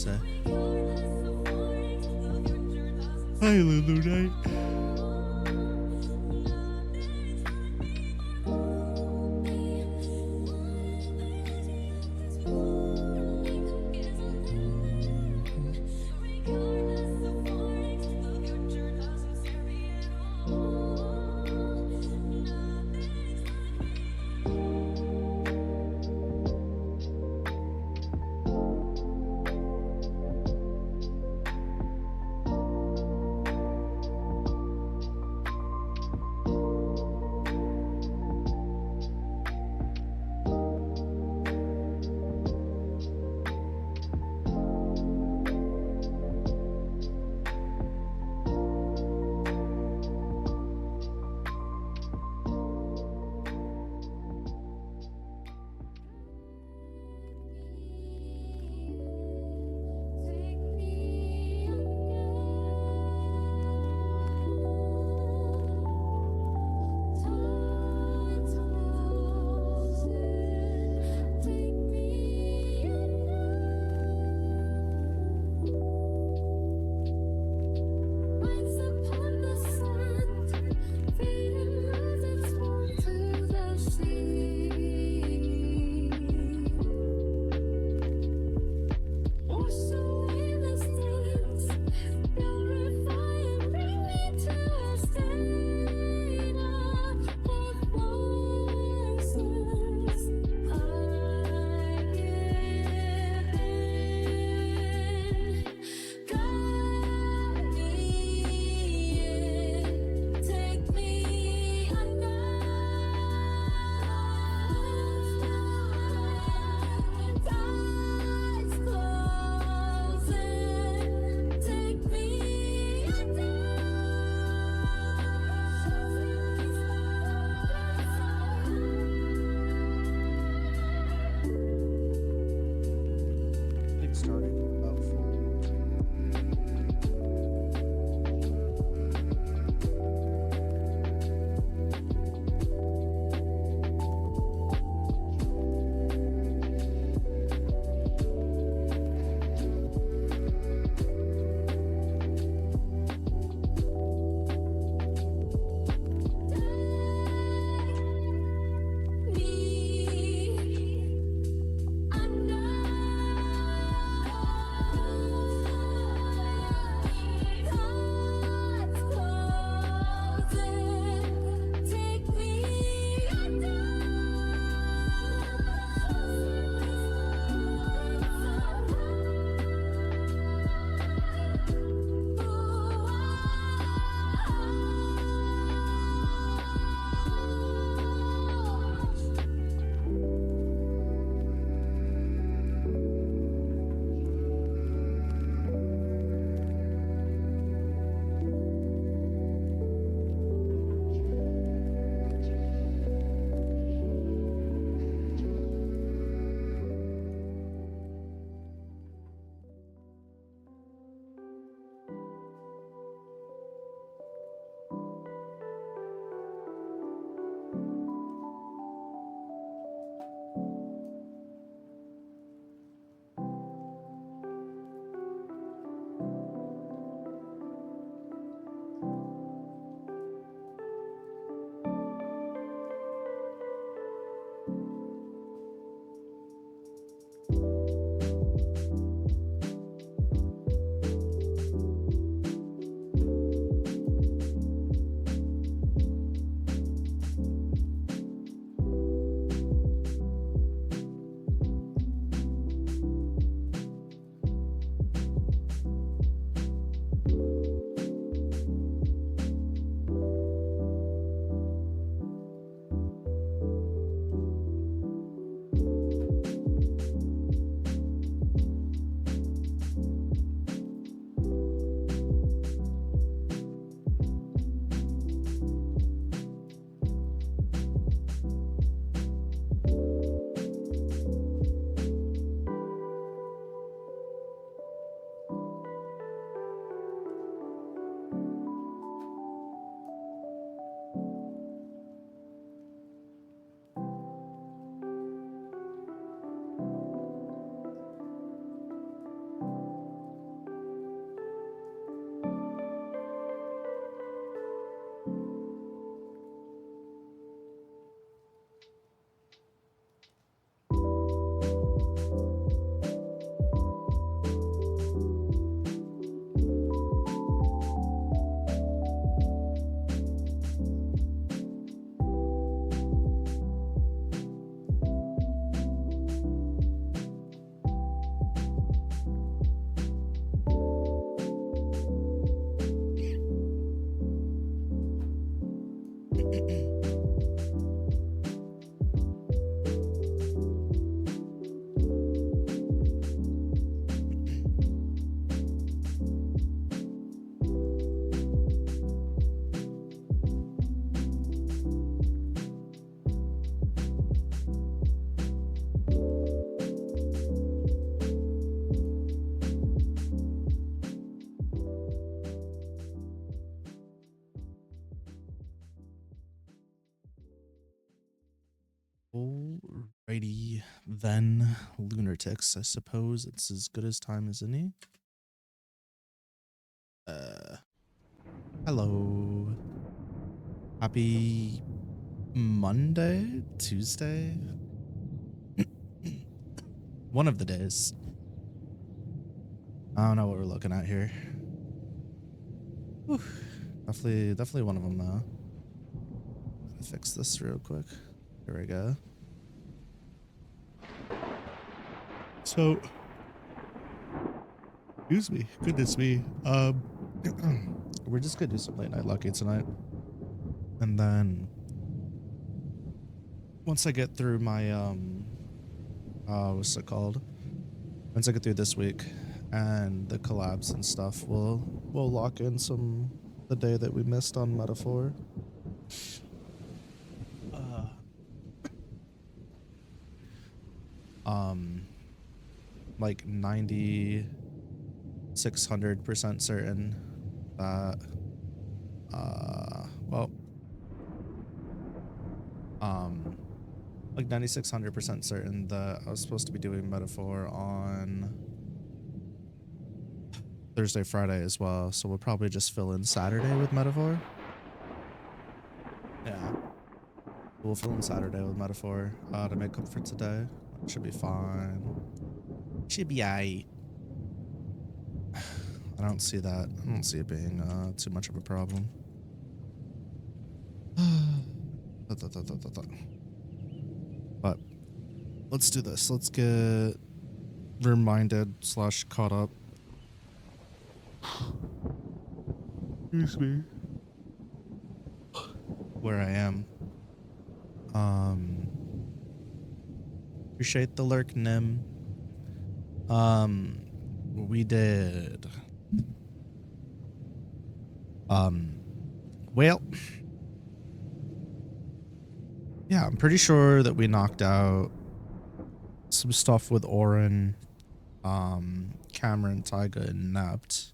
say. Hi, Lulu Knight. Righty, then lunatics. I suppose it's as good as time as any. Hello. Happy Monday, Tuesday. One of the days. I don't know what we're looking at here. Whew. Definitely one of them though. Fix this real quick. Here we go. So, excuse me, goodness me. We're just gonna do some late night lucky tonight, and then once I get through my what's it called? Once I get through this week and the collabs and stuff, we'll lock in the day that we missed on Metaphor. Like 600% certain that like 9600% certain that I was supposed to be doing Metaphor on Thursday, Friday as well, so we'll probably just fill in Saturday with Metaphor. Yeah, we'll fill in Saturday with Metaphor to make up for today. Should be fine. Should be aight. I don't see that. I don't see it being too much of a problem. But let's do this. Let's get reminded / caught up. Excuse me. Where I am. Appreciate the lurk, Nim. We did. Well, yeah, I'm pretty sure that we knocked out some stuff with Orin, Cameron, Tyga, and Napt.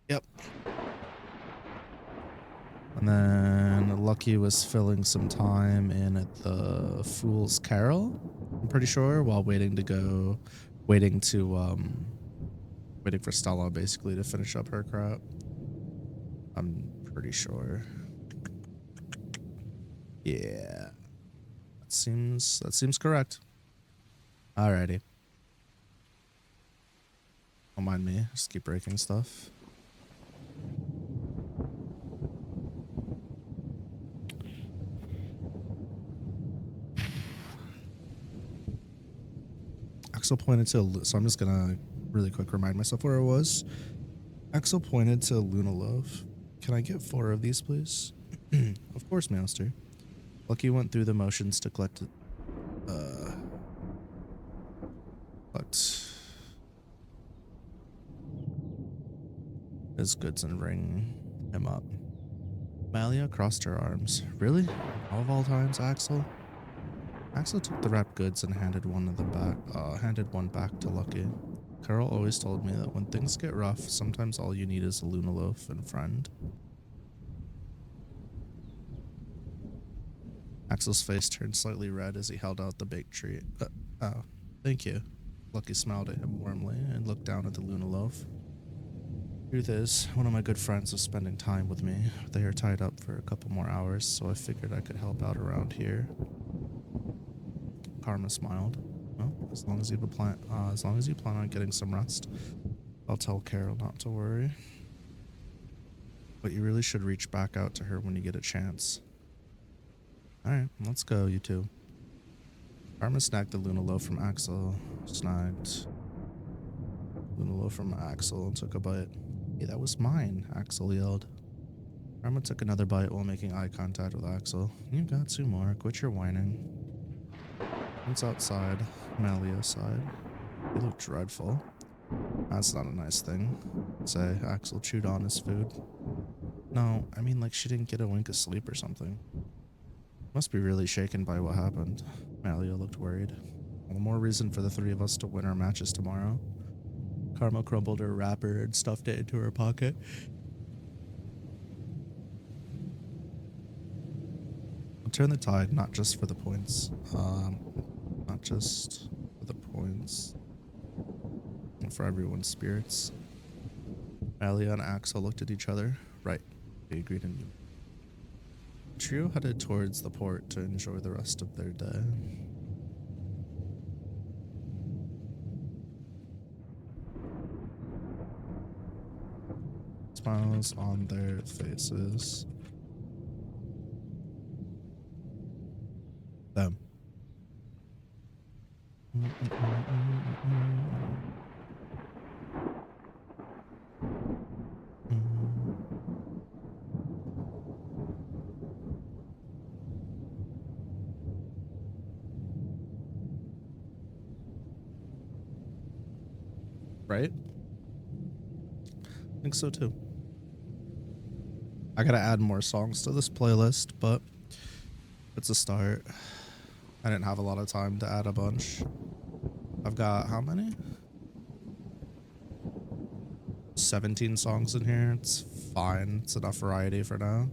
Yep. And then Lucky was filling some time in at the Fool's Carol, I'm pretty sure, while waiting for Stella basically to finish up her crap. I'm pretty sure. Yeah. That seems correct. Alrighty. Don't mind me, just keep breaking stuff. Axel pointed to, so I'm just gonna really quick remind myself where it was. Axel pointed to Luna Love. Can I get 4 of these, please? Of course, Master. Lucky went through the motions to collect his goods and ring him up. Malia crossed her arms. Really? Of all times, Axel? Axel took the wrapped goods and handed one back to Lucky. Carol always told me that when things get rough, sometimes all you need is a Luna loaf and friend. Axel's face turned slightly red as he held out the baked treat. Oh, thank you. Lucky smiled at him warmly and looked down at the Luna loaf. Truth is, one of my good friends was spending time with me. They are tied up for a couple more hours, so I figured I could help out around here. Krma smiled. Well, as long as you plan on getting some rest, I'll tell Carol not to worry. But you really should reach back out to her when you get a chance. Alright, let's go, you two. Krma snagged the Luna loaf from Axel. And took a bite. Hey, that was mine, Axel yelled. Krma took another bite while making eye contact with Axel. You got 2 more. Quit your whining. Once outside, Malia sighed. You look dreadful. That's not a nice thing. Say, Axel chewed on his food. No, I mean like she didn't get a wink of sleep or something. Must be really shaken by what happened. Malia looked worried. All the more reason for the 3 of us to win our matches tomorrow. Krma crumbled her wrapper and stuffed it into her pocket. turn the tide, not just for the points. Not just for the points. And for everyone's spirits. Alia and Axel looked at each other. Right. They agreed in you. The trio headed towards the port to enjoy the rest of their day. Smiles on their faces. Them. Right? I think so too. I gotta add more songs to this playlist, but it's a start. I didn't have a lot of time to add a bunch. I've got how many? 17 songs in here. It's fine. It's enough variety for now.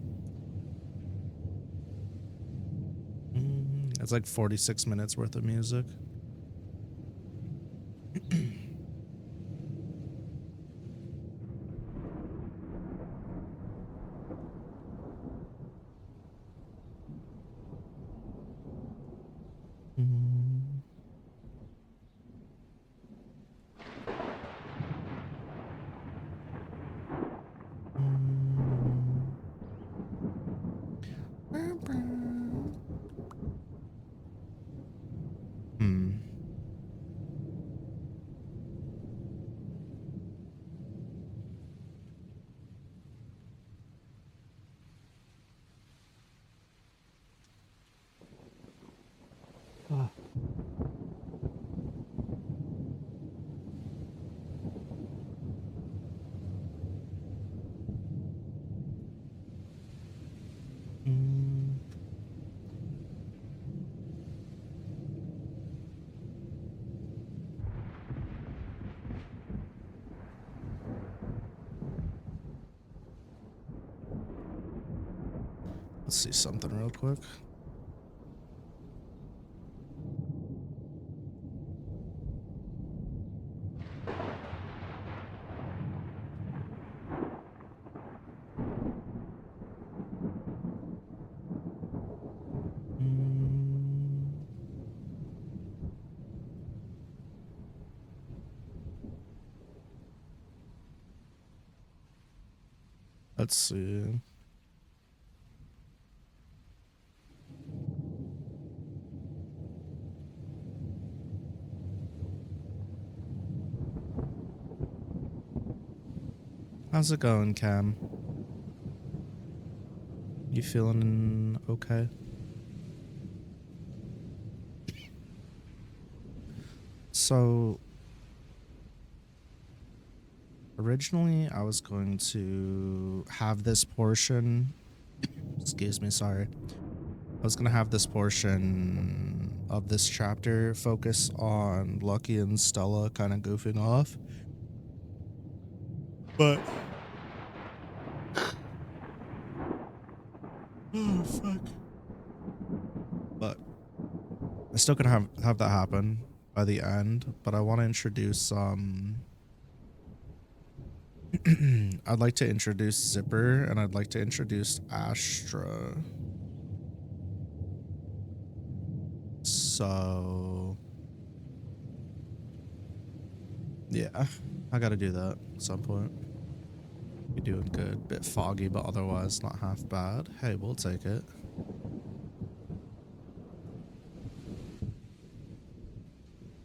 It's like 46 minutes worth of music. Let's see something real quick. Let's see. How's it going, Cam? You feeling okay? So, originally I was going to have this portion, excuse me, sorry. I was going to have this portion of this chapter focus on Lucky and Stella kind of goofing off. But oh fuck. But I still gonna have that happen by the end, but I want to introduce I'd like to introduce Zipper and I'd like to introduce Astra. So yeah, I gotta do that at some point. You're doing good. Bit foggy, but otherwise not half bad. Hey, we'll take it.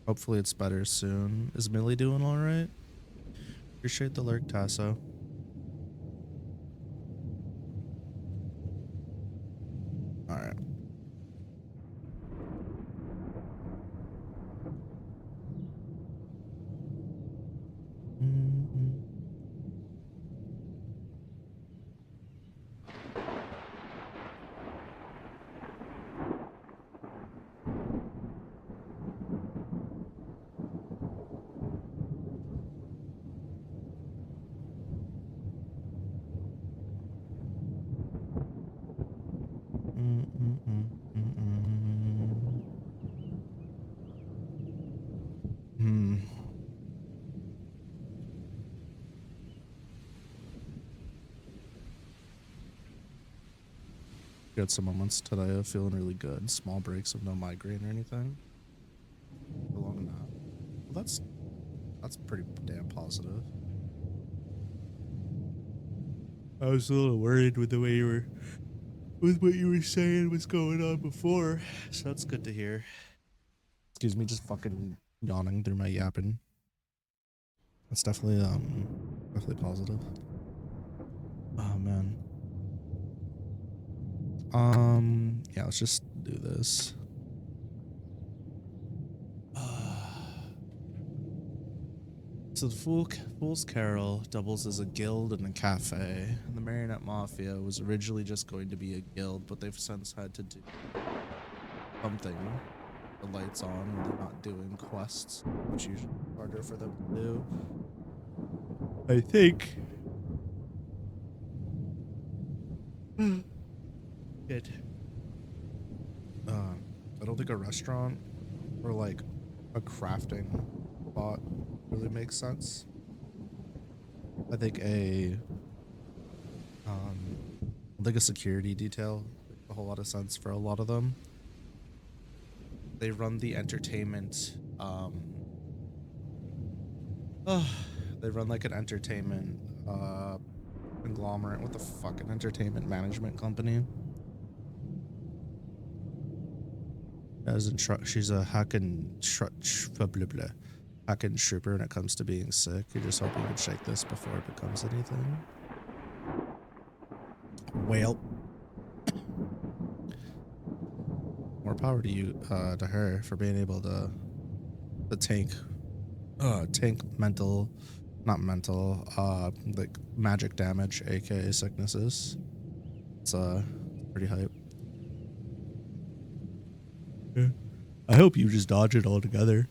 Hopefully it's better soon. Is Millie doing all right? Appreciate the lurk, Tasso. All right. had some moments today of feeling really good. Small breaks of no migraine or anything. Along that. Well, that's pretty damn positive. I was a little worried with the way you were, with what you were saying was going on before, so that's good to hear. Excuse me, just fucking yawning through my yapping. That's definitely positive. Oh man. Yeah, let's just do this. So the Fool's Carol doubles as a guild and a cafe. And the Marionette Mafia was originally just going to be a guild, but they've since had to do something. The lights on when they're not doing quests, which usually is harder for them to do. I think. Good. I don't think a restaurant or like a crafting spot really makes sense. I think a security detail makes a whole lot of sense for a lot of them. They run the entertainment they run like an entertainment conglomerate with a fucking entertainment management company. She's a hacking hacking trooper when it comes to being sick. You just hope you can shake this before it becomes anything. Well, more power to you, to her, for being able to tank like magic damage, aka sicknesses. It's pretty hype. Yeah. I hope you just dodge it all together.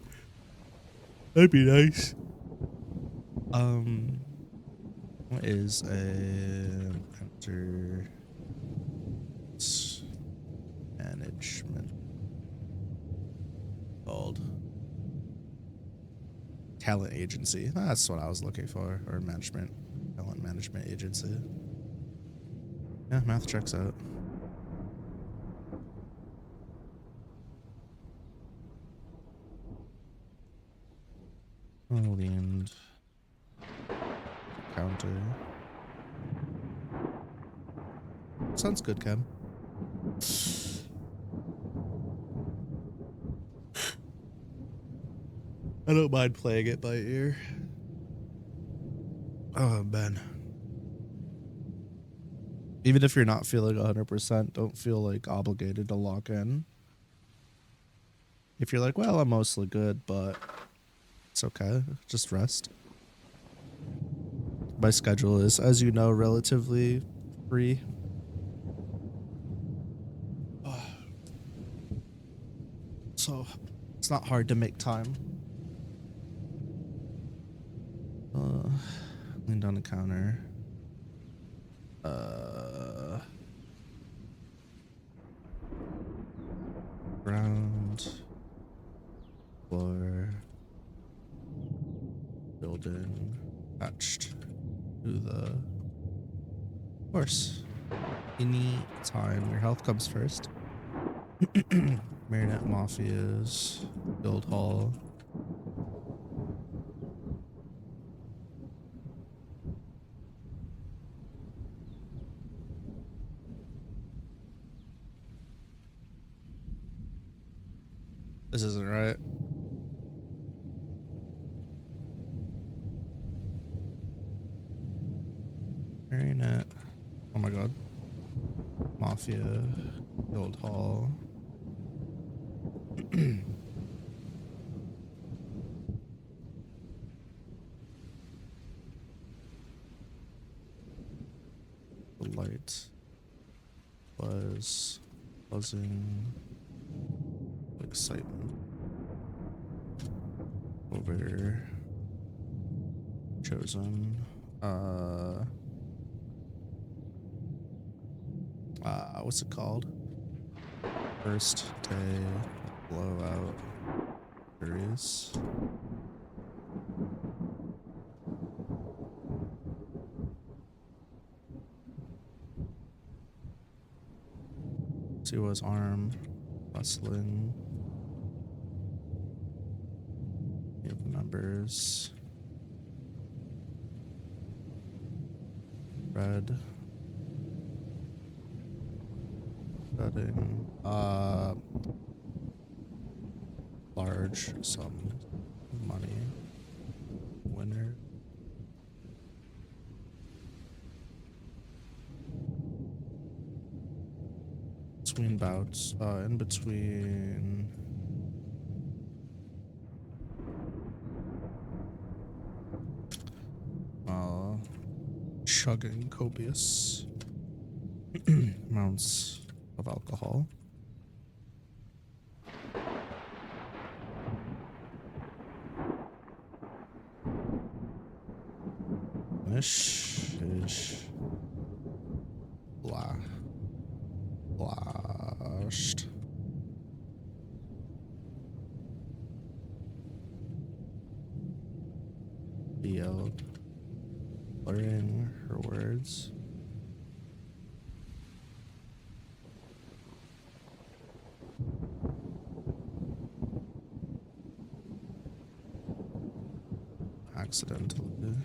That'd be nice. What is a enter management called? Talent agency. That's what I was looking for. Or talent management agency. Yeah, math checks out. Leaned counter. Sounds good, Ken. I don't mind playing it by ear. Oh, man. Even if you're not feeling 100%, don't feel like obligated to lock in. If you're like, well, I'm mostly good, but it's okay. Just rest. My schedule is, as you know, relatively free. So it's not hard to make time. Lean on the counter. Ground. Floor. Building. Attached to the horse. Any time. Your health comes first. Marionette Mafias. Guild Hall. This isn't right. Marionette. Oh my god. Mafia. Guild Hall. The light was buzzing. Excitement over chosen. What's it called? First day blowout series. See what his arm, wrestling. You have members. Red. Betting. Large sum of money. Winner. Between bouts, in between chugging copious amounts of alcohol. Ish. Blashed. Yelled. Blurring her words. Accidentally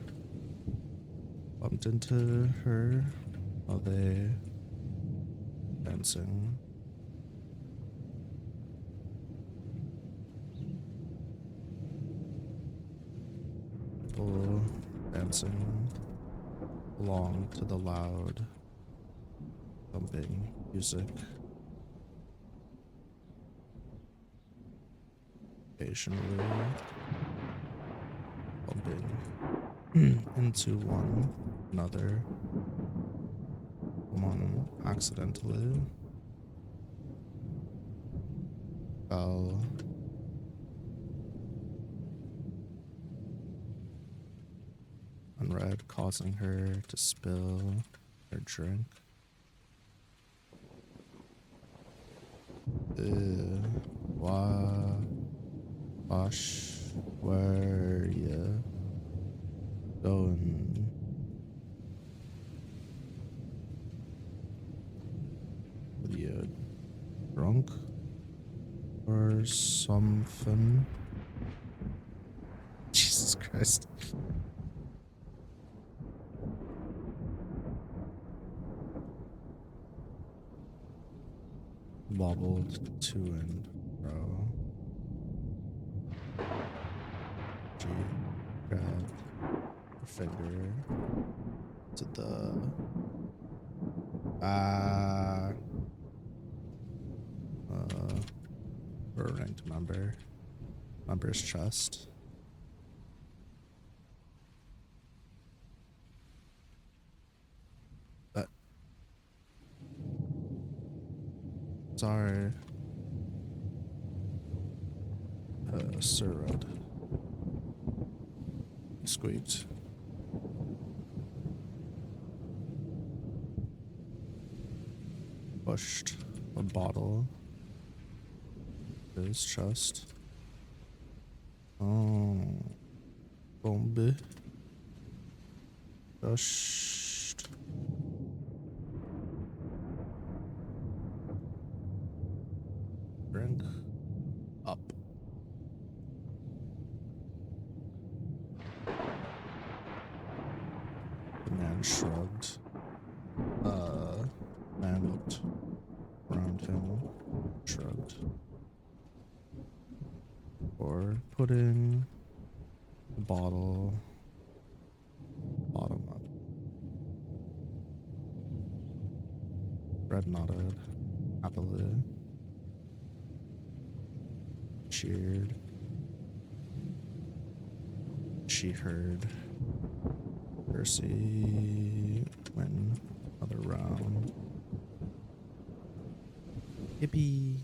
bumped into her while they dancing. People dancing along to the loud thumping music. Occasionally bumping into one another. One accidentally fell on red, causing her to spill her drink. Gosh, where ya going? Are you drunk or something? Jesus Christ. Wobbled to and fro. She grabbed her finger to the her ranked member's chest. But sorry, Sir Red. Squeaked. Pushed a bottle to his chest. Oh, bombe. Just drink up. The man shrugged. Man looked around him, shrugged. Or putting the bottle bottom up. Red nodded happily. Cheered. She heard Percy win another round. Yippee.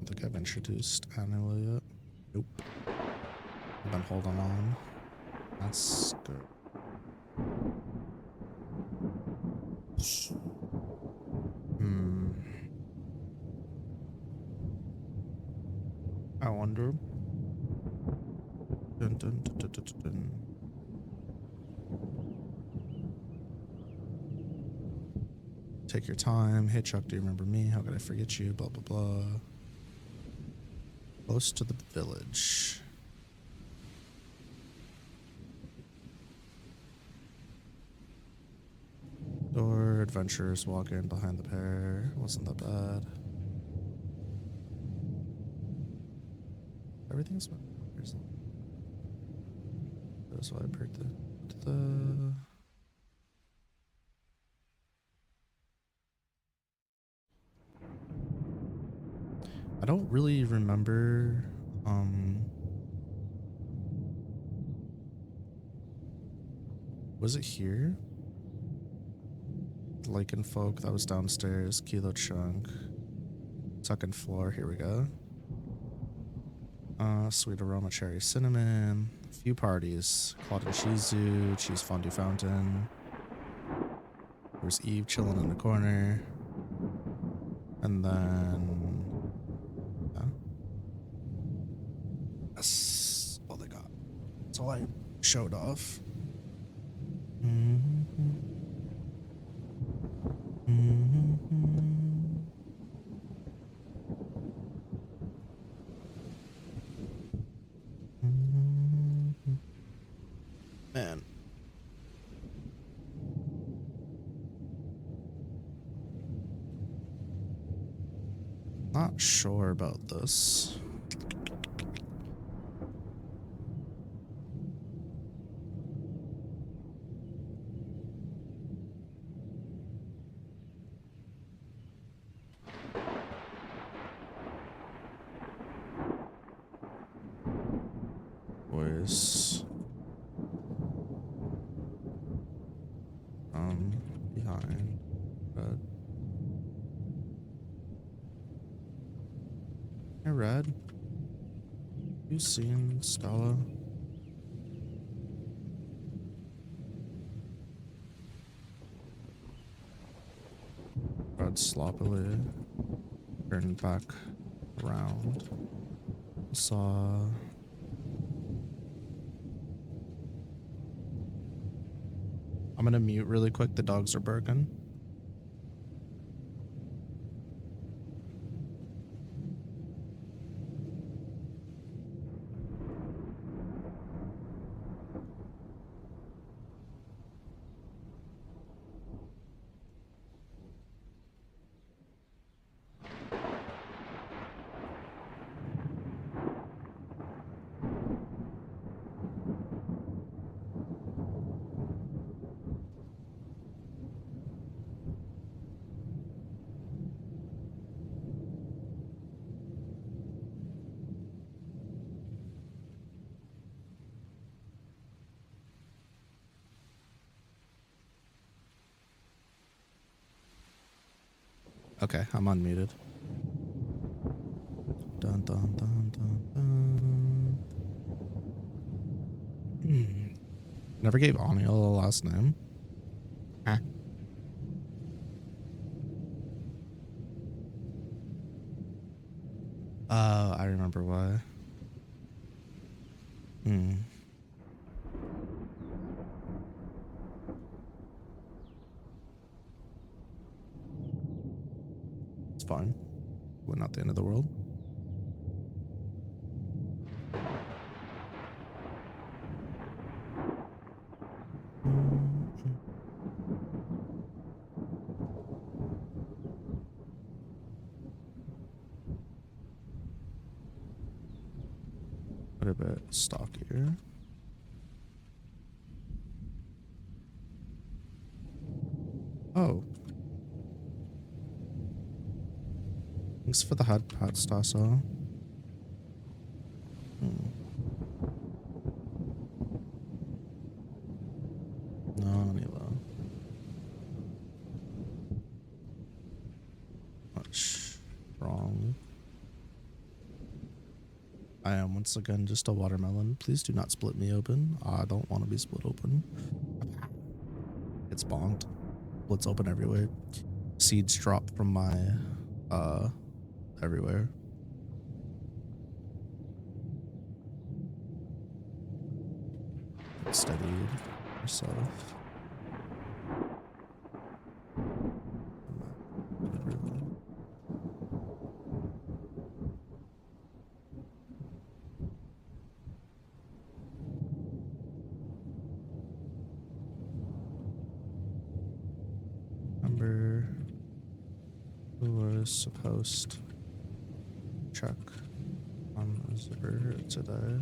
I think I've introduced Anila yet. Nope. I've been holding on. That's good. Dun, dun, dun, dun, dun, dun. Take your time. Hey Chuck, do you remember me? How could I forget you? Blah blah blah. Close to the village. Door, adventurers walk in behind the pair. Wasn't that bad. Everything's fine. That's why I paired the I don't really remember was it here? Lycan folk, that was downstairs. Kilo chunk. Second floor, here we go. Sweet aroma, cherry, cinnamon. A few parties. Claude and Shizu, cheese fondue fountain. There's Eve chilling in the corner. And then that's all they got. That's all I showed off. Man. Not sure about this. Boys. Behind. Red. Hey, Red. You seen Stella? Red sloppily turned back around. Saw. I'm gonna mute really quick. The dogs are barking. Okay, I'm unmuted. Dun dun dun dun dun. Never gave Aniel a last name. Huh? I remember why. It's fine. We're not the end of the world. What a bit stockier. Oh. Thanks for the hot Stasso. No, Nilo. Much wrong. I am once again just a watermelon. Please do not split me open. I don't want to be split open. It's bonked. Splits open everywhere. Seeds drop from my everywhere. Steadied herself. Remember who was supposed to check on the zipper today?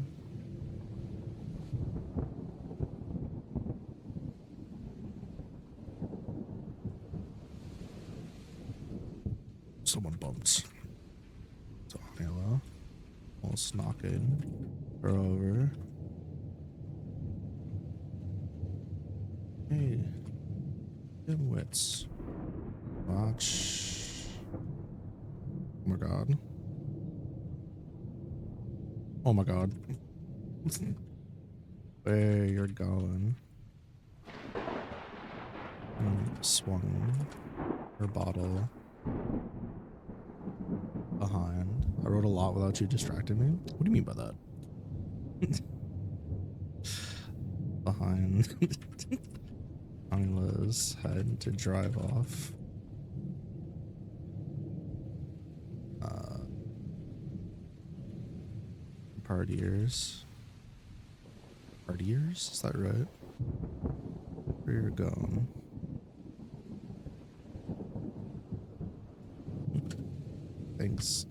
Someone bumped. So hello. Almost knocking her over. Hey, dimwits. Watch. Oh my god. Oh my god. Where you're going. Swung her bottle behind. I wrote a lot without you distracting me. What do you mean by that? Behind Angla's head to drive off. Partiers. Partiers? Is that right? Where you're going? Thanks.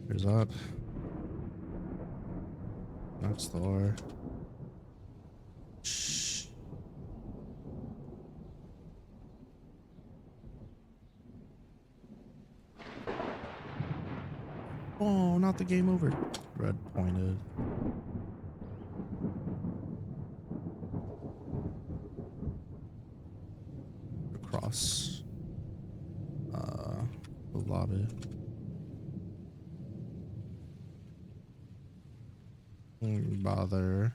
There's that. Next door. Shh. Oh, not the game over. Red pointed. Across the lobby. Bother.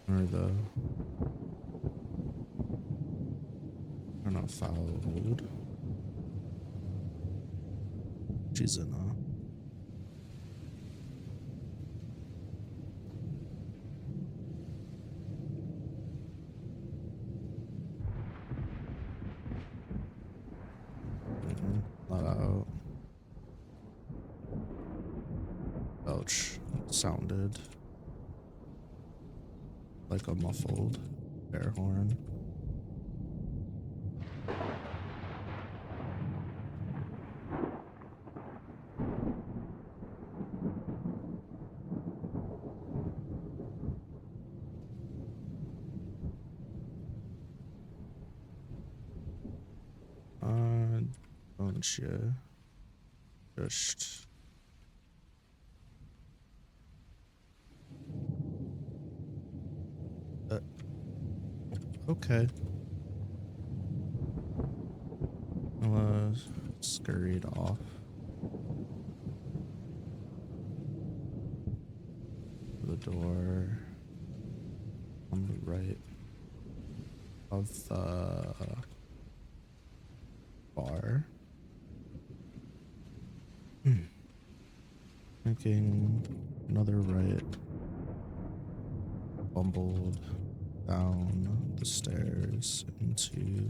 Or the or not fouled. She's in not out. Ouch. Sounded like a muffled air horn. Don't you just okay. I'll scurried off. The door on the right of the bar. Making another right. Bumbled down the stairs into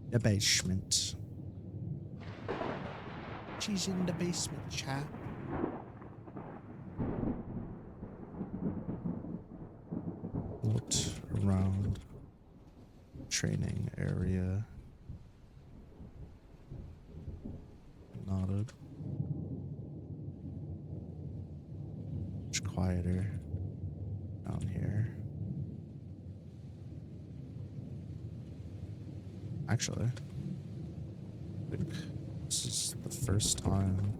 the basement. She's in the basement, chat. Looked around training area. Nodded. Much quieter down here. Actually, I think this is the first time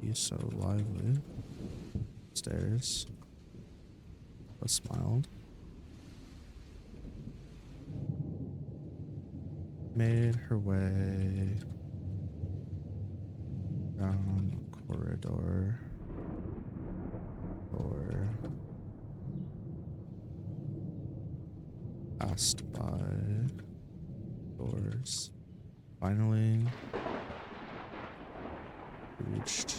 he's so lively. Stairs. I smiled. Made her way down the corridor or passed by doors. Finally reached.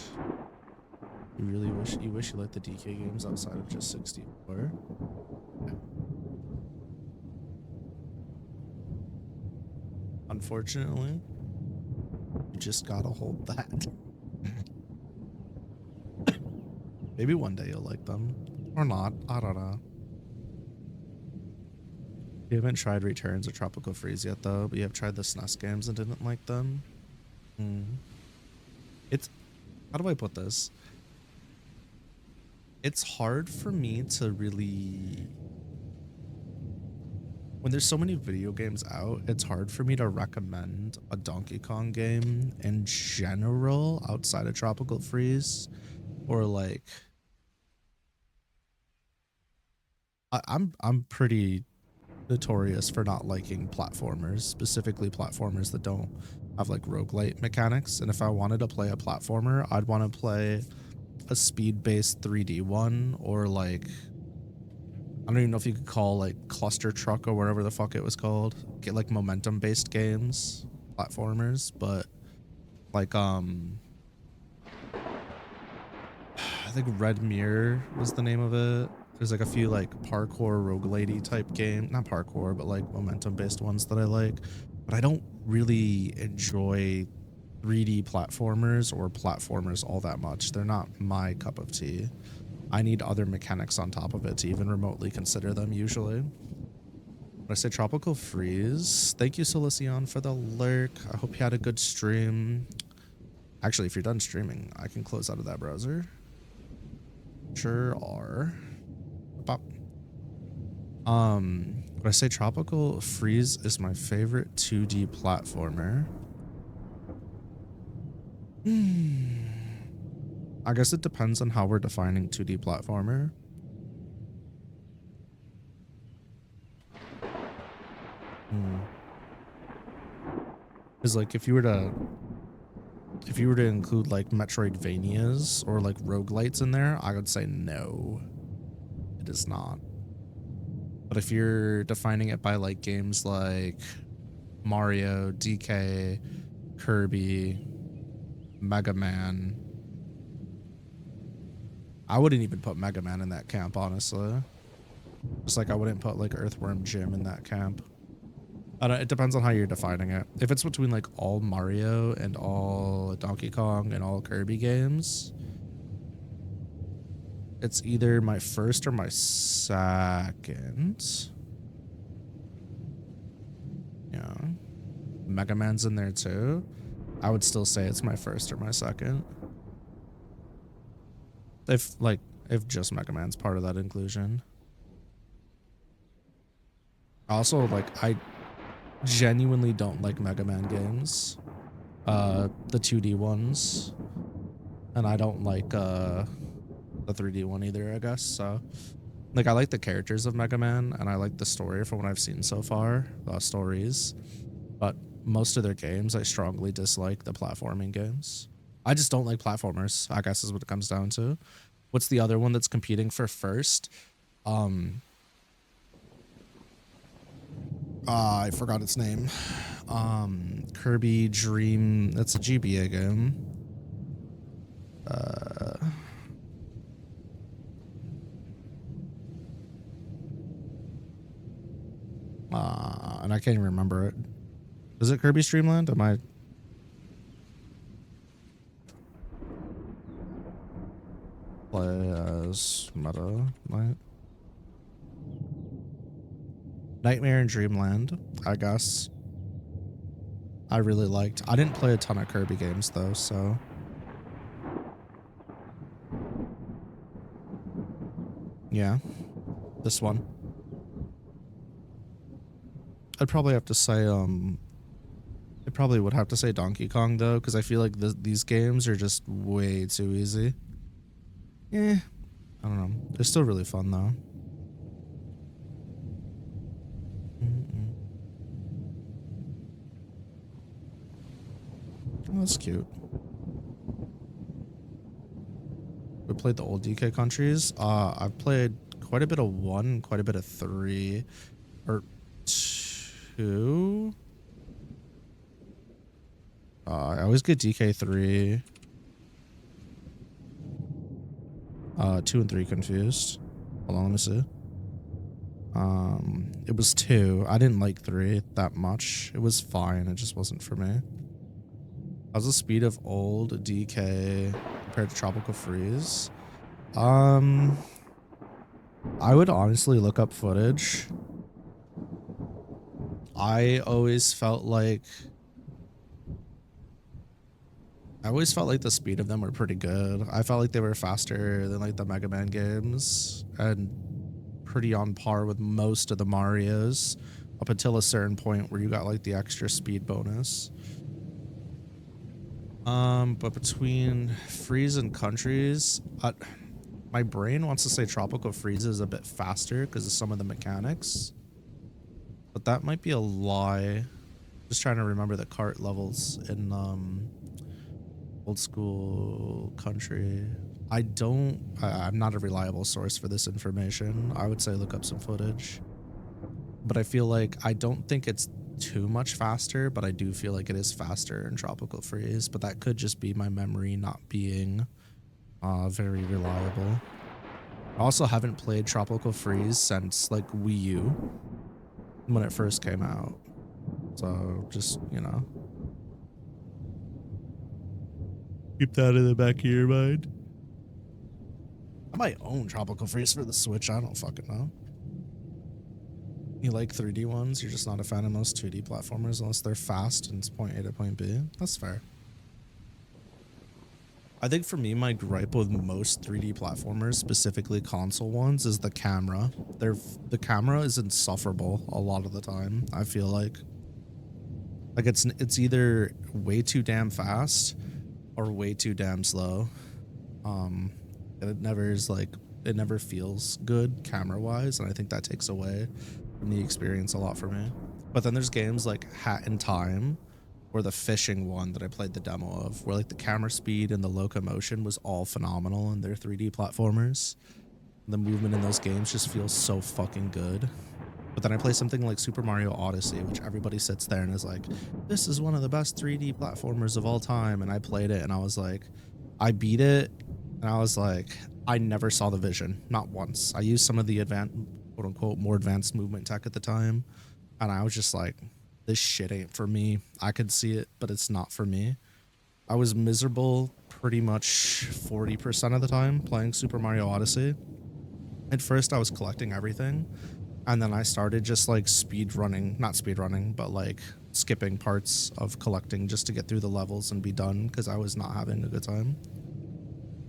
You really wish you liked the DK games outside of just 64. Yeah. Unfortunately, you just gotta hold that. Maybe one day you'll like them. Or not. I don't know. You haven't tried Returns or Tropical Freeze yet, though, but you have tried the SNES games and didn't like them. It's... How do I put this? It's hard for me to really... When there's so many video games out, it's hard for me to recommend a Donkey Kong game in general outside of Tropical Freeze. Or like... I'm pretty notorious for not liking platformers, specifically platformers that don't have like roguelite mechanics. And if I wanted to play a platformer, I'd want to play a speed-based 3D one, or like, I don't even know if you could call like Cluster Truck or whatever the fuck it was called. Get like momentum-based games, platformers, but like I think Red Mirror was the name of it. There's like a few like parkour roguelite type game, not parkour, but like momentum based ones that I like. But I don't really enjoy 3D platformers or platformers all that much. They're not my cup of tea. I need other mechanics on top of it to even remotely consider them usually. When I say Tropical Freeze, thank you Silicion for the lurk. I hope you had a good stream. Actually, if you're done streaming, I can close out of that browser. Sure are. Bop. When I say Tropical Freeze is my favorite 2D platformer. I guess it depends on how we're defining 2D platformer. Because like if you were to include like Metroidvanias or like roguelites in there, I would say no. It is not. But if you're defining it by like games like Mario, DK, Kirby, Mega Man, I wouldn't even put Mega Man in that camp, honestly. Just like I wouldn't put like Earthworm Jim in that camp. I don't, it depends on how you're defining it. If it's between like all Mario and all Donkey Kong and all Kirby games, it's either my first or my second. Yeah. Mega Man's in there too. I would still say it's my first or my second. If just Mega Man's part of that inclusion. Also, like, I genuinely don't like Mega Man games. The 2D ones. And I don't like the 3D one either, I guess. So like I like the characters of Mega Man and I like the story from what I've seen so far, stories. But most of their games I strongly dislike the platforming games. I just don't like platformers, I guess is what it comes down to. What's the other one that's competing for first? I forgot its name. Kirby Dream, that's a GBA game. And I can't even remember it. Is it Kirby Streamland? Am I... Play as Meta Knight. Nightmare in Dreamland, I guess. I really liked. I didn't play a ton of Kirby games though, so. Yeah. This one. I'd probably have to say, I probably would have to say Donkey Kong though, because I feel like these games are just way too easy. I don't know. They're still really fun though. Oh, that's cute. We played the old DK countries. I've played quite a bit of 1, quite a bit of 3, or 2. I always get DK3. 2 and 3 confused. Hold on, let me see. It was 2. I didn't like 3 that much. It was fine. It just wasn't for me. How's the speed of old DK compared to Tropical Freeze? I would honestly look up footage. I always felt like the speed of them were pretty good. I felt like they were faster than like the Mega Man games and pretty on par with most of the Marios up until a certain point where you got like the extra speed bonus. But between Freeze and Countries, my brain wants to say Tropical Freeze is a bit faster because of some of the mechanics, but that might be a lie. Just trying to remember the cart levels in old school Country. I'm not a reliable source for this information. I would say look up some footage, but I feel like I don't think it's too much faster, but I do feel like it is faster in Tropical Freeze, but that could just be my memory not being very reliable. I also haven't played Tropical Freeze since like Wii U when it first came out, so just, you know, keep that in the back of your mind. I might own Tropical Freeze for the Switch. I don't fucking know. You like 3D ones? You're just not a fan of most 2D platformers unless they're fast and it's point A to point B. That's fair. I think for me, my gripe with most 3D platformers, specifically console ones, is the camera. The camera is insufferable a lot of the time, I feel like. Like it's either way too damn fast or way too damn slow. And it never feels good camera wise, and I think that takes away from the experience a lot for me. But then there's games like Hat in Time or the fishing one that I played the demo of, where like the camera speed and the locomotion was all phenomenal and they're 3D platformers. The movement in those games just feels so fucking good. But then I play something like Super Mario Odyssey, which everybody sits there and is like, this is one of the best 3D platformers of all time. And I played it and I was like, I beat it and I was like, I never saw the vision, not once. I used some of the quote unquote more advanced movement tech at the time, and I was just like, this shit ain't for me. I could see it, but it's not for me. I was miserable pretty much 40% of the time playing Super Mario Odyssey. At first I was collecting everything, and then I started just like not speed running, but like skipping parts of collecting just to get through the levels and be done because I was not having a good time.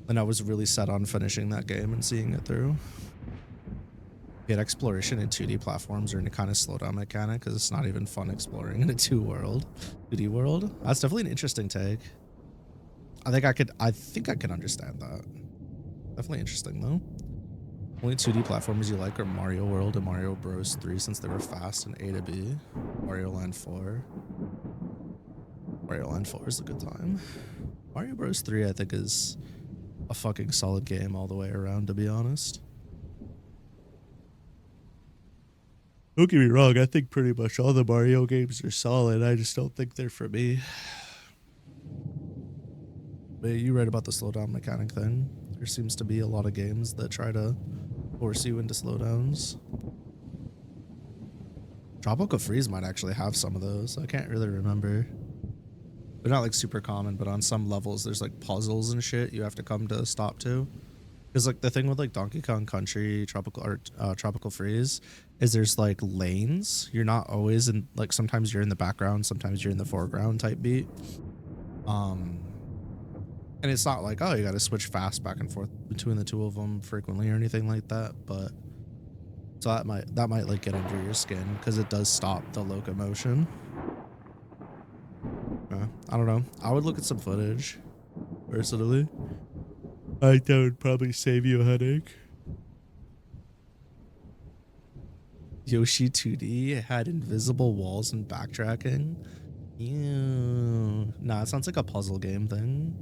And I was really set on finishing that game and seeing it through. Yet exploration in 2D platforms are in a kind of slowdown mechanic because it's not even fun exploring in a 2D world. That's definitely an interesting take. I think I could understand that. Definitely interesting though. Only 2D platformers you like are Mario World and Mario Bros 3 since they were fast and A to B. Mario Land 4. Mario Land 4 is a good time. Mario Bros 3 I think is a fucking solid game all the way around, to be honest. Don't get me wrong, I think pretty much all the Mario games are solid. I just don't think they're for me. But you're right about the slowdown mechanic thing. There seems to be a lot of games that try to force you into slowdowns. Tropical Freeze might actually have some of those. I can't really remember. They're not like super common, but on some levels there's like puzzles and shit you have to come to a stop to. Because like the thing with like Donkey Kong Country, Tropical Freeze is there's like lanes. You're not always in, like sometimes you're in the background, sometimes you're in the foreground type beat. And it's not like, oh, you got to switch fast back and forth between the two of them frequently or anything like that. But so that might like get under your skin because it does stop the locomotion. I don't know. I would look at some footage personally. I think that would probably save you a headache. Yoshi 2D had invisible walls and backtracking. Ew. Nah, it sounds like a puzzle game thing.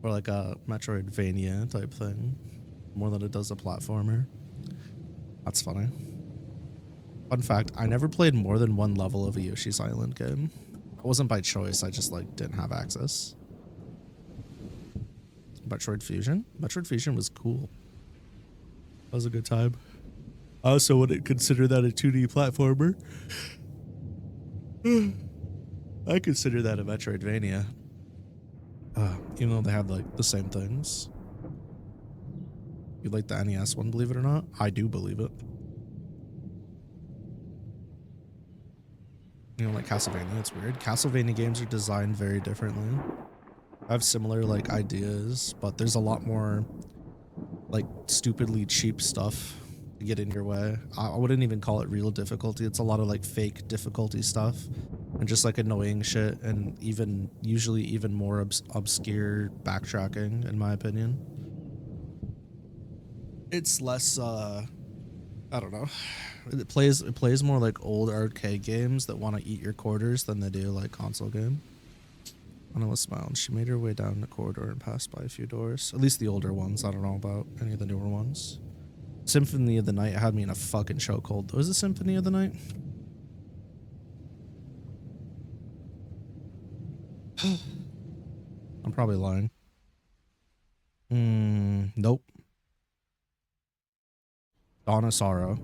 Or like a Metroidvania type thing, more than it does a platformer. That's funny. Fun fact, I never played more than one level of a Yoshi's Island game. It wasn't by choice, I just like didn't have access. Metroid Fusion? Metroid Fusion was cool. That was a good time. I also wouldn't consider that a 2D platformer. I consider that a Metroidvania. Even though they have like the same things. You like the NES one, believe it or not? I do believe it. You know, like Castlevania, it's weird. Castlevania games are designed very differently. I have similar like ideas, but there's a lot more like stupidly cheap stuff to get in your way. I wouldn't even call it real difficulty. It's a lot of like fake difficulty stuff and just like annoying shit, and even usually even more obscure backtracking, in my opinion. It's less I don't know. It plays more like old arcade games that want to eat your quarters than they do like console game. Anna was smiling. She made her way down the corridor and passed by a few doors. At least the older ones. I don't know about any of the newer ones. Symphony of the Night had me in a fucking chokehold. Was it Symphony of the Night? I'm probably lying. Nope. Dawn of Sorrow.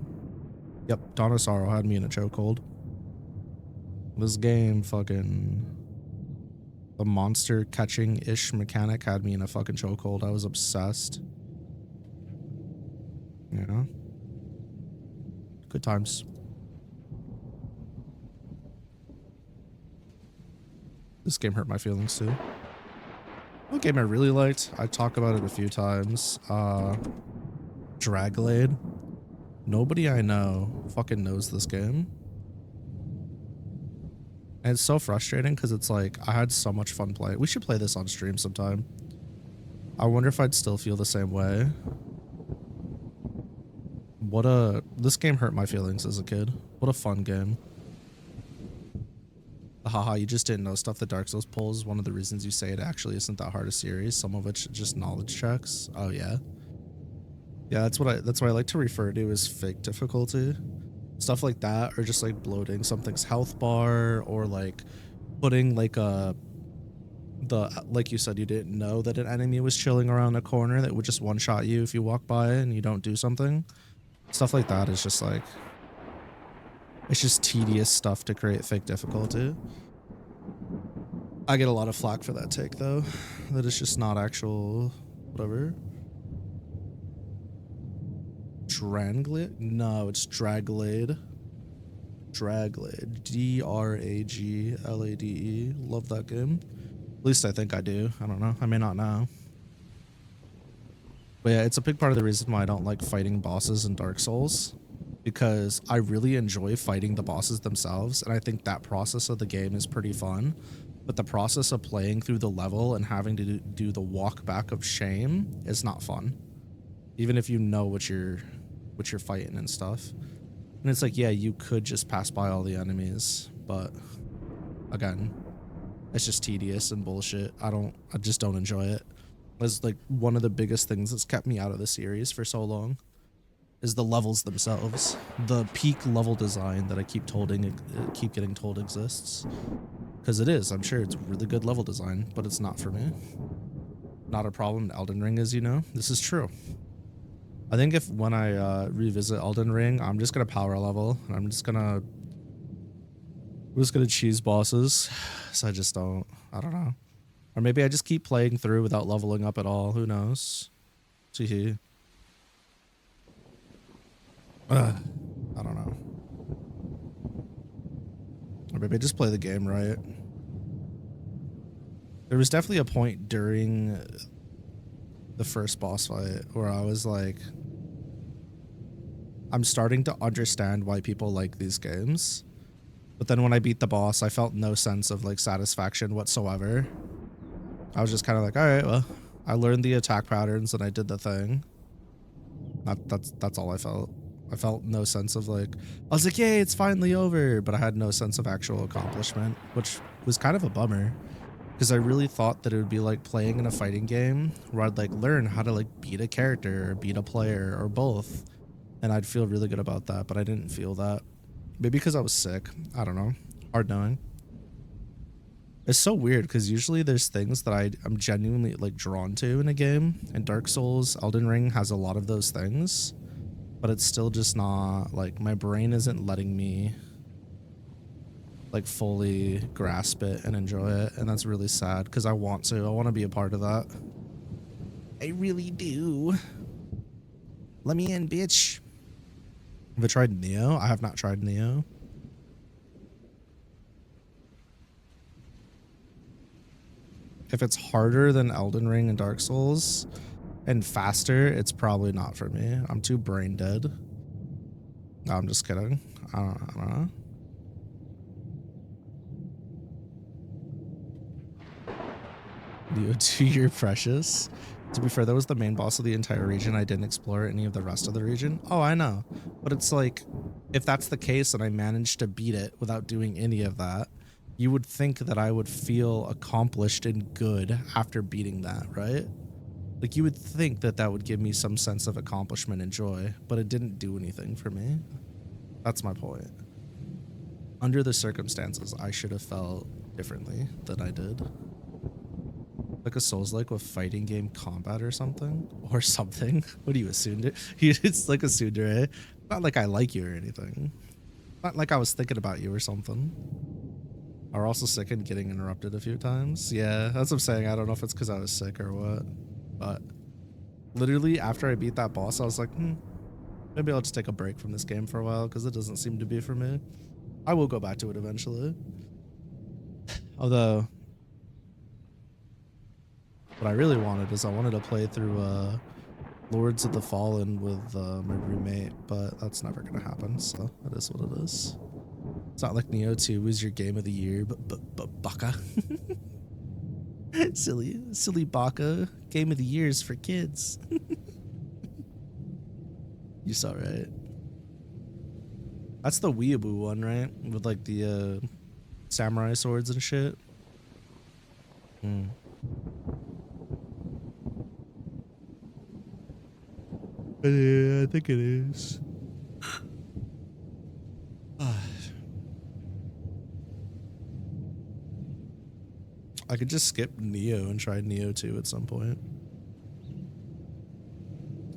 Yep, Dawn of Sorrow had me in a chokehold. This game fucking... The monster catching-ish mechanic had me in a fucking chokehold. I was obsessed. Yeah. Good times. This game hurt my feelings too. One game I really liked, I talk about it a few times. Draglade. Nobody I know fucking knows this game. And it's so frustrating because it's like, I had so much fun playing. We should play this on stream sometime. I wonder if I'd still feel the same way. This game hurt my feelings as a kid. What a fun game. Haha, you just didn't know stuff that Dark Souls pulls is one of the reasons you say it actually isn't that hard a series. Some of it's just knowledge checks. Oh yeah. Yeah, that's what I like to refer to as fake difficulty. Stuff like that, or just like bloating something's health bar, or like putting like like you said, you didn't know that an enemy was chilling around a corner that would just one-shot you if you walk by and you don't do something. Stuff like that is just like, it's just tedious stuff to create fake difficulty. I get a lot of flack for that take though, that it's just not actual whatever. Draglade? No, it's Draglade. Draglade. D-R-A-G-L-A-D-E. Love that game. At least I think I do. I don't know. I may not know. But yeah, it's a big part of the reason why I don't like fighting bosses in Dark Souls. Because I really enjoy fighting the bosses themselves, and I think that process of the game is pretty fun. But the process of playing through the level and having to do the walk back of shame is not fun. Even if you know what you're fighting and stuff. And it's like, yeah, you could just pass by all the enemies, but again, it's just tedious and bullshit. I just don't enjoy it. It's like one of the biggest things that's kept me out of the series for so long is the levels themselves. The peak level design that I keep getting told exists. Because it is, I'm sure it's really good level design, but it's not for me. Not a problem in Elden Ring, as you know. This is true. I think when I revisit Elden Ring, I'm just gonna power level, and I'm just gonna cheese bosses. So I don't know. Or maybe I just keep playing through without leveling up at all. Who knows? Gee. I don't know. Or maybe I just play the game right. There was definitely a point during the first boss fight where I was like, I'm starting to understand why people like these games. But then when I beat the boss, I felt no sense of like satisfaction whatsoever. I was just kind of like, all right, well, I learned the attack patterns and I did the thing. That's all I felt. I felt no sense of like, I was like, yay, it's finally over. But I had no sense of actual accomplishment, which was kind of a bummer. Because I really thought that it would be like playing in a fighting game where I'd like learn how to like beat a character or beat a player or both. And I'd feel really good about that, but I didn't feel that. Maybe because I was sick. I don't know. Hard knowing. It's so weird because usually there's things that I'm genuinely like drawn to in a game. And Dark Souls, Elden Ring has a lot of those things. But it's still just not like my brain isn't letting me like fully grasp it and enjoy it, and that's really sad because I want to be a part of that. I really do. Let me in, bitch. Have I tried Neo? I have not tried Neo. If it's harder than Elden Ring and Dark Souls and faster, it's probably not for me. I'm too brain dead. No, I'm just kidding. I don't know. Neo 2, you're precious. To be fair, that was the main boss of the entire region. I didn't explore any of the rest of the region. Oh, I know. But it's like, if that's the case and I managed to beat it without doing any of that, you would think that I would feel accomplished and good after beating that, right? Like, you would think that that would give me some sense of accomplishment and joy, but it didn't do anything for me. That's my point. Under the circumstances, I should have felt differently than I did. Like a Souls-like with fighting game combat or something? Or something? What do you assume? It's like a tsundere. Not like I like you or anything. Not like I was thinking about you or something. Are also sick and getting interrupted a few times. Yeah, that's what I'm saying. I don't know if it's because I was sick or what. But literally after I beat that boss, I was like, maybe I'll just take a break from this game for a while because it doesn't seem to be for me. I will go back to it eventually. Although, what I really wanted is I wanted to play through Lords of the Fallen with my roommate, but that's never going to happen, so that is what it is. It's not like Neo 2 was your game of the year, but baka. silly baka. Game of the years for kids. You saw, right? That's the weeaboo one, right? With like the samurai swords and shit. Yeah, I think it is. I could just skip Neo and try Neo 2 at some point.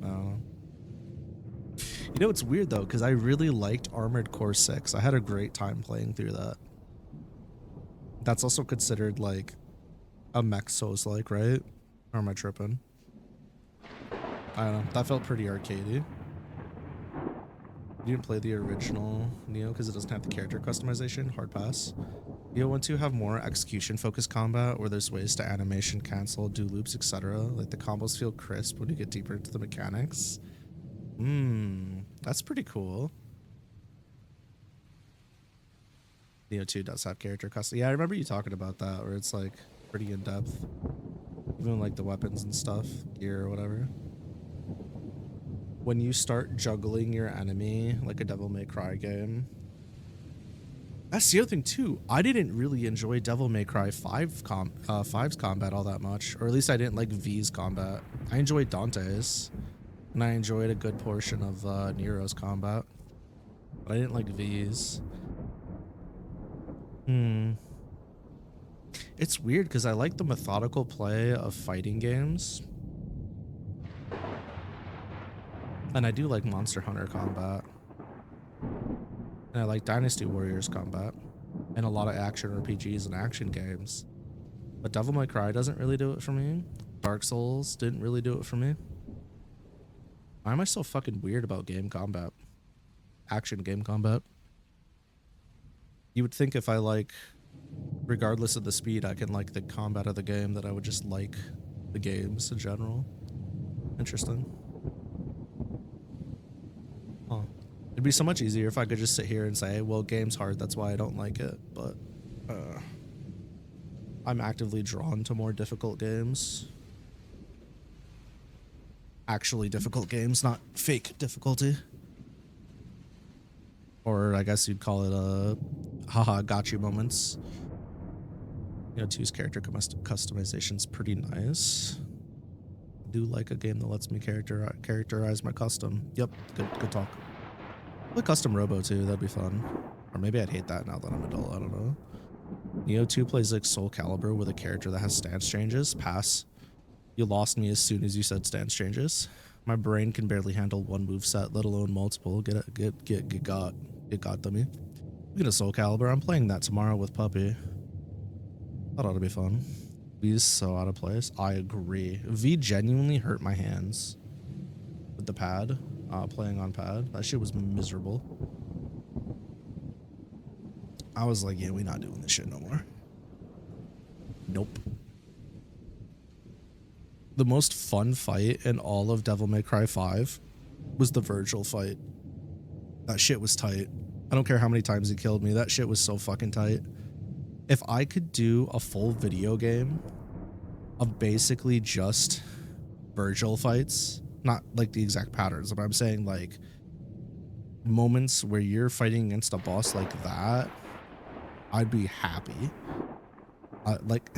I don't know. You know, it's weird though, because I really liked Armored Core 6. I had a great time playing through that. That's also considered like a mech Souls-like, right? Or am I tripping? I don't know. That felt pretty arcadey. You didn't play the original Neo because it doesn't have the character customization. Hard pass. Neo 1 2 have more execution focused combat where there's ways to animation, cancel, do loops, etc. Like the combos feel crisp when you get deeper into the mechanics. That's pretty cool. Neo 2 does have character custom. Yeah, I remember you talking about that where it's like pretty in depth. Even like the weapons and stuff, gear or whatever. When you start juggling your enemy like a Devil May Cry game. That's the other thing too. I didn't really enjoy Devil May Cry 5's combat all that much, or at least I didn't like V's combat. I enjoyed Dante's, and I enjoyed a good portion of Nero's combat, but I didn't like V's. It's weird because I like the methodical play of fighting games. And I do like Monster Hunter combat. And I like Dynasty Warriors combat. And a lot of action RPGs and action games. But Devil May Cry doesn't really do it for me. Dark Souls didn't really do it for me. Why am I so fucking weird about game combat? Action game combat. You would think if I like, regardless of the speed, I can like the combat of the game, that I would just like the games in general. Interesting. Huh. It'd be so much easier if I could just sit here and say, well, game's hard, that's why I don't like it. But I'm actively drawn to more difficult games. Actually difficult games, not fake difficulty. Or I guess you'd call it haha, got you moments. You know, 2's character customization's pretty nice. I do like a game that lets me characterize my custom. Yep, good talk. Play custom Robo too, that'd be fun. Or maybe I'd hate that now that I'm adult, I don't know. Neo 2 plays like Soul Calibur with a character that has stance changes. Pass. You lost me as soon as you said stance changes. My brain can barely handle one moveset, let alone multiple. Get got dummy. Look at a Soul Calibur. I'm playing that tomorrow with Puppy. That ought to be fun. V's so out of place. I agree. V genuinely hurt my hands with the pad. Playing on pad. That shit was miserable. I was like, yeah, we're not doing this shit no more. Nope. The most fun fight in all of Devil May Cry 5 was the Virgil fight. That shit was tight. I don't care how many times he killed me. That shit was so fucking tight. If I could do a full video game of basically just Virgil fights, not like the exact patterns, but I'm saying like moments where you're fighting against a boss like that, I'd be happy. Like,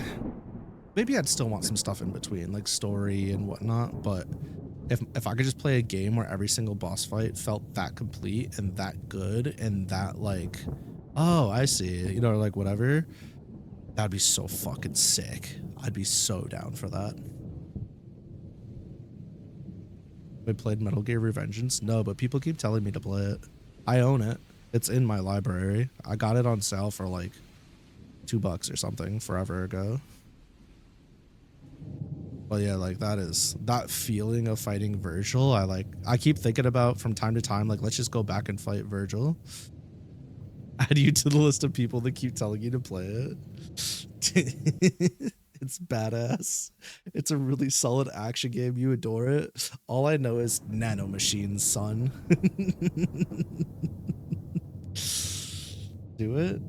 maybe I'd still want some stuff in between, like story and whatnot, but if I could just play a game where every single boss fight felt that complete and that good and that like, oh, I see, you know, like whatever, that'd be so fucking sick. I'd be so down for that. I played Metal Gear Revengeance? No, but people keep telling me to play it. I own it. It's in my library. I got it on sale for like $2 or something forever ago. But yeah, like that feeling of fighting Virgil, I keep thinking about from time to time, like, let's just go back and fight Virgil. Add you to the list of people that keep telling you to play it. It's badass. It's a really solid action game. You adore it. All I know is nanomachines, son. Do it.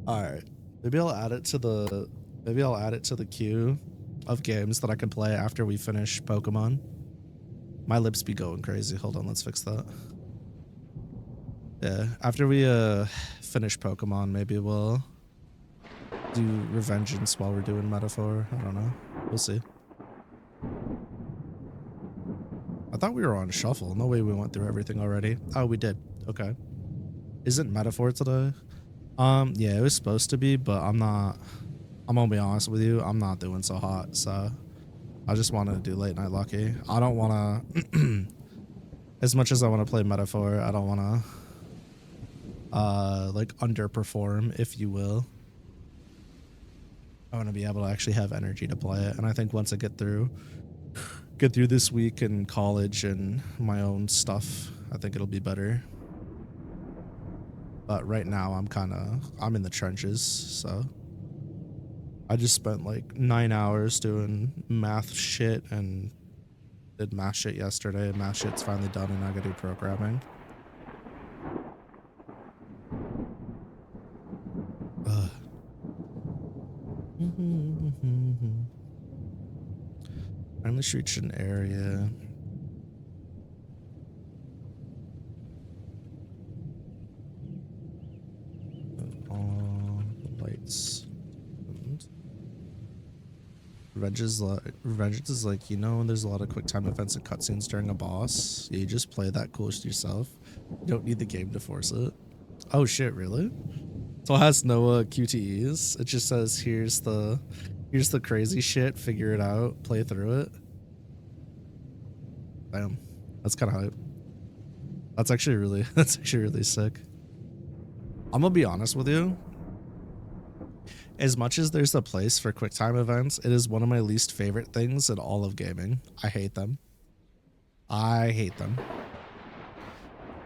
All right. Maybe I'll add it to the queue of games that I can play after we finish Pokemon. My lips be going crazy. Hold on, let's fix that. Yeah, after we finish Pokemon, maybe we'll do Revengeance while we're doing Metaphor. I don't know. We'll see. I thought we were on Shuffle. No way we went through everything already. Oh, we did. Okay. Isn't Metaphor today? Yeah, it was supposed to be, but I'm gonna be honest with you, I'm not doing so hot, so I just wanted to do Late Night Lucky. I don't want to, as much as I want to play Metaphor, I don't want to, like, underperform, if you will. I want to be able to actually have energy to play it, and I think once I get through this week in college and my own stuff, I think it'll be better. But right now, I'm in the trenches, so I just spent like 9 hours doing math shit and did math shit yesterday. Math shit's finally done, and I gotta do programming. Finally reached an area. All the lights. Revengeance is like, you know, there's a lot of quick time events and cutscenes during a boss. You just play that cool shit yourself. You don't need the game to force it. Oh shit, really? So it has no QTEs. It just says here's the crazy shit, figure it out, play through it. Damn. That's kind of hype. That's actually really sick. I'm gonna be honest with you. As much as there's a place for quick time events, it is one of my least favorite things in all of gaming. I hate them. I hate them.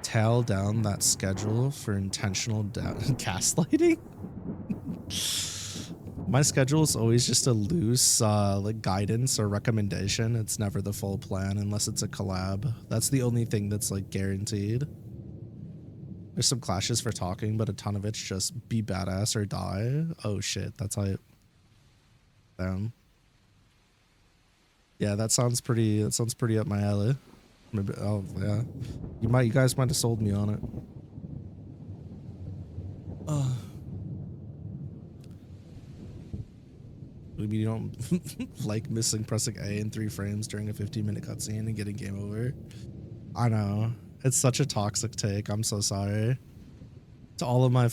Tail down that schedule for intentional gaslighting. My schedule is always just a loose like guidance or recommendation. It's never the full plan unless it's a collab. That's the only thing that's like guaranteed. There's some clashes for talking, but a ton of it's just be badass or die. Oh shit, that's hype. Damn. Yeah, that sounds pretty up my alley. Maybe, oh yeah. You guys might have sold me on it. Maybe you don't like missing pressing A in 3 frames during a 15-minute cutscene and getting game over. I know. It's such a toxic take. I'm so sorry. To all of my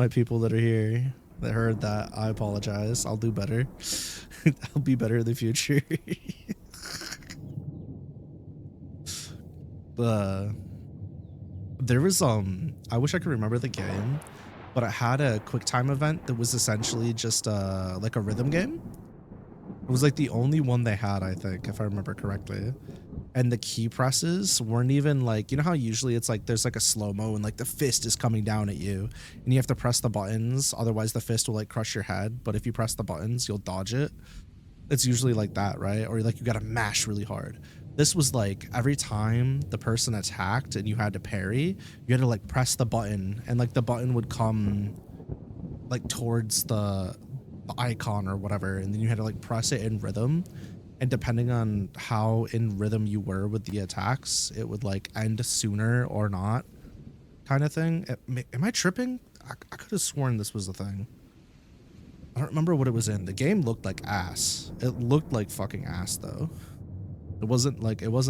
people that are here that heard that, I apologize. I'll do better. I'll be better in the future. There was I wish I could remember the game, but it had a quick time event that was essentially just like a rhythm game. It was like the only one they had, I think, if I remember correctly. And the key presses weren't even like, you know how usually it's like there's like a slow-mo and like the fist is coming down at you and you have to press the buttons, otherwise the fist will like crush your head, but if you press the buttons you'll dodge it. It's usually like that, right? Or like you gotta mash really hard. This was like every time the person attacked and you had to parry, you had to like press the button and like the button would come like towards the icon or whatever, and then you had to like press it in rhythm, and depending on how in rhythm you were with the attacks, it would like end sooner or not, kind of thing. Am I tripping? I could have sworn this was a thing. I don't remember what it was in. The game looked like ass. It looked like fucking ass though. It wasn't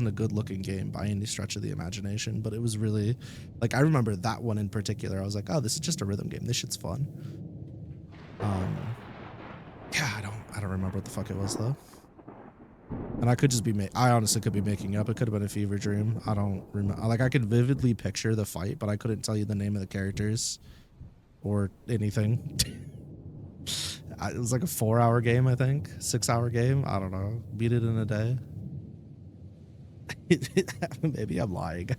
a good looking game by any stretch of the imagination, but it was really like, I remember that one in particular. I was like, oh, this is just a rhythm game. This shit's fun. Yeah, I don't remember what the fuck it was though. And I could just be I honestly could be making up. It could have been a fever dream. I don't remember. Like I could vividly picture the fight, but I couldn't tell you the name of the characters or anything. It was like a 4-hour game, I think. 6-hour game. I don't know. Beat it in a day. Maybe I'm lying.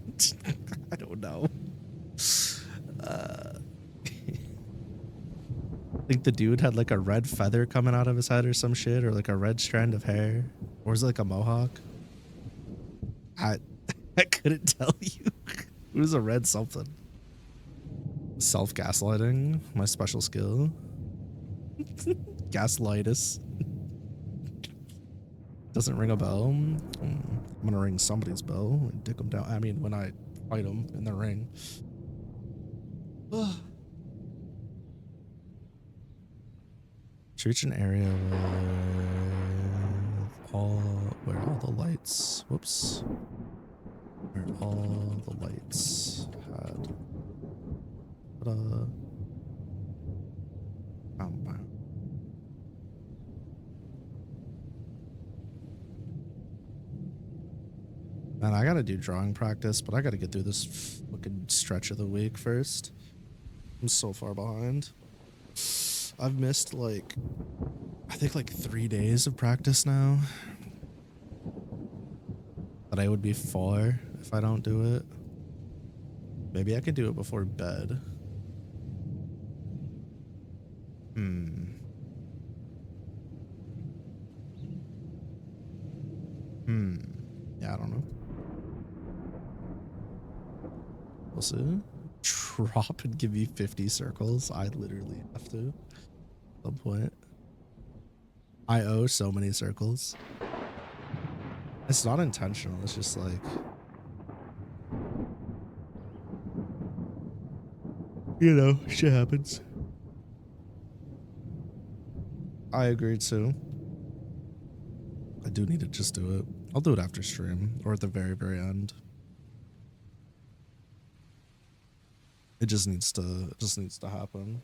I don't know. I think the dude had like a red feather coming out of his head or some shit, or like a red strand of hair, or was it like a mohawk? I couldn't tell you. It was a red something. Self-gaslighting, my special skill. Gaslightus. Doesn't ring a bell. I'm gonna ring somebody's bell and dick them down. I mean, when I fight them in the ring. Reach an area where all the lights. Whoops. Where all the lights had. Man, I gotta do drawing practice, but I gotta get through this fucking stretch of the week first. I'm so far behind. I've missed like, I think like 3 days of practice now. But I would be 4 if I don't do it. Maybe I could do it before bed. Yeah, I don't know. We'll see. Drop and give me 50 circles. I literally have to at some point. I owe so many circles. It's not intentional. It's just like, you know, shit happens. I agree too. I do need to just do it. I'll do it after stream or at the very, very end. It just needs to happen.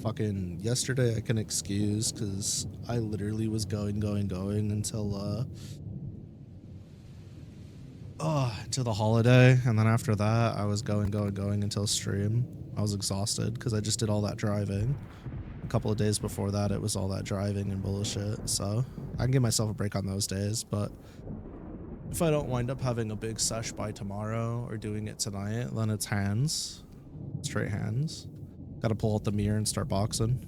Fucking yesterday I can excuse because I literally was going until until the holiday, and then after that I was going until stream. I was exhausted because I just did all that driving. A couple of days before that it was all that driving and bullshit, so I can give myself a break on those days. But if I don't wind up having a big sesh by tomorrow or doing it tonight, then it's hands. Straight hands. Gotta pull out the mirror and start boxing.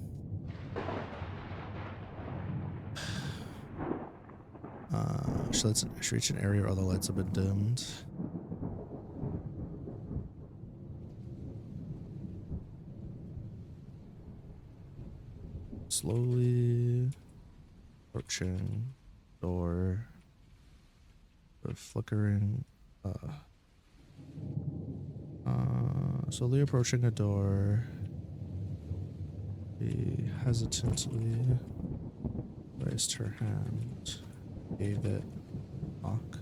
So let's reach an area where all the lights have been dimmed. Slowly approaching door. Flickering. Slowly approaching a door. She hesitantly raised her hand, gave it a knock.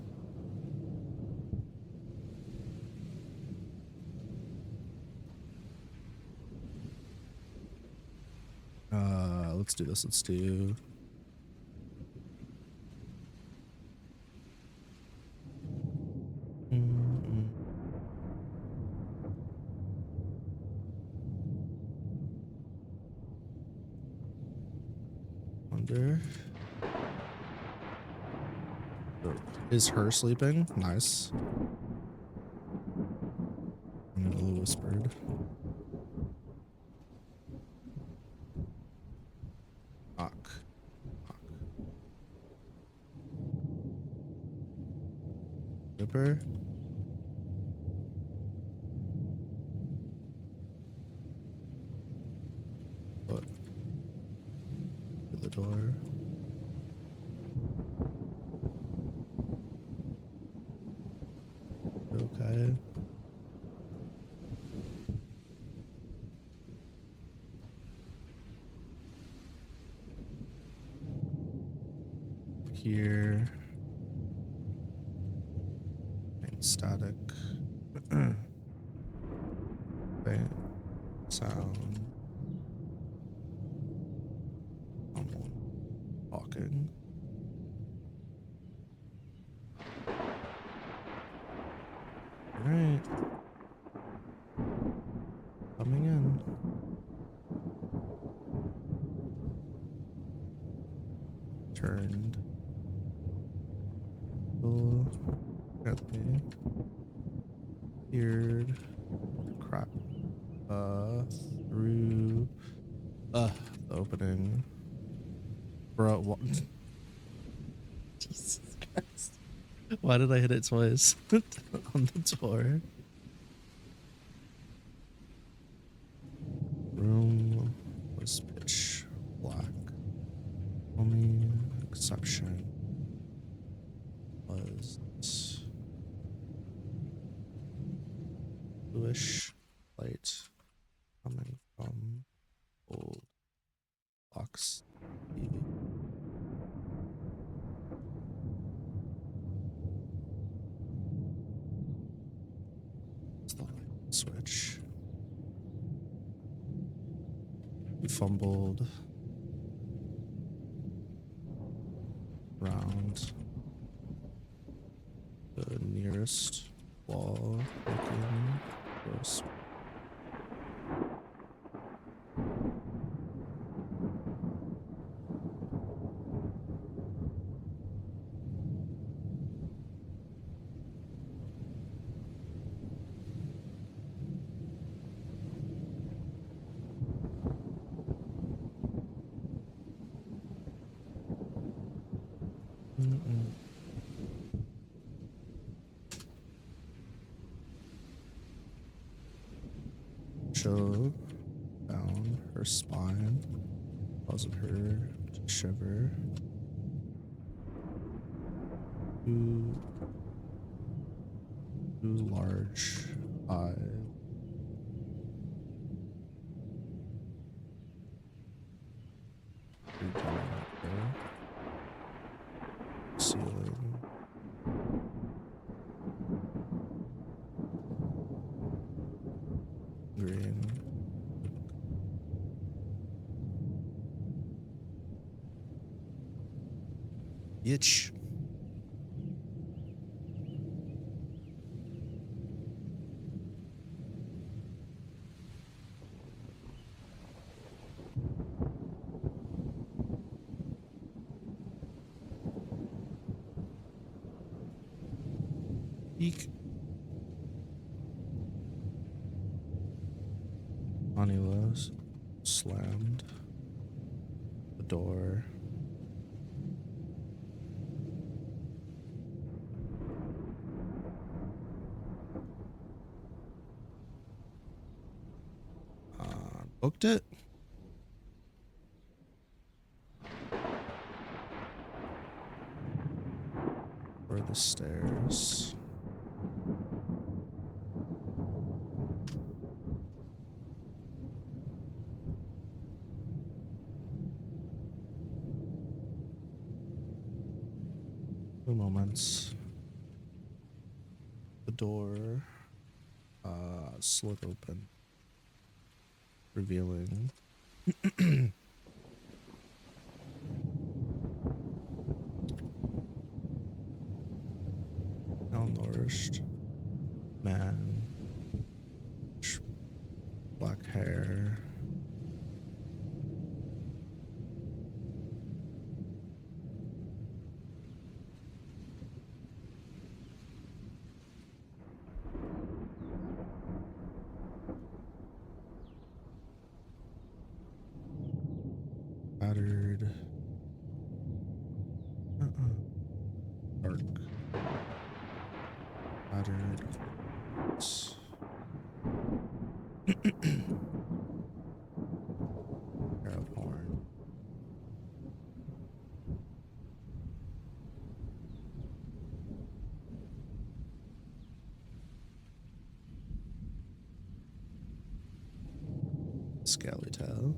Let's do this. Let's do wonder. Is her sleeping? Nice. Lily whispered. Knock. Ripper. What? To the door. Okay. Here. And static. Faint sound. Someone talking. Alright. Coming in. Turned. At me. Appeared. Crap. Through the opening. Bro, what? Jesus Christ. Why did I hit it twice on the door? Room was pitch black. Only exception was bluish light coming from old box TV. It's the light switch. He fumbled around the nearest wall, looking close. Chill down her spine, causing her to shiver. Two large eyes. Ceiling. Green. Itch. Eek. Anila slammed the door. Booked it. Or the stairs. 2 moments. The door slid open, revealing malnourished man, black hair. Battered. Dark. Battered. Pair of horn. Skeletal.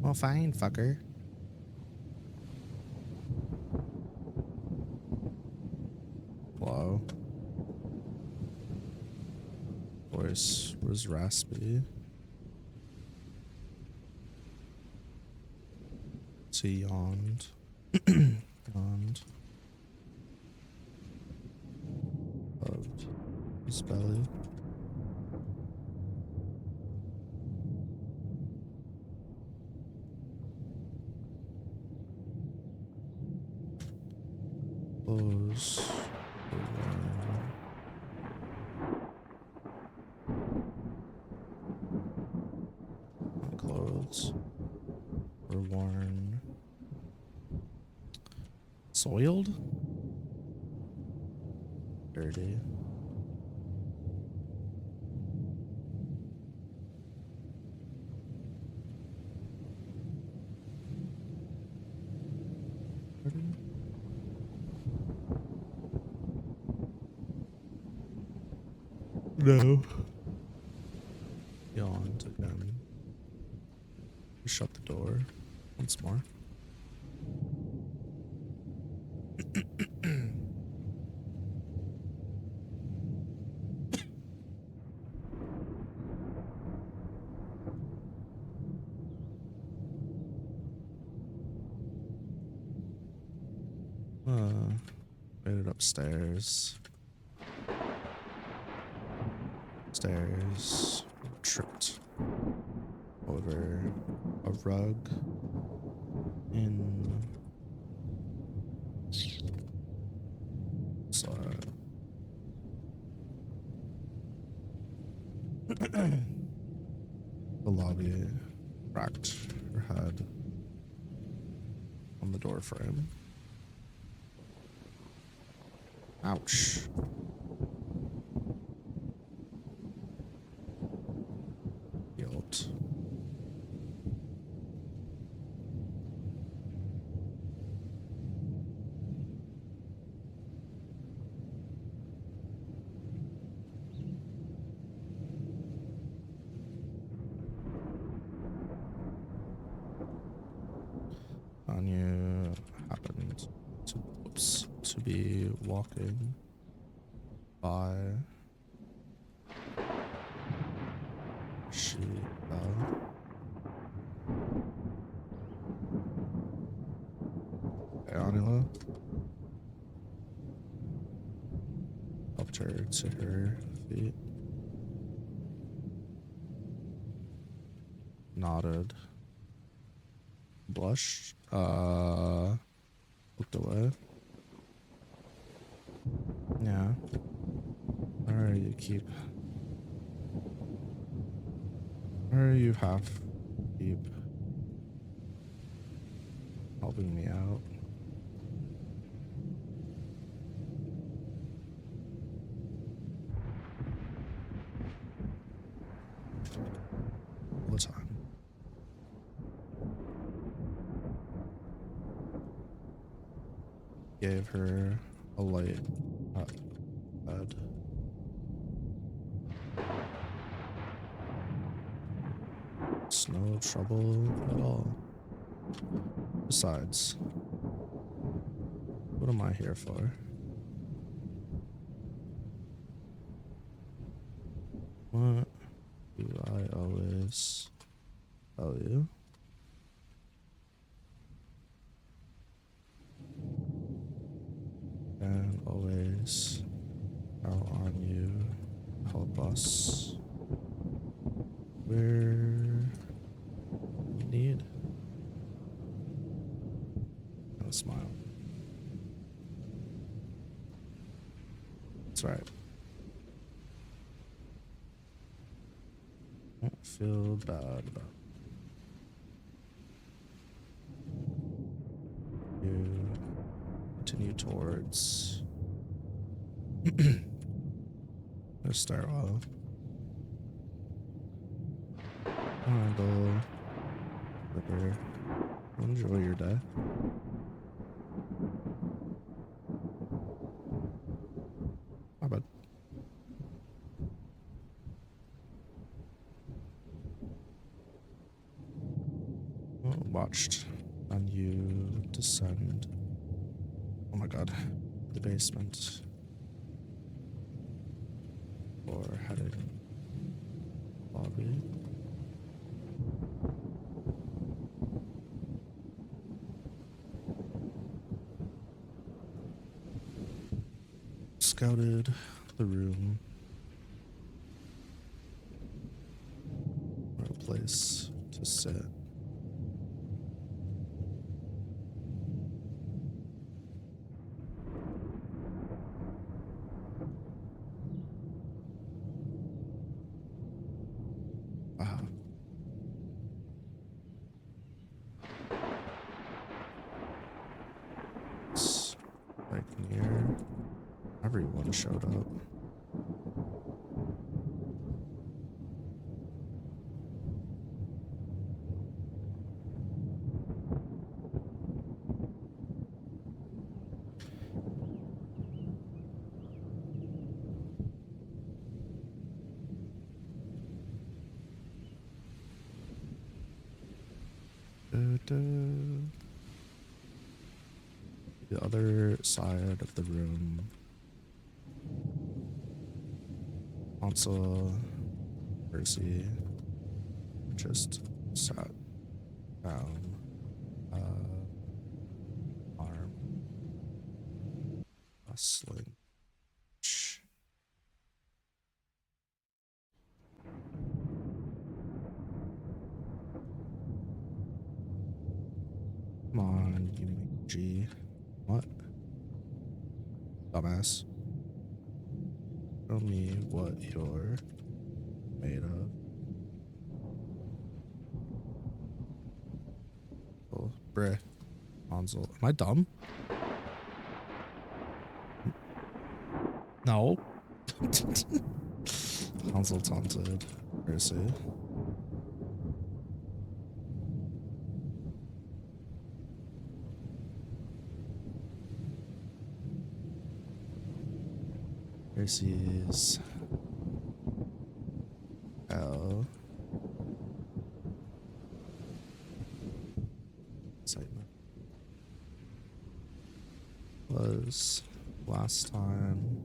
Well, fine, fucker. Wow. Voice was raspy. So he yawned. Yawned. Loved his belly. Clothes were worn. Clothes were worn. Soiled? Dirty. No. Yawned again. Shut the door once more. Made it upstairs. Stairs. Tripped over a rug in the lobby. Cracked her head on the door frame. Ouch. Guilt. Anya happened to be walking by. She fell. Hey, Anila helped her to her feet. Nodded. Blushed. Looked away. Yeah. Or you keep. Or you half keep helping me out. All the time. Gave her a light bed. It's no trouble at all. Besides, what am I here for? What do I always tell you? And always count on you to help us where we need. And a smile. That's right. Don't feel bad about you. Continue towards the stairwell. Handle. River. Enjoy your day. My bad. Watched on you descend. Oh my god. The basement. Or heading lobby. Scouted the room. For a place to sit. It's like near everyone showed up. The other side of the room. Also, Percy just sat down, arm rustling. Shh. Come on, Nimadj. What? Dumbass. Show me what you're made of. Oh, bruh. Hansel. Am I dumb? No. Hansel taunted Percy. Percy's L. Excitement was last time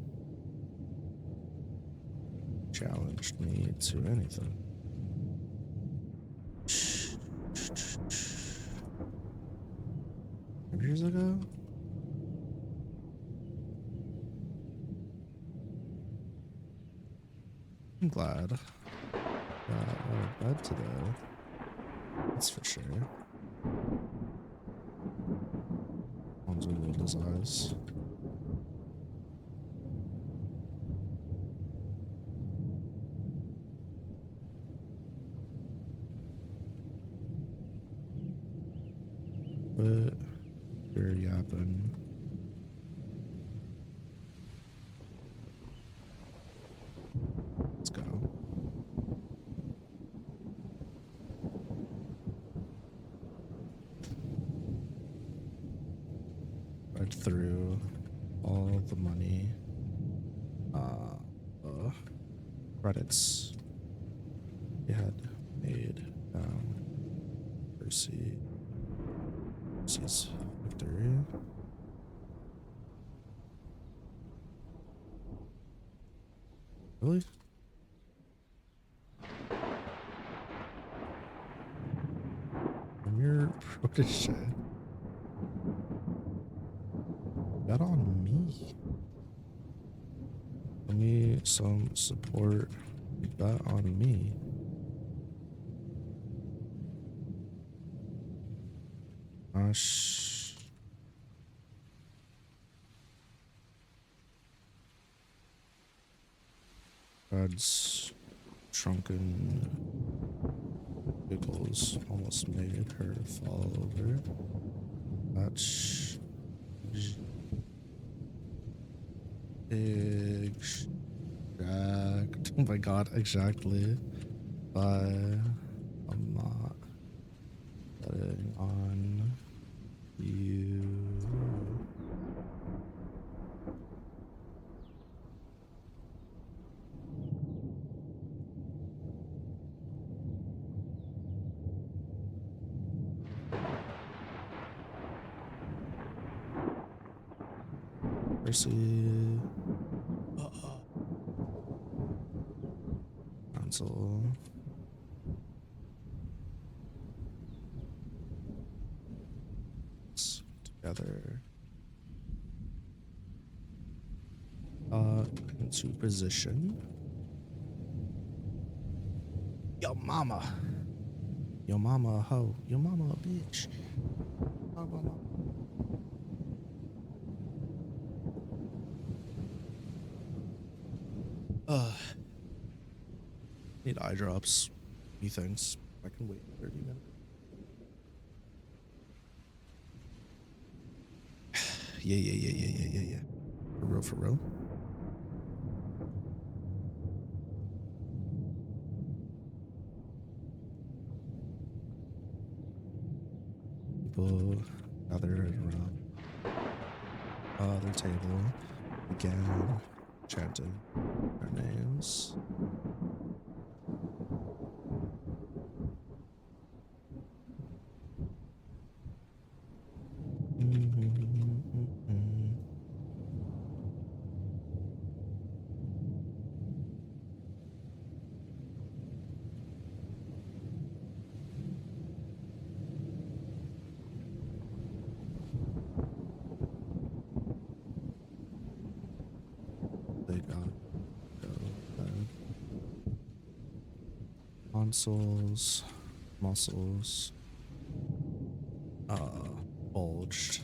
challenged me to anything. Years ago? I'm glad that I went to bed today. That's for sure. Hansel rolled his eyes. But you're yapping. Let's go. Read through all the money, credits he had made. Percy Sees victory. Really? I'm your protege. Bet on me. Give me some support. Bet on me. Gosh. God's shrunken pickles almost made her fall over. That's exact. Oh my god, exactly. But I'm not betting on you. Mercy. Cancel. Together. Into position. Yo mama. Yo mama a hoe. Yo mama a bitch. Need eye drops. Methinks. I can wait 30 minutes. Yeah. For real. People gathered around their table again, chanting their names. They got consoles, muscles, bulged,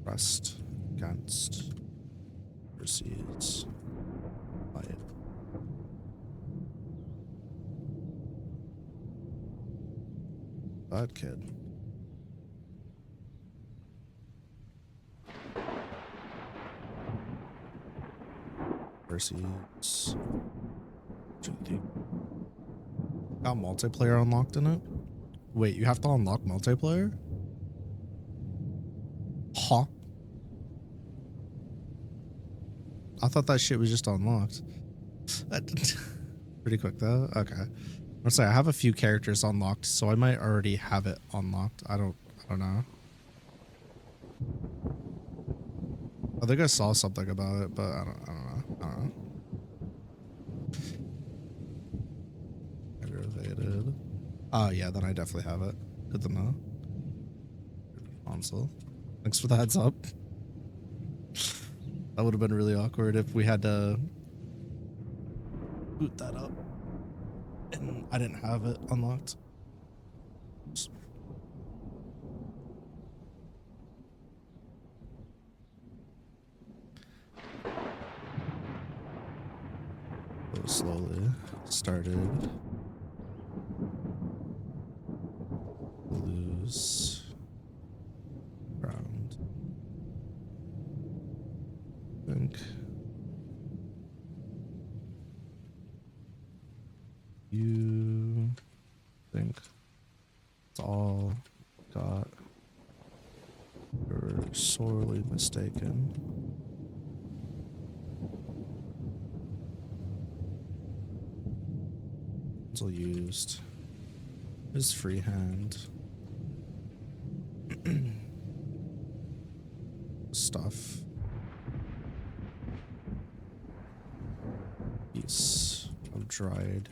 pressed against, proceeds, fight. Bad kid. Proceeds. Got multiplayer unlocked in it? Wait, you have to unlock multiplayer? Huh? I thought that shit was just unlocked. Pretty quick though. Okay. Let's say I have a few characters unlocked, so I might already have it unlocked. I don't know. I think I saw something about it, but I don't know. Aggravated. Oh yeah, then I definitely have it. Good to know. Console. Thanks for the heads up. That would have been really awkward if we had to boot that up and I didn't have it unlocked. So slowly started to lose ground. I think you think it's all got. You're sorely mistaken. Used his free hand stuff. Piece of dried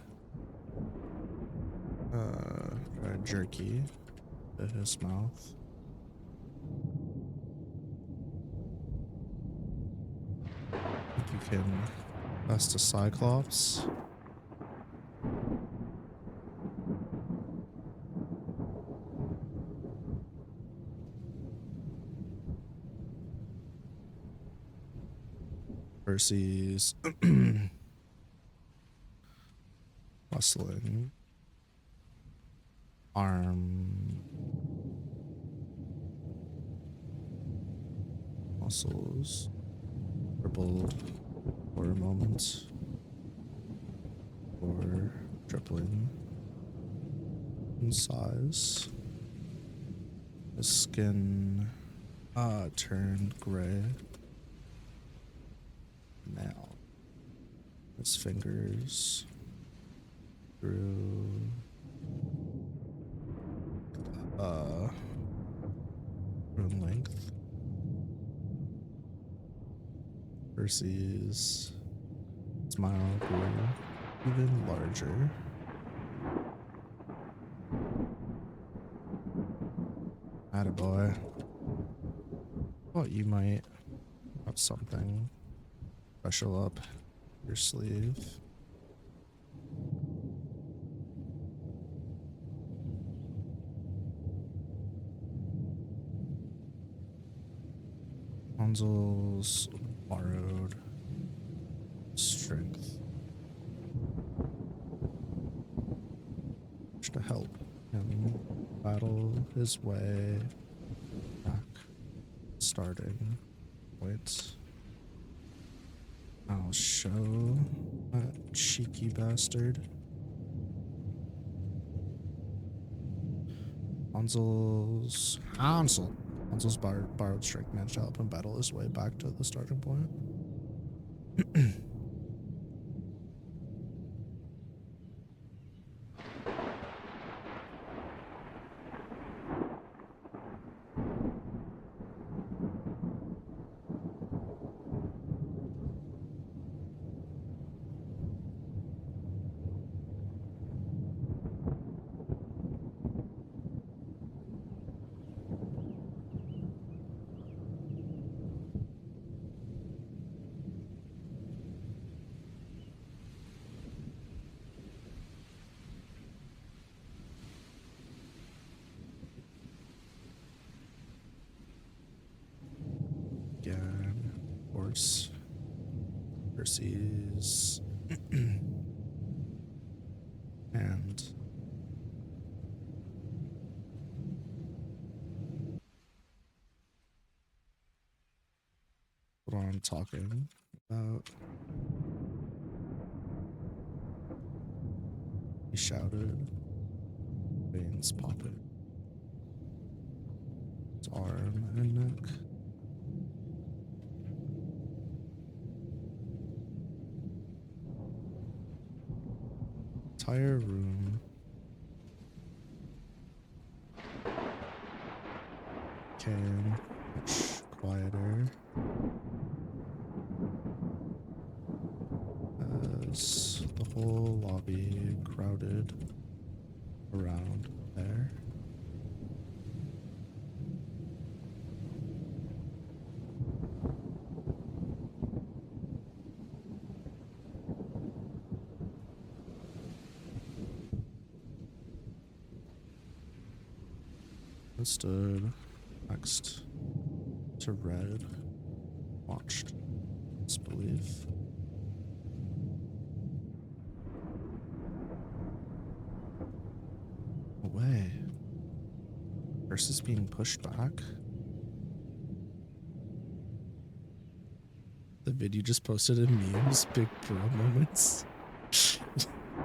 jerky to his mouth. I think you can bust a Cyclops. Versus bustling arm muscles tripled for a moment or tripling in size. The skin turned gray. Now his fingers through in length versus smile grew even larger. Attaboy. Thought you might have something special up your sleeve. Hansel's borrowed strength to help him battle his way back. Starting point. I'll show that cheeky bastard. Hansel's borrowed strength managed to help him battle his way back to the starting point. Again, horse versus and what I'm talking about. He shouted, veins popping. His arm and neck. Entire room became much quieter as the whole lobby crowded around there. I stood next to Red, watched disbelief. Away. Versus being pushed back. The vid you just posted in memes, big bro moments.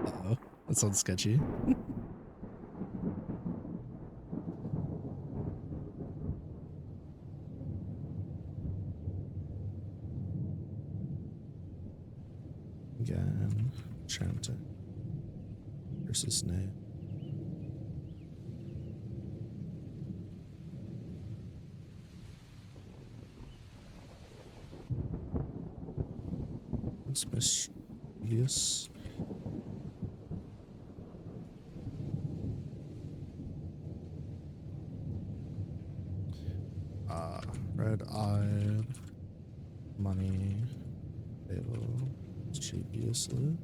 Uh-oh, that sounds sketchy. Again, chanting versus name. It's mischievous. Red-eyed. Money. Table. Mischievously.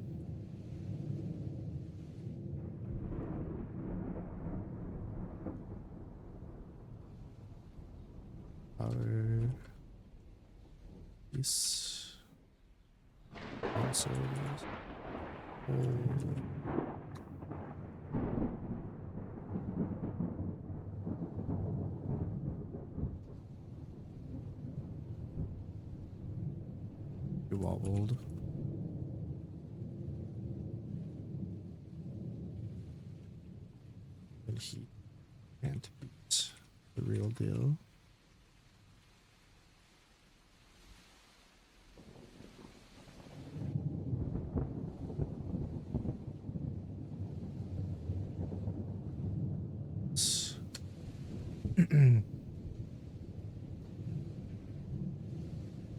Power. Peace. Answers. Hold. You wobbled. And he can't beat the real deal.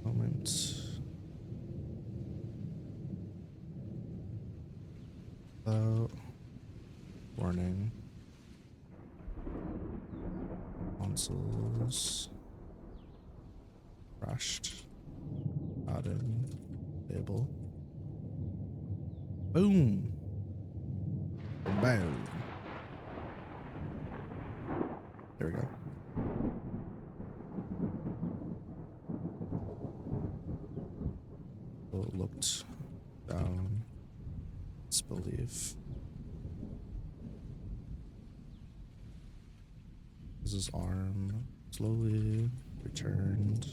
Moment. Warning. Consoles. Crashed. Adding. Table. Boom. Boom. There we go. Looked down. Disbelief. His arm slowly returned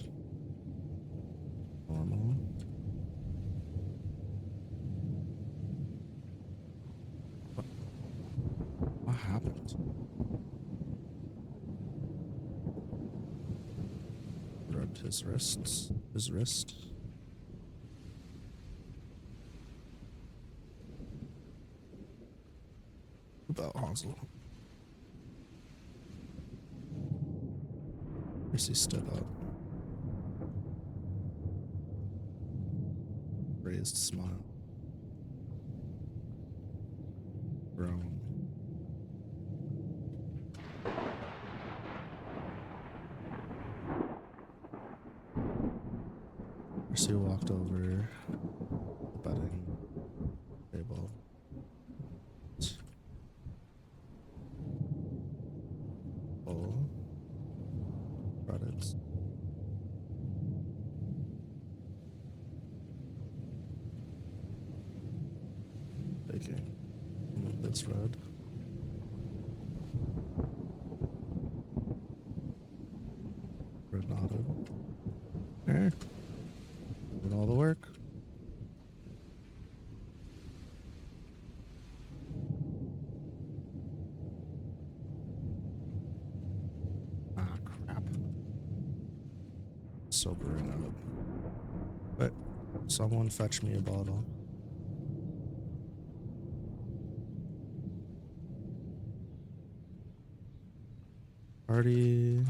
normal. What happened? Rubbed his wrists. His wrist. About Hansel. He stood up. Raised smile. Groan. Percy walked over the bedding table. Full. Credits. Taking this red. Red nodded. Okay. Did all the work. Ah, crap. Sobering up. But someone fetch me a bottle. Party.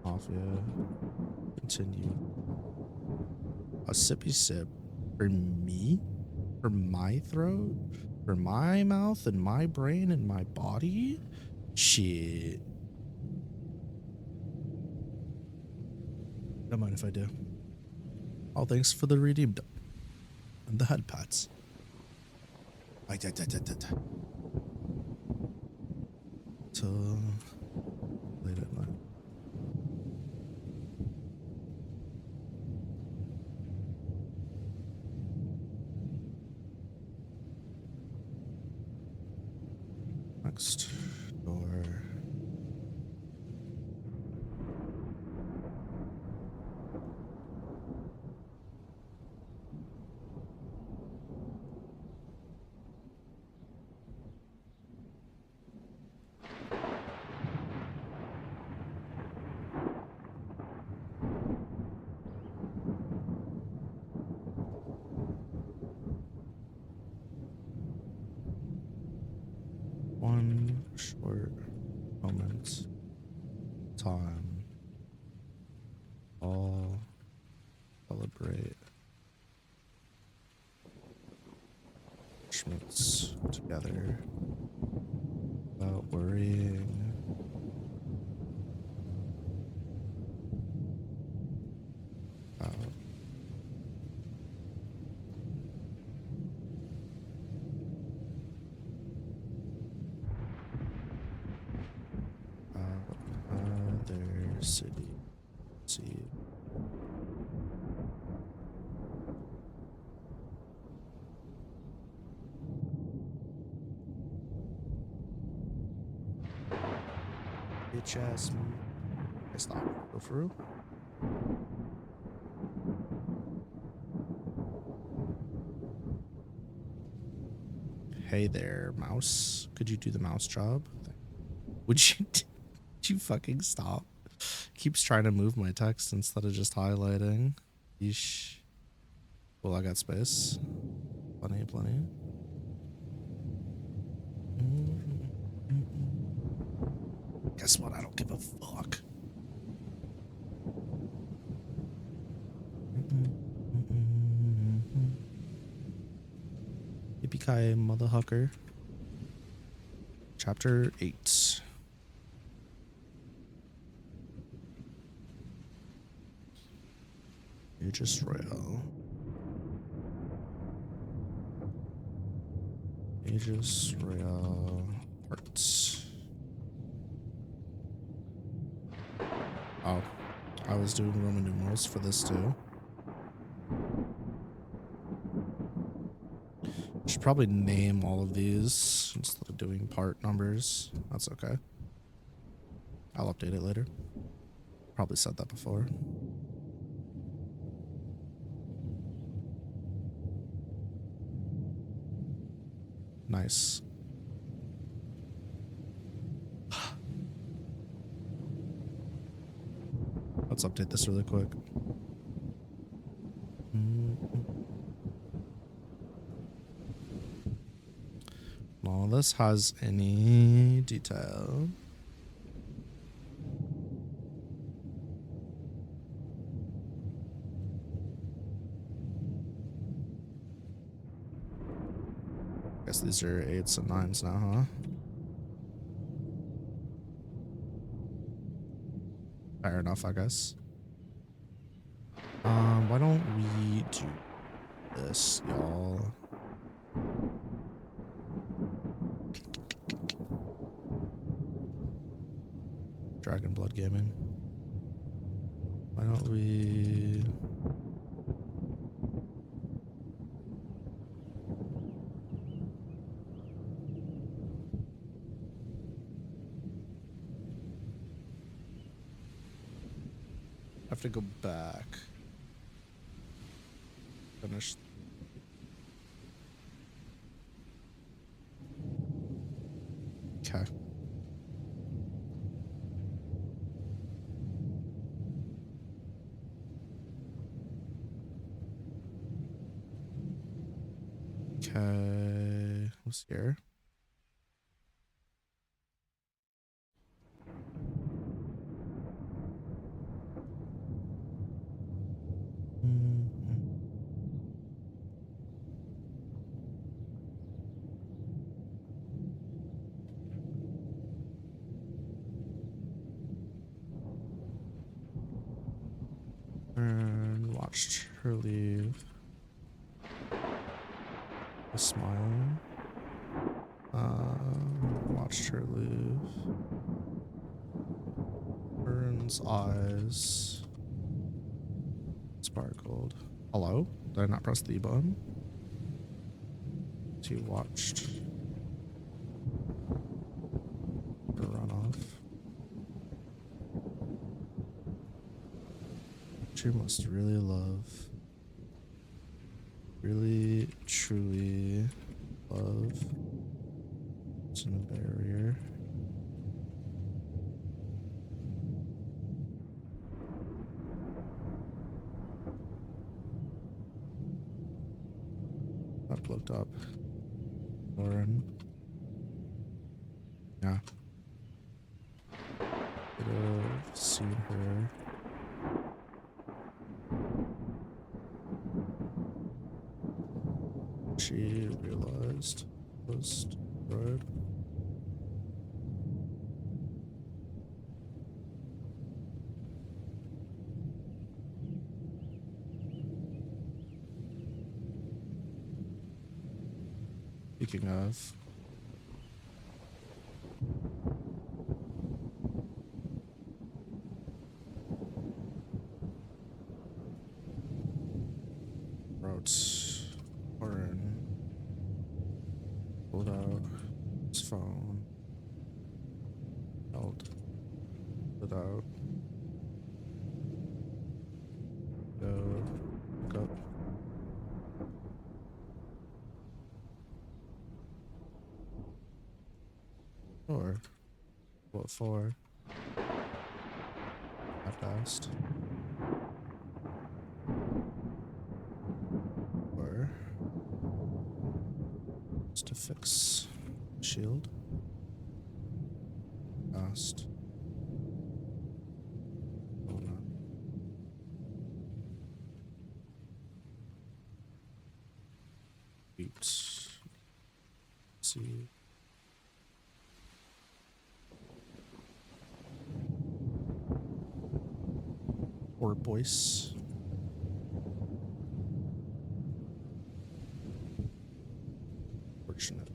Mafia. Continue. A sippy sip for me? For my throat? For my mouth and my brain and my body? Shit. Don't mind if I do. All thanks for the redeemed and the head pats. Till late at night. Next door. One short moment time all celebrate Schmitz together without worrying about other city. See. Bitch ass me. I stop. Go through. Hey there, mouse. Could you do the mouse job? Would you? Would you fucking stop? Keeps trying to move my text instead of just highlighting. Yeesh. Well, I got space. Plenty, plenty. Guess what? I don't give a fuck. Yippee-ki-yay, motherfucker. Chapter 8. Aegis Royale. Aegis Royale parts. Oh, I was doing Roman numerals for this too. Should probably name all of these instead of doing part numbers. That's okay. I'll update it later. Probably said that before. Nice. Let's update this really quick. None of this has any detail. Guess these are 8s and 9s now, huh? Fair enough, I guess. Why don't we do this, y'all? Dragon Blood Gaming. Why don't we... have to go back. Finish. Okay. Okay. What's here? And watched her leave. A smile. Watched her leave. Burns eyes sparkled. Hello? Did I not press the button? She watched her run off. She must really love, really truly love. It's in a barrier. I've looked up. Lauren. Yeah. Could have seen her she realized was destroyed. Speaking of, wrote Warren, pulled out his phone, held it out, go. Or what for? I passed. Or just to fix shield. Passed. Oh no. Wait. See. Or voice. Fortunately.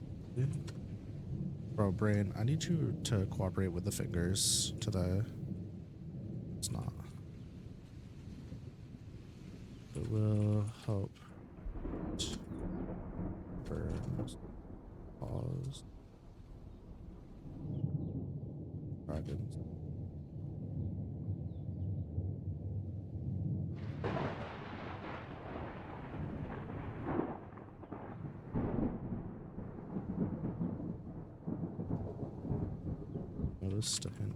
Bro, brain, I need you to cooperate with the fingers today. It's not. It will help. Burns. Pause. Dragons. Second.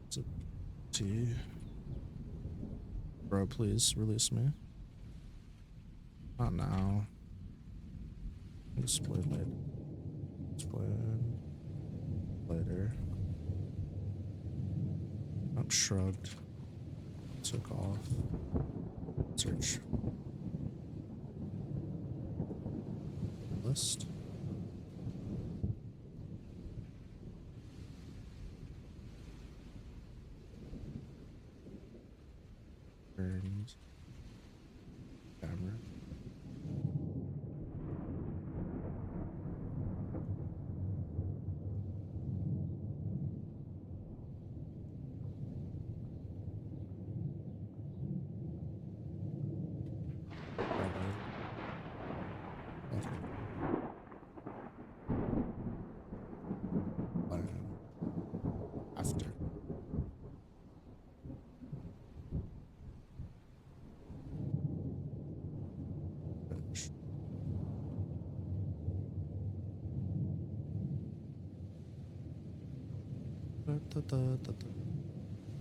It's a T. Bro, please release me. Not now. Explain later. Explain later. I'm shrugged. Took off. Search. List. Burns. Camera. After.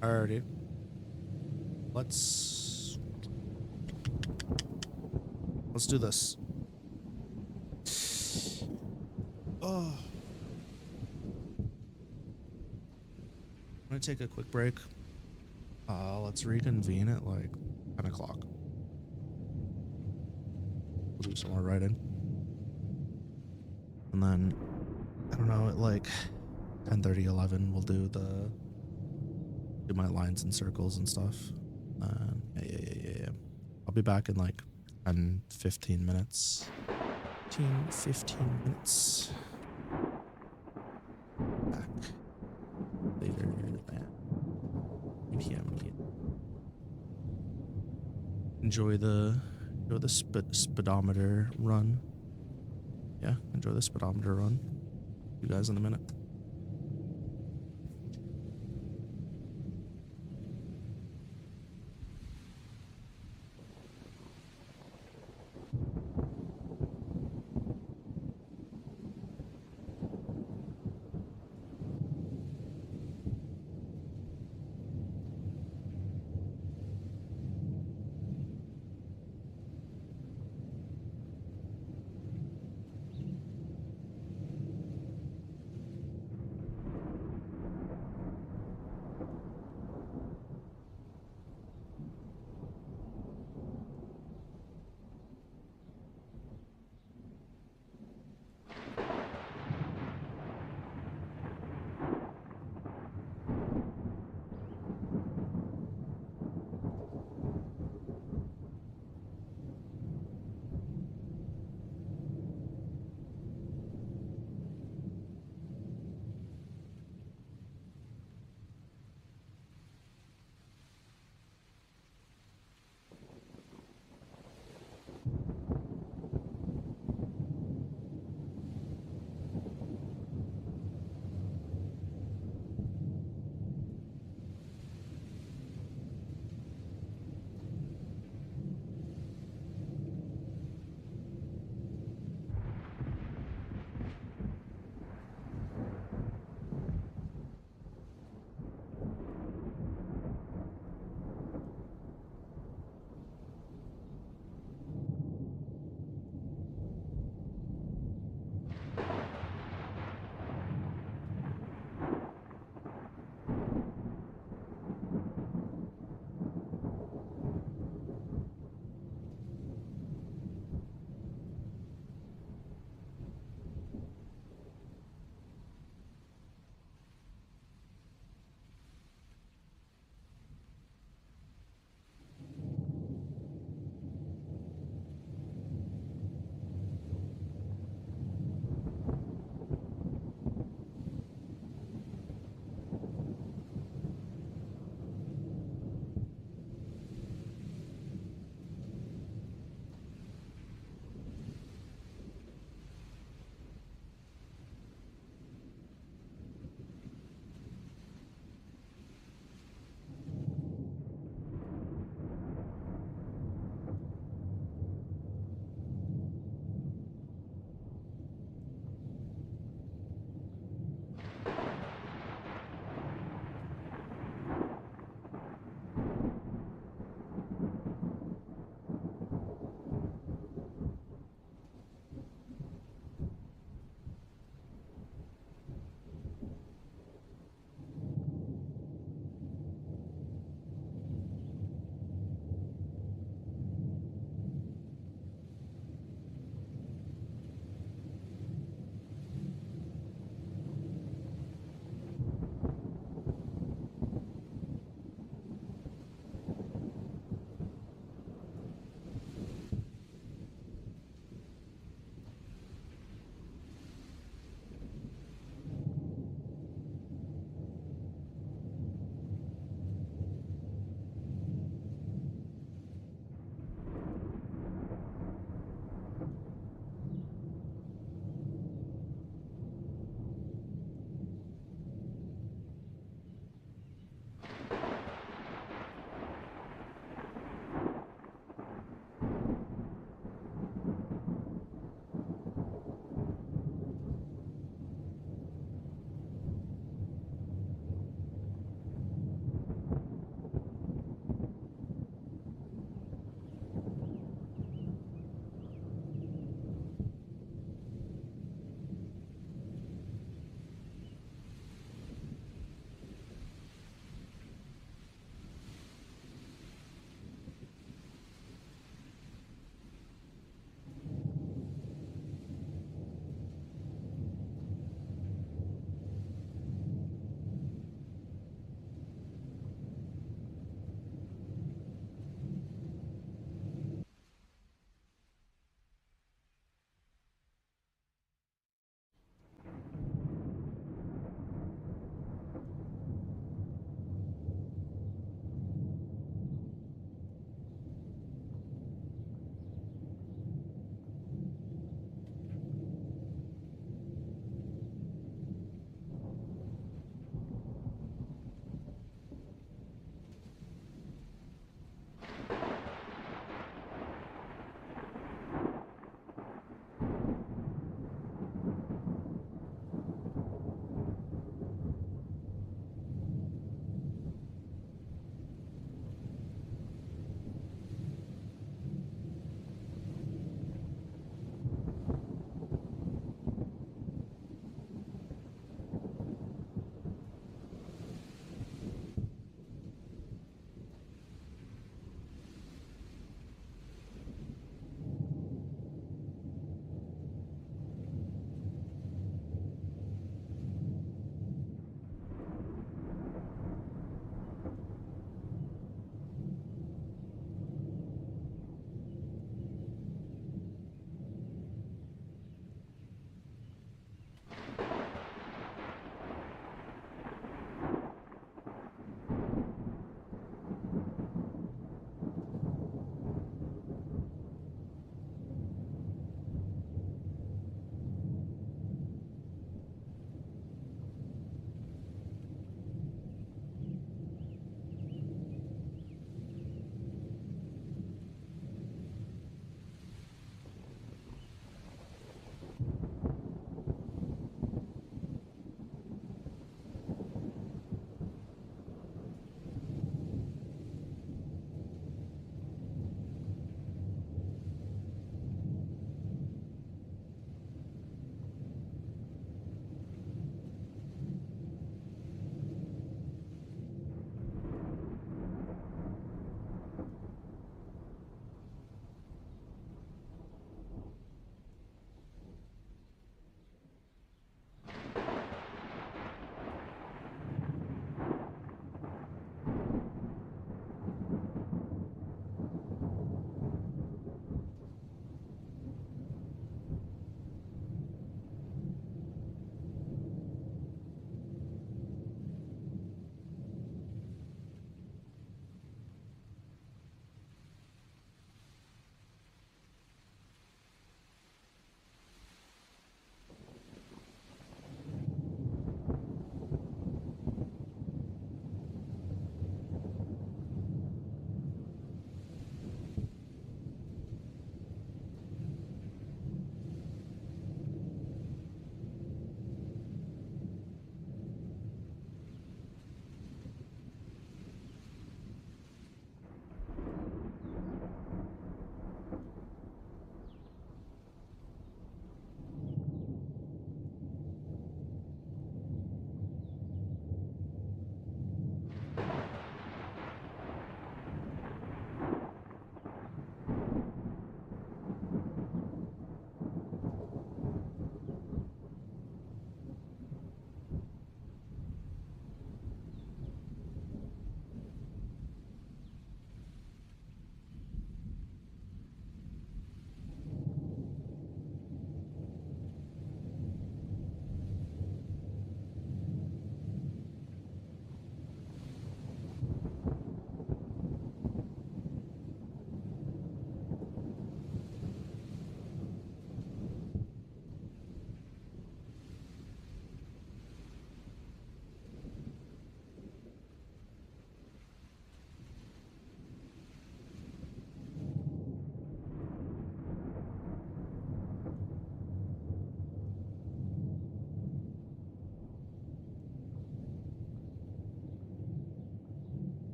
Alrighty. Let's do this. Oh. I'm gonna take a quick break. Let's reconvene at like 10 o'clock. We'll do some more writing. And then, I don't know, at like 10:30, 11, we'll do my lines and circles and stuff. Yeah. I'll be back in like 10, 15 minutes. 15 minutes. Back later than 3 p.m. Enjoy the speedometer run. Yeah, enjoy the speedometer run. You guys in a minute.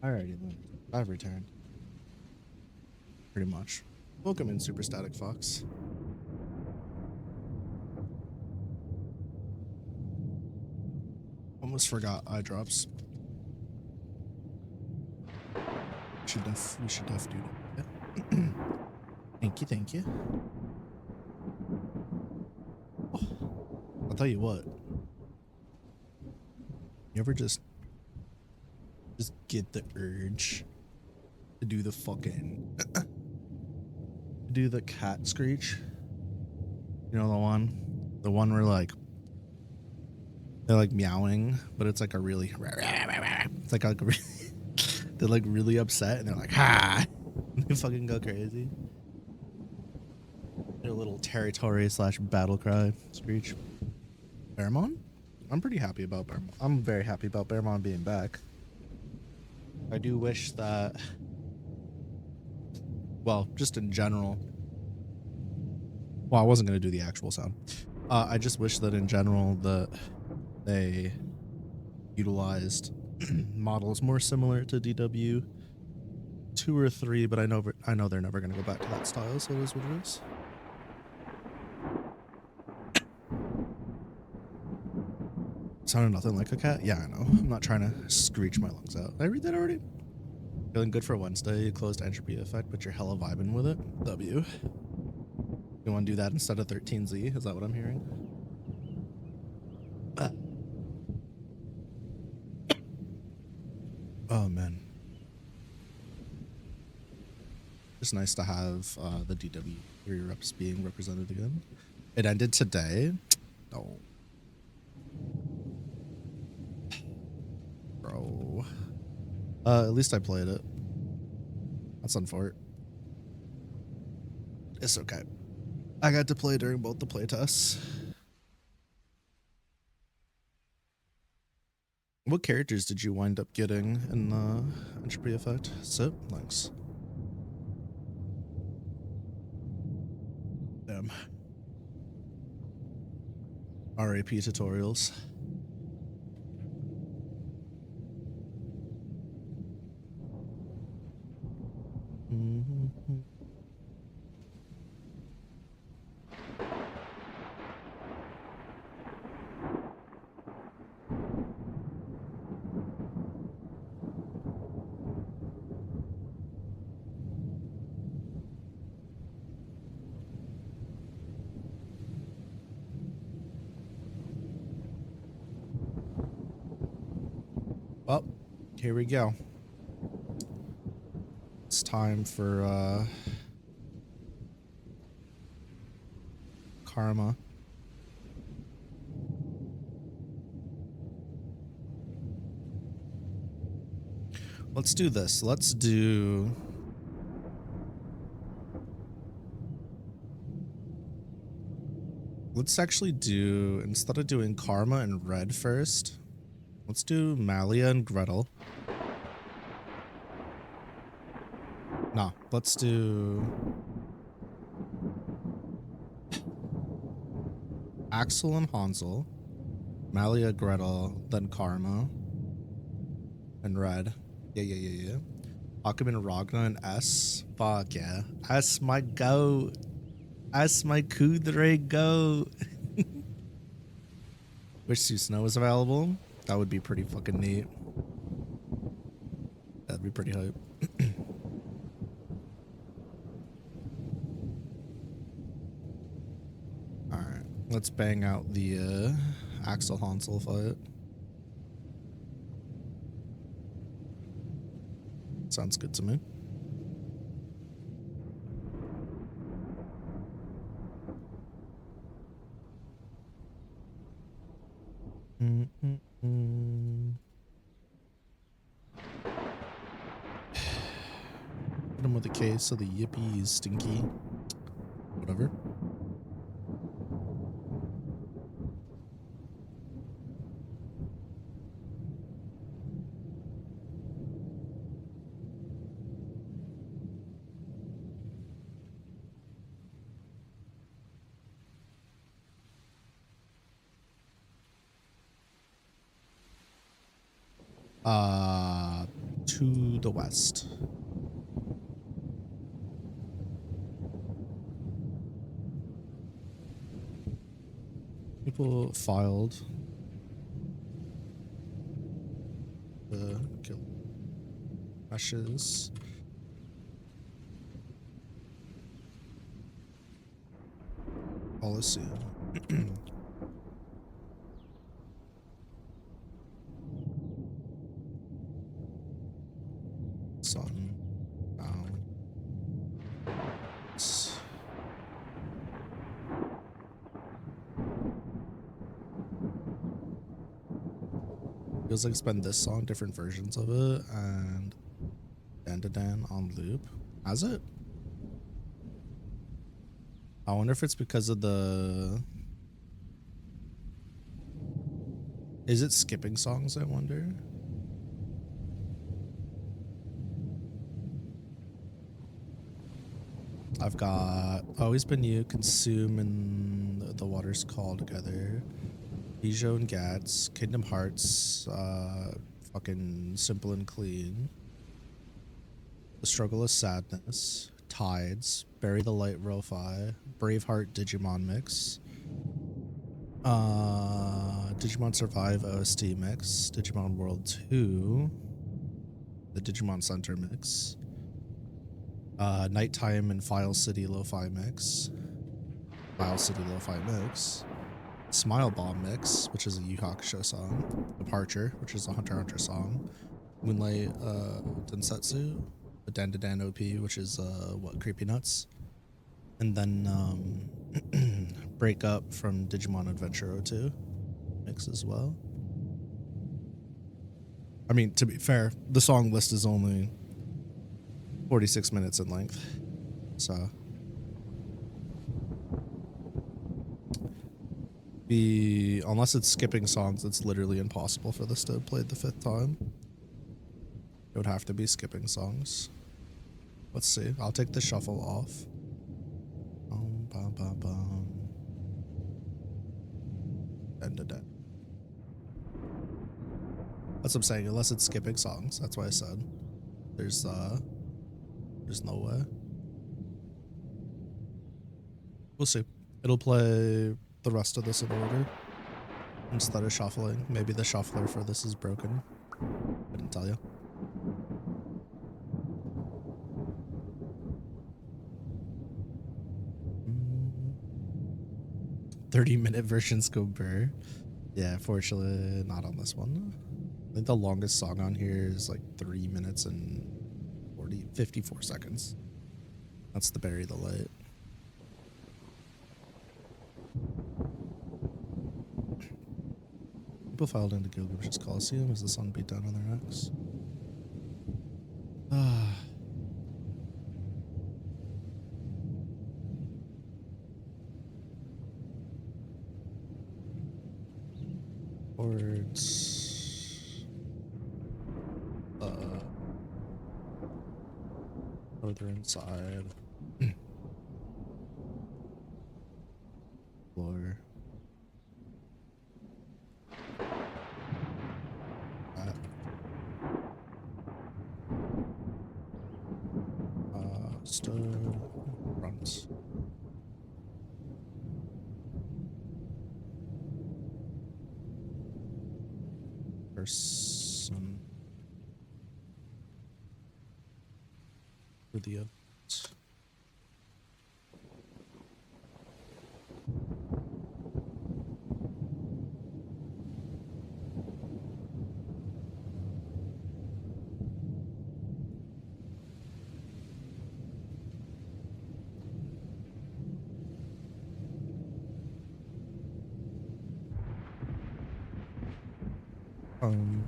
Alrighty then. I've returned. Pretty much. Welcome in, Super Static Fox. Almost forgot eye drops. We should def do that. Thank you. Oh, I'll tell you what. You ever just get the urge to do the fucking do the cat screech? You know the one where like they're like meowing, but it's like a really it's like a they're like really upset and they're like ha. They fucking go crazy. Their little territory / battle cry screech. Bearmon? I'm pretty happy about Bearmon. I'm very happy about Bearmon being back. I do wish that, well, just in general. Well, I wasn't going to do the actual sound. I just wish that in general that they utilized models more similar to DW 2 or 3, but I know they're never going to go back to that style, so it is what it is. Sounded nothing like a cat? Yeah, I know. I'm not trying to screech my lungs out. Did I read that already? Feeling good for Wednesday. Closed entropy effect, but you're hella vibing with it. W. You want to do that instead of 13Z? Is that what I'm hearing? Oh, man. It's nice to have the DW3 reps being represented again. It ended today. Oh. Bro. At least I played it. That's unfortunate. It's okay. I got to play during both the playtests. What characters did you wind up getting in the entropy effect? Sip? Thanks. Damn. RAP tutorials. Well, here we go. It's time for Krma. Let's do this. Let's actually do, instead of doing Krma and Red first, let's do Malia and Gretel. No, let's do Axel and Hansel, Malia, Gretel, then Krma, and Red. Yeah. Hakim and Ragna and S. Fuck yeah. S my goat. S my Kudre goat. Wish Susano was available. That would be pretty fucking neat. That'd be pretty hype. Alright. Let's bang out the Axel Hansel fight. Sounds good to me. Hit him with a case so the yippee is stinky. Whatever. to the west. People filed the kill rushes. Policy. Sun down. Feels like it's been this song, different versions of it, and Dan on loop. Has it? I wonder if it's because of the... Is it skipping songs, I wonder? I've got Always Been You, Consume, and The Waters Call together. Bijou and Gats, Kingdom Hearts, fucking Simple and Clean. The Struggle is Sadness, Tides, Bury the Light Ro-Fi, Braveheart Digimon Mix, Digimon Survive OST Mix, Digimon World 2, the Digimon Center Mix, Nighttime and File City Lo-Fi Mix, File City Lo-Fi Mix, Smile Bomb Mix, which is a Yu Hakusho song, Departure, which is a Hunter x Hunter song, Moonlight Densetsu, the Dan OP, which is what, Creepy Nuts, and then Break Up from Digimon Adventure 02 mix as well. I mean, to be fair, the song list is only 46 minutes in length, so unless it's skipping songs, it's literally impossible for this to have played the 5th time. It would have to be skipping songs. Let's see. I'll take the shuffle off. That's what I'm saying. Unless it's skipping songs, that's why I said there's no way. We'll see. It'll play the rest of this in order instead of shuffling. Maybe the shuffler for this is broken. Couldn't tell you. Mm. 30-minute versions go burr. Yeah, fortunately not on this one. I think the longest song on here is like 3 minutes and 54 seconds. That's the Bury the Light. People filed into Gilgamesh Coliseum as the sun beat down on their necks. Towards northern side. Floor. Stood front. Person for the event.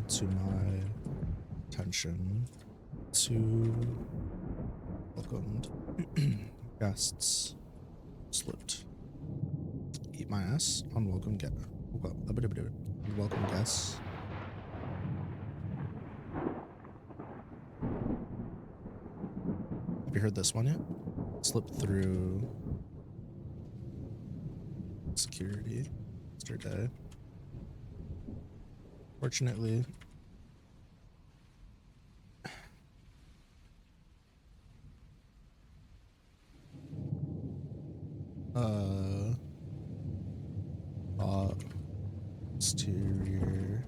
To my attention to welcomed guests slipped. Eat my ass. Unwelcome welcome guests. Have you heard this one yet? Slipped through security yesterday. Fortunately, Exterior.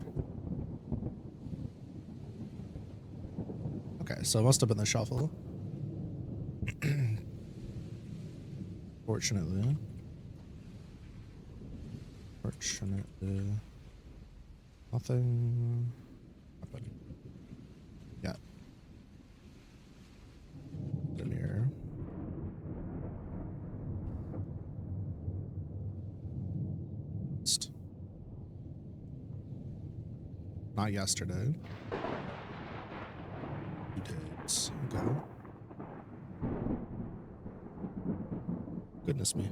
Okay, so it must have been the shuffle. Fortunately. Nothing happened. Yeah. In here. Not yesterday. 2 days ago. Goodness me.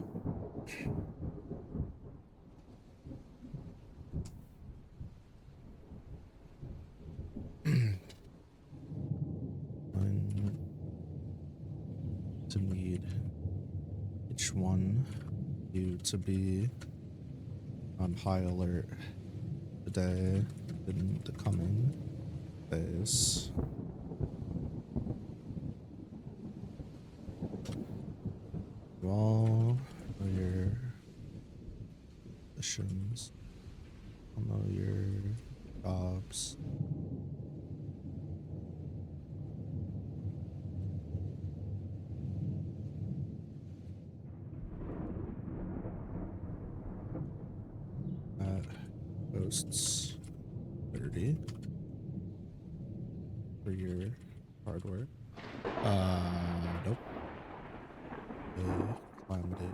Going to need each one of you to be on high alert today in the coming days. You all know your positions. I'll know your jobs. Posts 30 for your hardware. Nope. Calamity.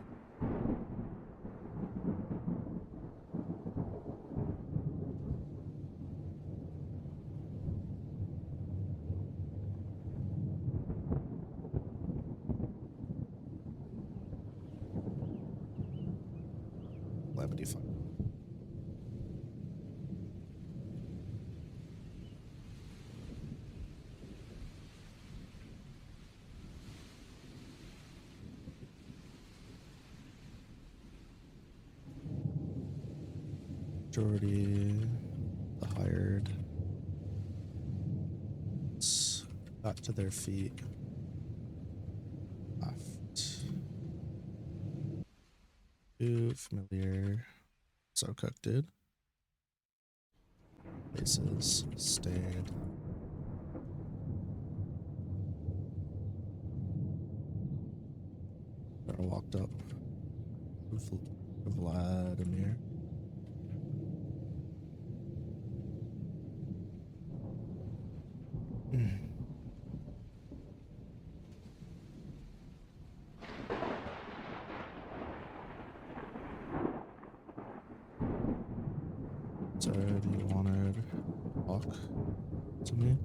Calamity fine. Majority, the hired, got to their feet. Left. 2 familiar. So cooked, dude. Places stayed. I walked up. Vladimir. Said you wanted to talk to me.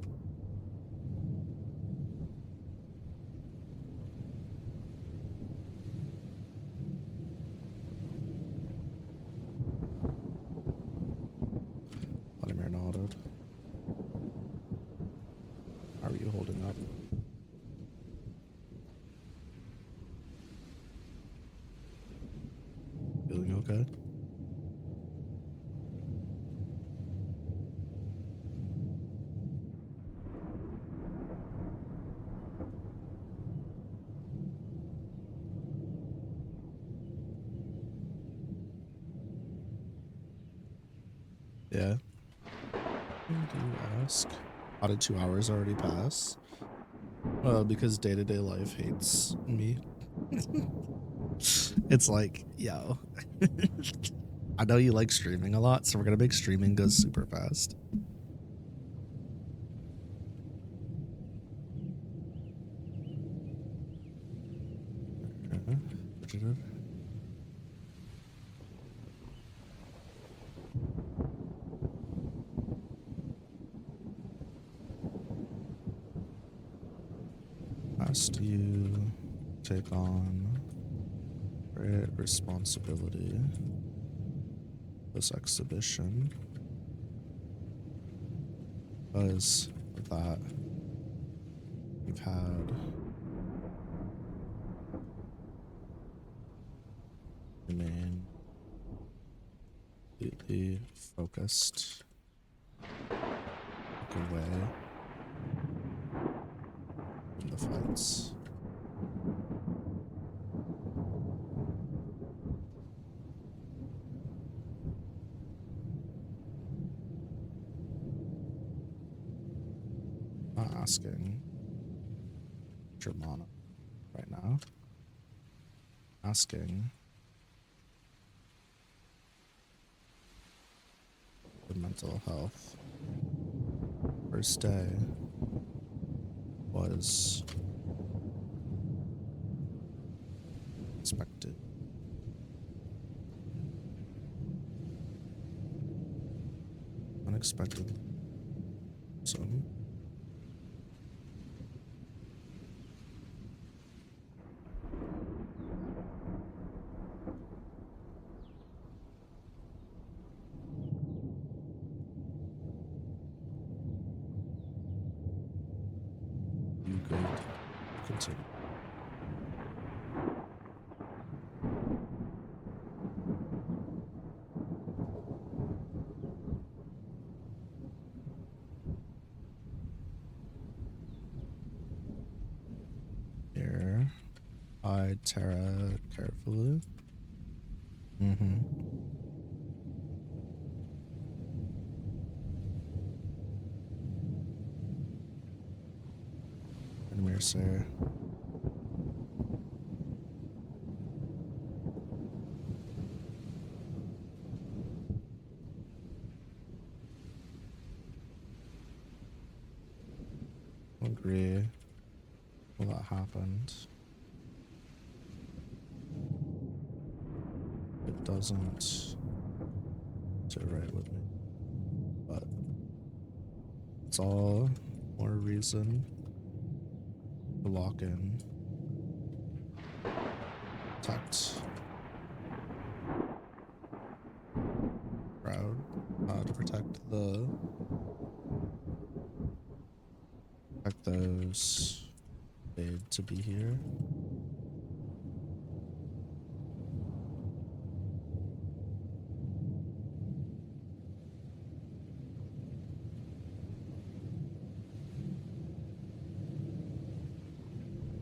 Vladimir nodded. How are you holding up? Feeling okay? Yeah. Do you ask? How did 2 hours already pass? Because day-to-day life hates me. It's like, yo. I know you like streaming a lot, so we're gonna make streaming go super fast. Asked you take on great responsibility this exhibition because of that you've had remain completely focused, look away from the fights. asking Germana right now. Asking the mental health. First day was expected. Unexpected. Some. You good. Continue. Here, I Terra carefully. Hainme, sir. Agree. Well, that happened. It doesn't sit right with me, but it's all more reason to lock in. Protect crowd, to protect those paid to be here.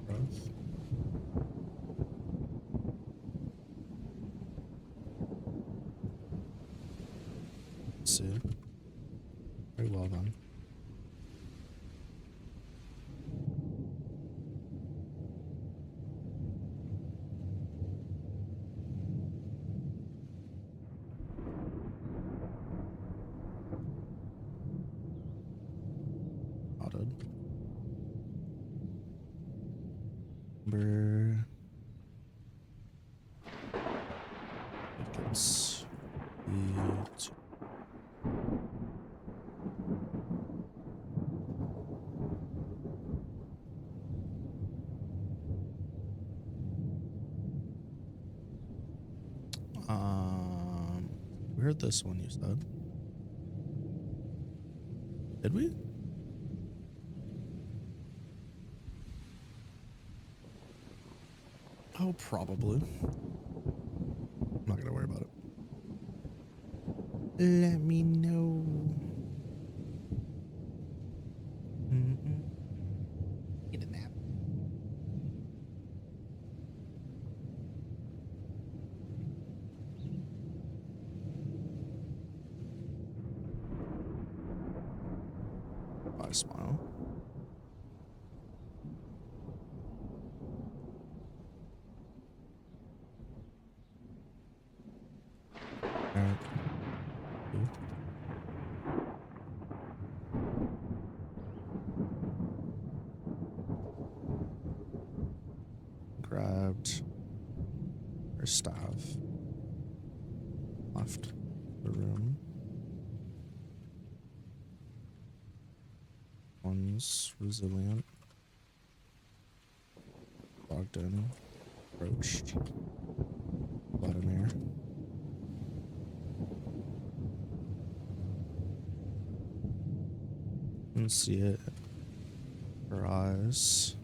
Growth. Let's see. Very well done. Nodded. Number gets the we heard this one, you said. Did we? Oh, probably. I'm not gonna worry about it. Let me know. Get a nap. I smile. Alright. Cool. Grabbed her staff. Left the room. One's resilient. Logged in. Approached. Vladimir. Didn't see it. Her eyes.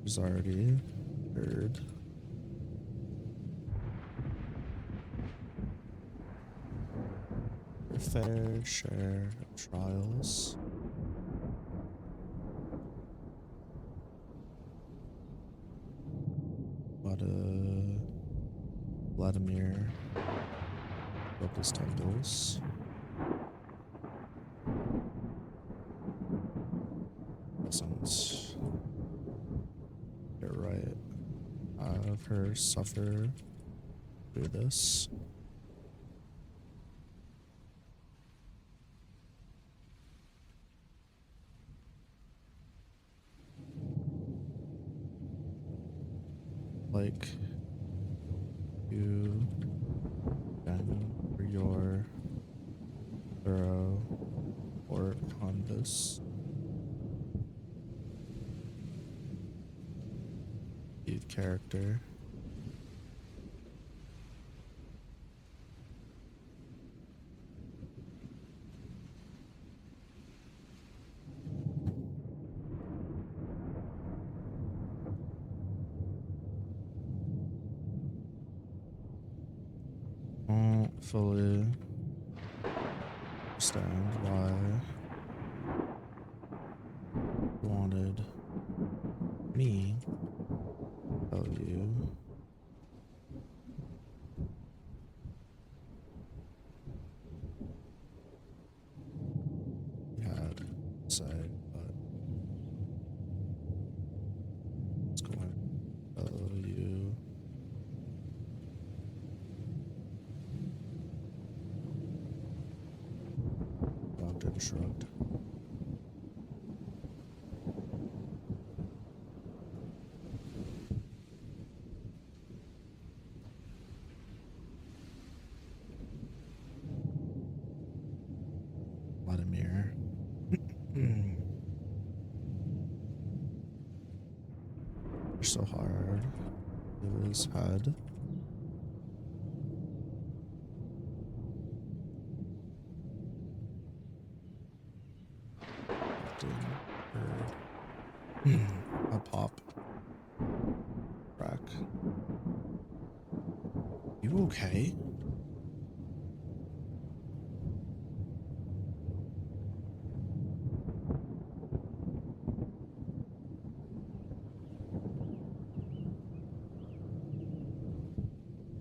She's already heard. Her fair share of trials. But Vladimir broke his temples. doesn't get right. Have her suffer through this. Like you then for your thorough work on this. Lead character. Don't fully understand why you wanted me to tell you you had said, but it's going to tell you. And shrugged. Vladimir. You're so hard. It was head. A pop. Crack. You okay?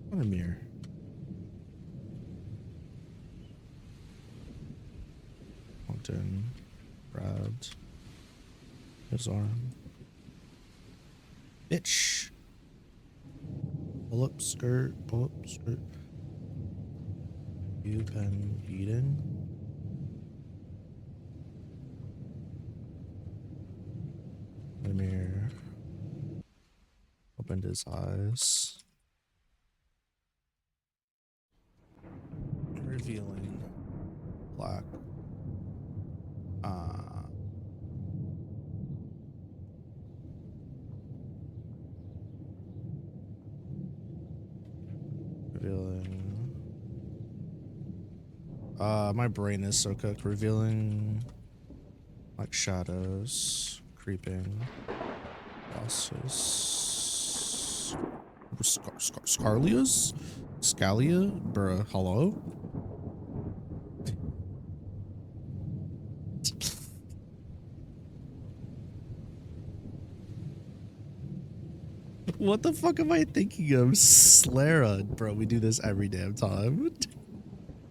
What a mirror. Walked in, grabbed his arm. Bitch. Pull up skirt, pull up skirt. You've been eating? Vladimir opened his eyes, revealing black revealing my brain is so cooked. Revealing like shadows creeping bosses. Scarlias? Scalia? Bruh, hello? What the fuck am I thinking of? Slara. Bro, we do this every damn time.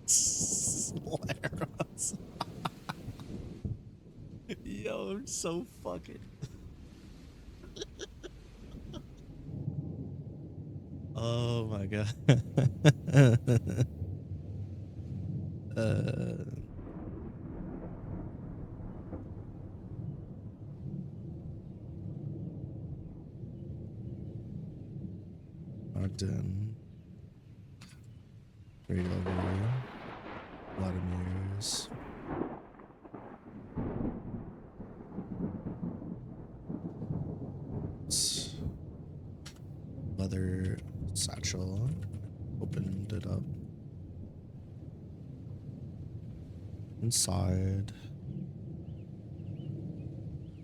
Slara. Yo, I'm so fucking... Oh my god. Ogden. Great over. Vladimir's. Leather satchel. Opened it up. Inside.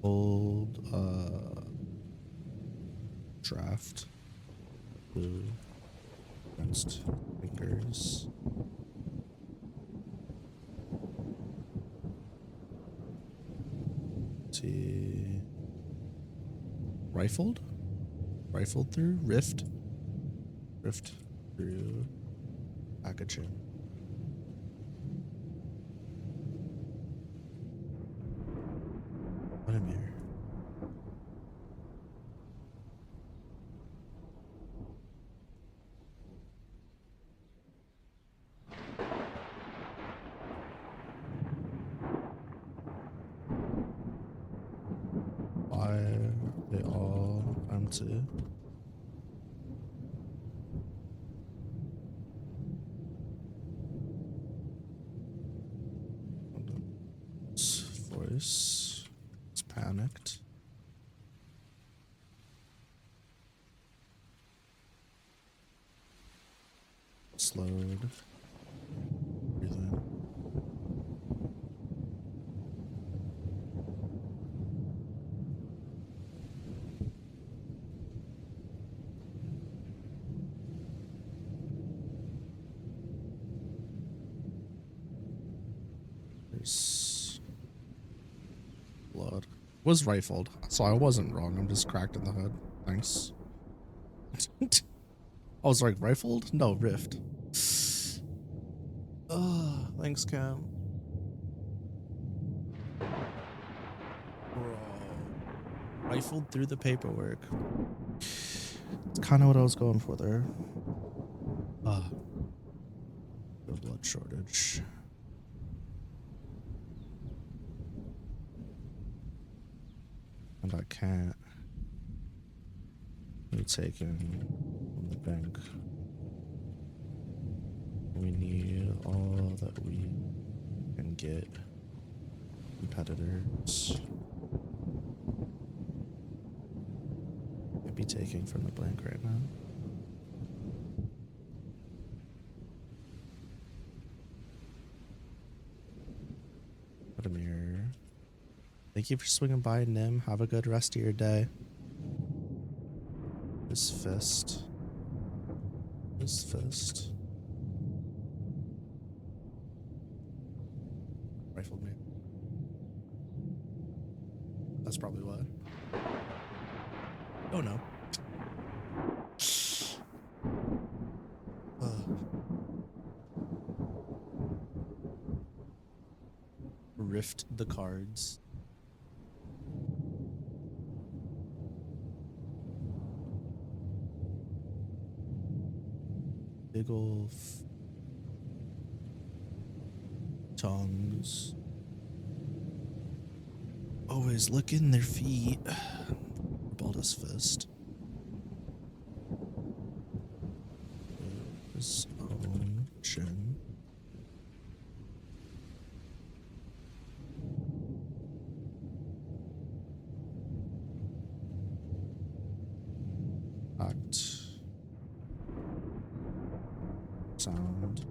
Old draft. Blue against fingers. See. Rifled? Rifled through? Rift through packaging. What a mirror. Why are they all empty? Voice. It's panicked. Slowed. Breathing. There's blood. Was rifled, so I wasn't wrong. I'm just cracked in the head. Thanks. I was like, rifled? No, rift. Oh, thanks, Cam. Bro. Rifled through the paperwork. It's kind of what I was going for there. The blood shortage. And I can't be taken from the bank. We need all that we can get. Competitors can't be taken from the bank right now. Put a mirror. Thank you for swinging by, Nim. Have a good rest of your day. His fist. His fist. Rifled me. That's probably why. Oh no. Rift the cards. Big ol' tongues. Always licking their feet. Baldus fist. His own chin. Act. Sound.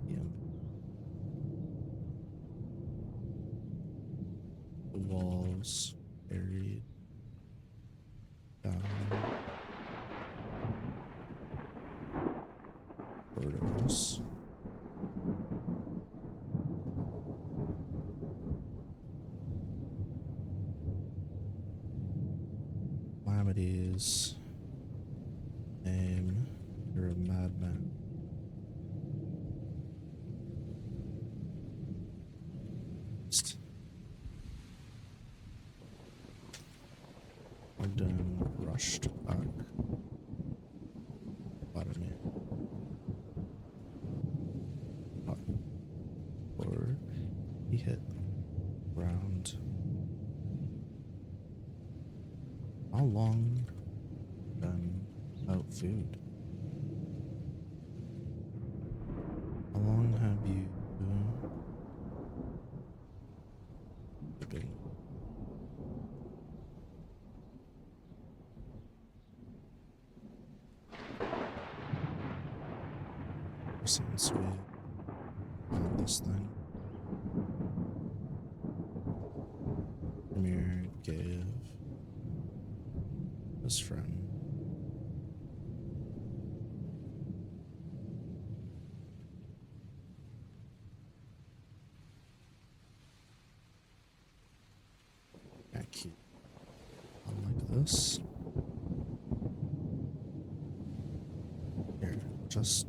Yeah. The walls buried down. Photos. Calamities. Name. You're a madman. Ogden rushed back. Vladimir. Or he hit ground. How long been without food? How long have you been? Since we found this thing, Amir gave his friend can't keep on like this. Here, just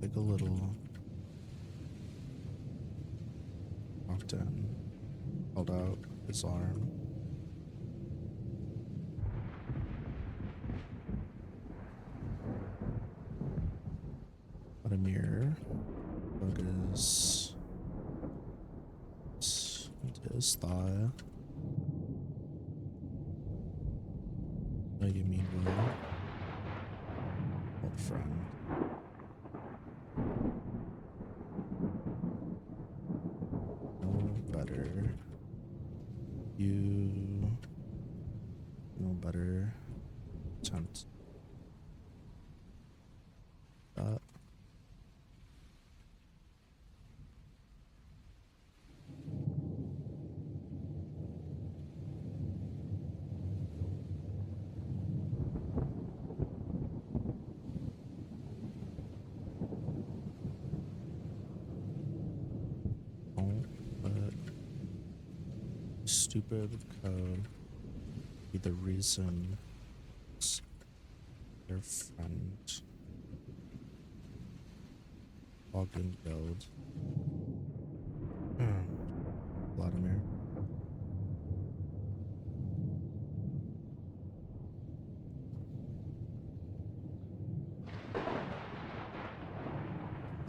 take a little. Walked in, held out his arm. Got a mirror. Put his thigh. you mean well. Old friend. No better. You no better attempt. Don't let stupid code be the reason their friend login build. Vladimir.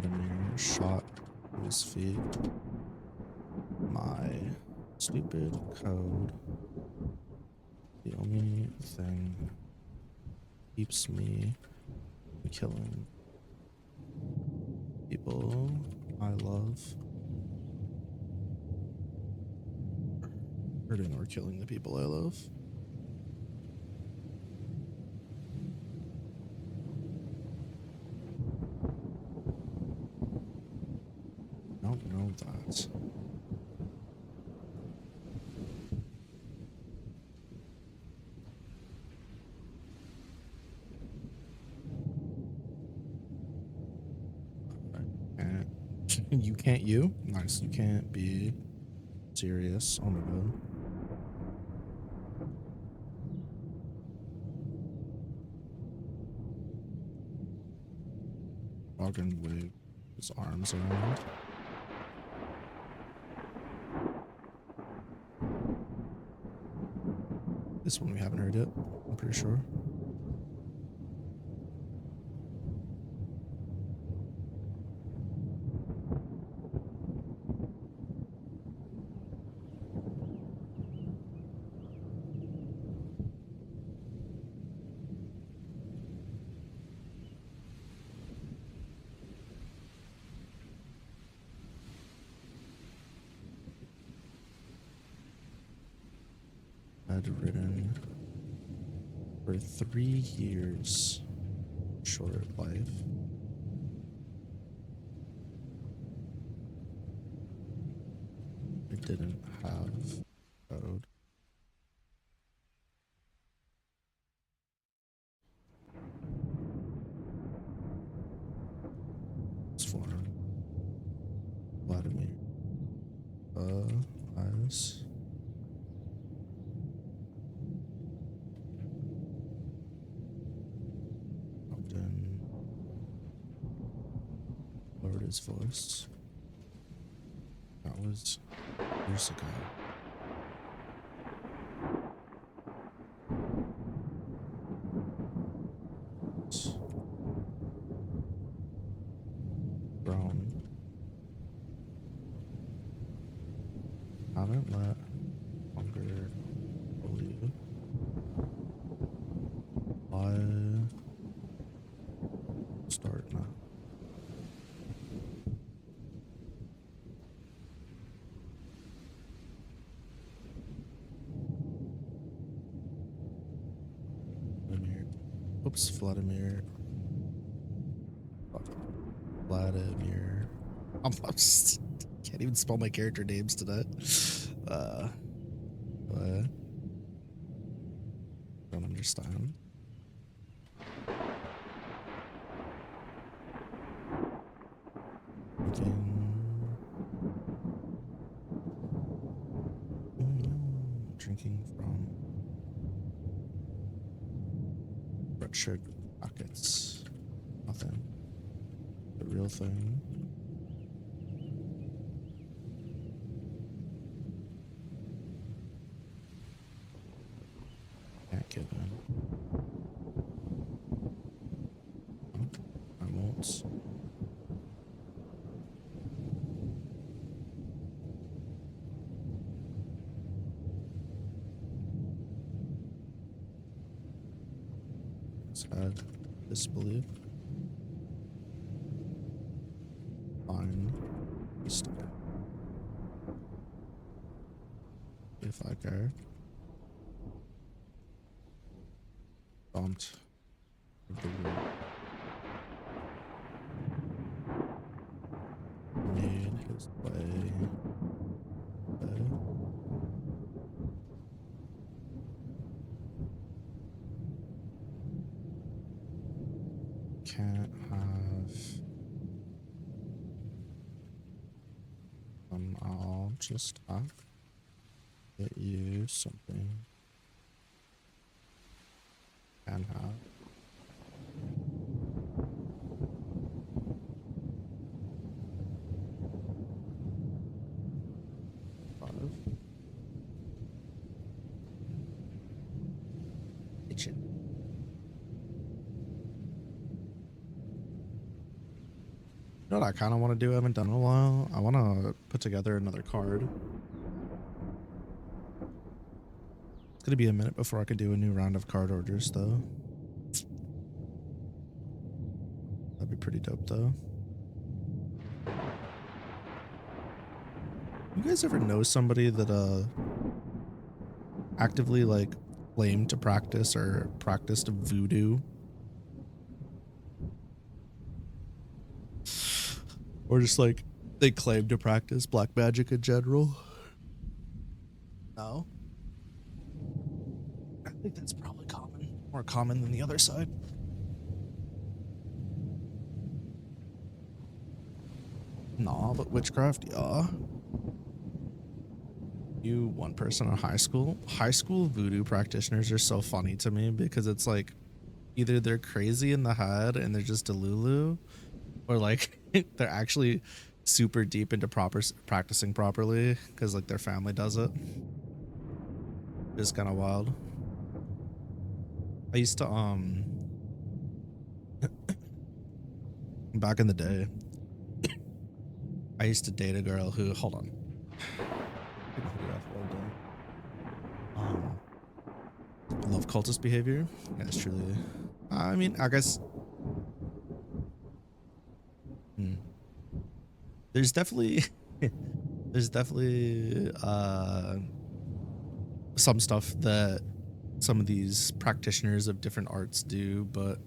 Vladimir shot to his feet. My stupid code. The only thing keeps me from killing people I love. Hurting or killing the people I love. I don't know that. You can't you? Nice. You can't be serious. Oh my god. Logan wave his arms around. This one we haven't heard yet, I'm pretty sure. Had ridden for 3 years, short life. I didn't have code. It's for Vladimir. Eyes. Then lowered his voice. That was years ago. Grown. Haven't let longer believe. Why start now? Vladimir. Oops, Vladimir. Vladimir. I'm just can't even spell my character names today. Don't understand. Drinking from Richard pockets. Nothing. The real thing. Can't give in. I won't. Had disbelief. Fine. If I care. Bumped. Made his way. Can't have. I'll just get you something. Can have. Kitchen. You know what I kind of want to do? I haven't done in a while. I want to put together another card. It's going to be a minute before I can do a new round of card orders, though. That'd be pretty dope, though. You guys ever know somebody that actively like claimed to practice or practiced voodoo? Or just like they claim to practice black magic in general? No? I think that's probably common. More common than the other side. Nah, but witchcraft, yeah. You one person in high school? High school voodoo practitioners are so funny to me because it's like either they're crazy in the head and they're just delulu, or like they're actually super deep into practicing properly because like their family does it. It's kind of wild. I used to back in the day, I used to date a girl who, hold on. Love cultist behavior. Yeah, it's truly. I mean, I guess. There's definitely, some stuff that some of these practitioners of different arts do, but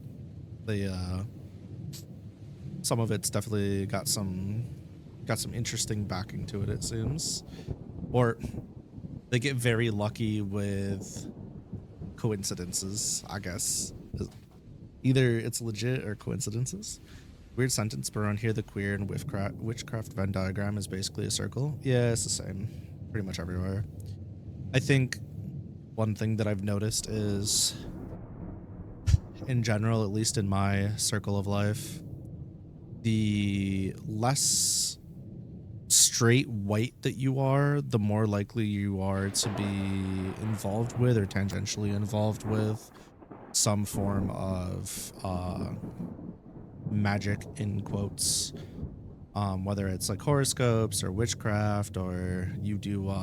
they some of it's definitely got some interesting backing to it, it seems. Or they get very lucky with coincidences, I guess. Either it's legit or coincidences. Weird sentence, but around here the queer and witchcraft Venn diagram is basically a circle. Yeah, it's the same pretty much everywhere. I think one thing that I've noticed is, in general, at least in my circle of life, the less straight white that you are, the more likely you are to be involved with or tangentially involved with some form of magic, in quotes, whether it's like horoscopes or witchcraft, or you do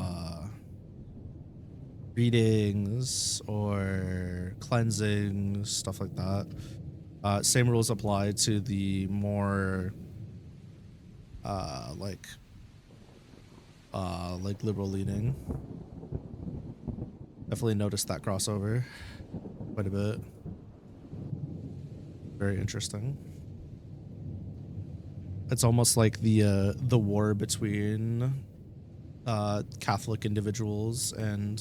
readings or cleansing, stuff like that. Same rules apply to the more like liberal leaning. Definitely noticed that crossover quite a bit. Very interesting. It's almost like the war between Catholic individuals and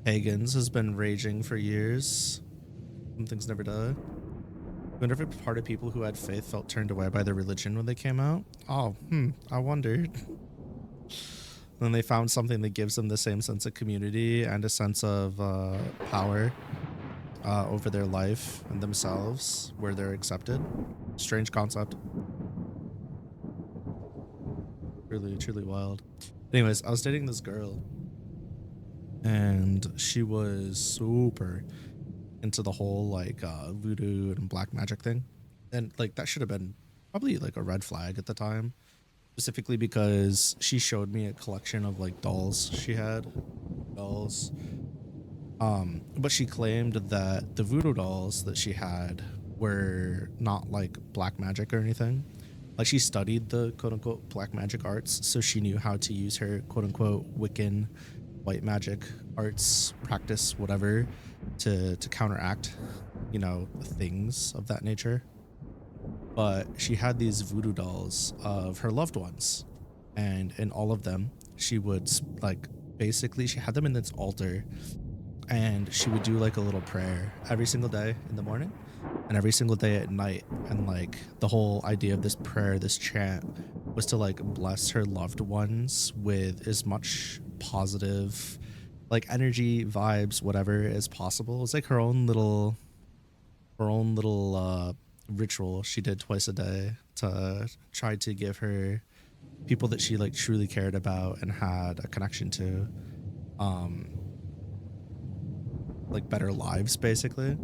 pagans has been raging for years. Some things never die. I wonder if a part of people who had faith felt turned away by their religion when they came out. Oh, I wondered. Then they found something that gives them the same sense of community and a sense of power over their life and themselves, where they're accepted. Strange concept. Really, truly wild. Anyways, I was dating this girl, and she was super into the whole like voodoo and black magic thing, and like that should have been probably like a red flag at the time, specifically because she showed me a collection of like dolls she had. Dolls. But she claimed that the voodoo dolls that she had were not like black magic or anything. Like she studied the quote unquote black magic arts, so she knew how to use her quote unquote Wiccan white magic arts practice, whatever, to counteract, you know, things of that nature. But she had these voodoo dolls of her loved ones, and in all of them, she would like basically she had them in this altar, and she would do like a little prayer every single day in the morning and every single day at night. And like the whole idea of this prayer, this chant, was to like bless her loved ones with as much positive like energy, vibes, whatever as possible. It's like her own little ritual she did twice a day to try to give her people that she like truly cared about and had a connection to um like better lives basically.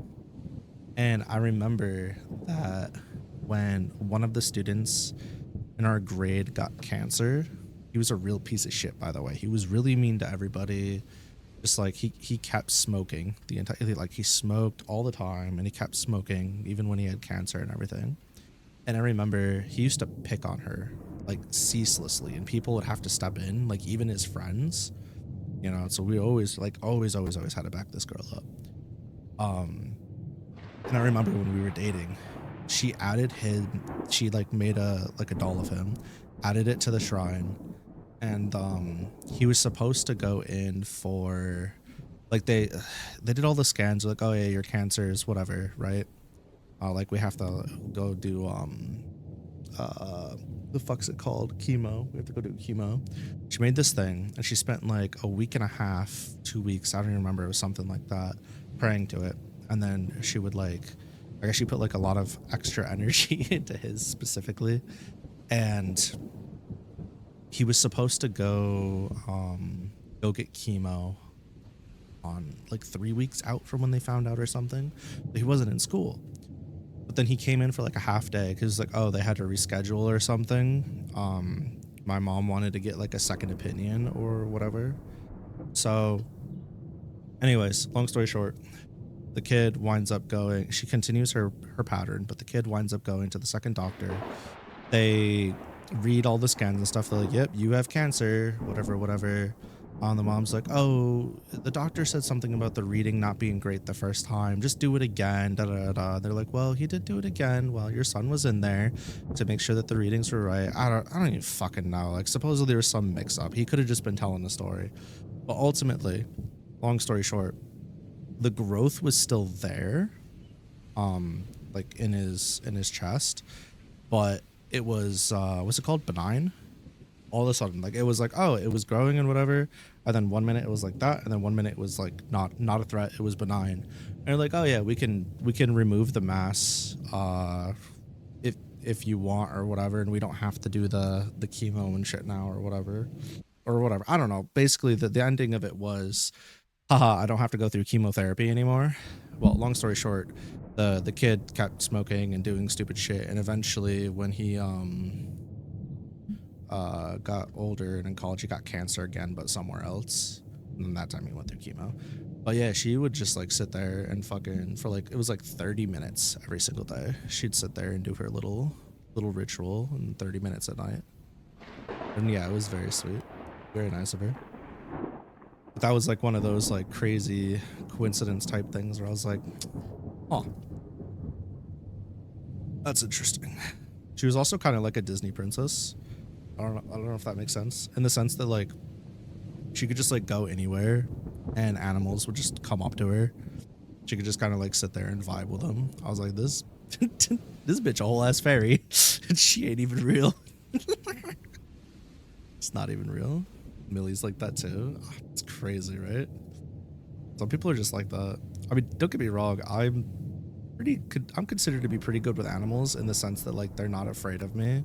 And I remember that when one of the students in our grade got cancer, he was a real piece of shit, by the way. He was really mean to everybody. Just like he kept smoking the entire, like he smoked all the time, and he kept smoking even when he had cancer and everything. And I remember he used to pick on her like ceaselessly, and people would have to step in, like even his friends, you know. So we always like always had to back this girl up. And I remember when we were dating, she added him, she like made a like a doll of him, added it to the shrine, and he was supposed to go in for like they did all the scans, like, oh yeah, your cancer is whatever, right? Like we have to go do the fuck's it called, chemo. We have to go do chemo. She made this thing, and she spent like a week and a half, 2 weeks, I don't even remember, it was something like that, praying to it. And then she would like, I guess she put like a lot of extra energy into his specifically. And he was supposed to go get chemo on like 3 weeks out from when they found out or something, but he wasn't in school. But then he came in for like a half day because like, oh, they had to reschedule or something. My mom wanted to get like a second opinion or whatever. So anyways, long story short, the kid winds up going, she continues her pattern, but the kid winds up going to the second doctor. They read all the scans and stuff. They're like, yep, you have cancer, whatever. The mom's like, oh, the doctor said something about the reading not being great the first time. Just do it again. Da, da, da, da. They're like, well, he did do it again while your son was in there to make sure that the readings were right. I don't even fucking know. Like, supposedly there was some mix up. He could have just been telling the story. But ultimately, long story short, the growth was still there, like in his chest, but it was what's it called, benign. All of a sudden, like it was like, oh, it was growing and whatever, and then 1 minute it was like that, and then 1 minute it was like not a threat, it was benign. And they're like, oh yeah, we can remove the mass if you want or whatever, and we don't have to do the chemo and shit now or whatever. I don't know. Basically the ending of it was, haha, I don't have to go through chemotherapy anymore. Well, long story short, the kid kept smoking and doing stupid shit, and eventually when he got older and in college, he got cancer again, but somewhere else. And then that time he went through chemo. But yeah, she would just like sit there and fucking, for like, it was like 30 minutes every single day. She'd sit there and do her little ritual in 30 minutes at night. And yeah, it was very sweet, very nice of her. But that was like one of those like crazy coincidence type things where I was like, oh, that's interesting. She was also kind of like a Disney princess. I don't know if that makes sense, in the sense that like she could just like go anywhere and animals would just come up to her. She could just kind of like sit there and vibe with them. I was like, this bitch a whole ass fairy. She ain't even real. It's not even real. Millie's like that too. Oh, it's crazy, right? Some people are just like that. I mean, don't get me wrong, I'm considered to be pretty good with animals, in the sense that like they're not afraid of me,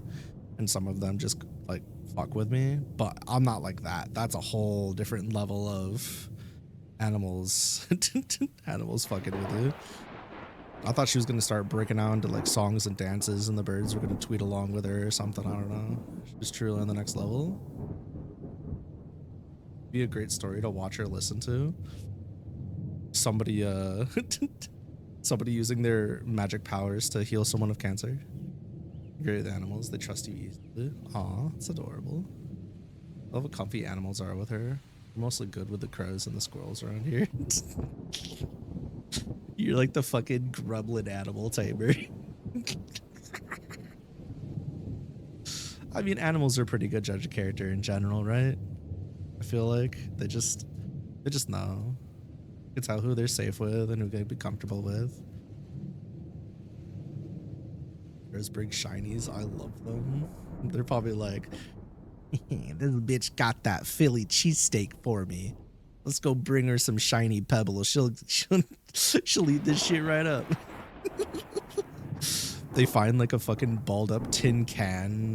and some of them just like fuck with me, but I'm not like that. That's a whole different level of animals. Animals fucking with you. I thought she was gonna start breaking out into like songs and dances, and the birds were gonna tweet along with her or something. I don't know. She's truly on the next level. Be a great story to watch or listen to. somebody somebody using their magic powers to heal someone of cancer. Great with animals, they trust you easily. Aw, it's adorable. I love how comfy animals are with her. We're mostly good with the crows and the squirrels around here. You're like the fucking gremlin animal tamer. I mean, animals are pretty good judge of character in general, right? I feel like they just know. You can tell who they're safe with and who they be comfortable with. There's bring shinies. I love them. They're probably like, this bitch got that Philly cheesesteak for me. Let's go bring her some shiny pebbles. She'll eat this shit right up. They find like a fucking balled up tin can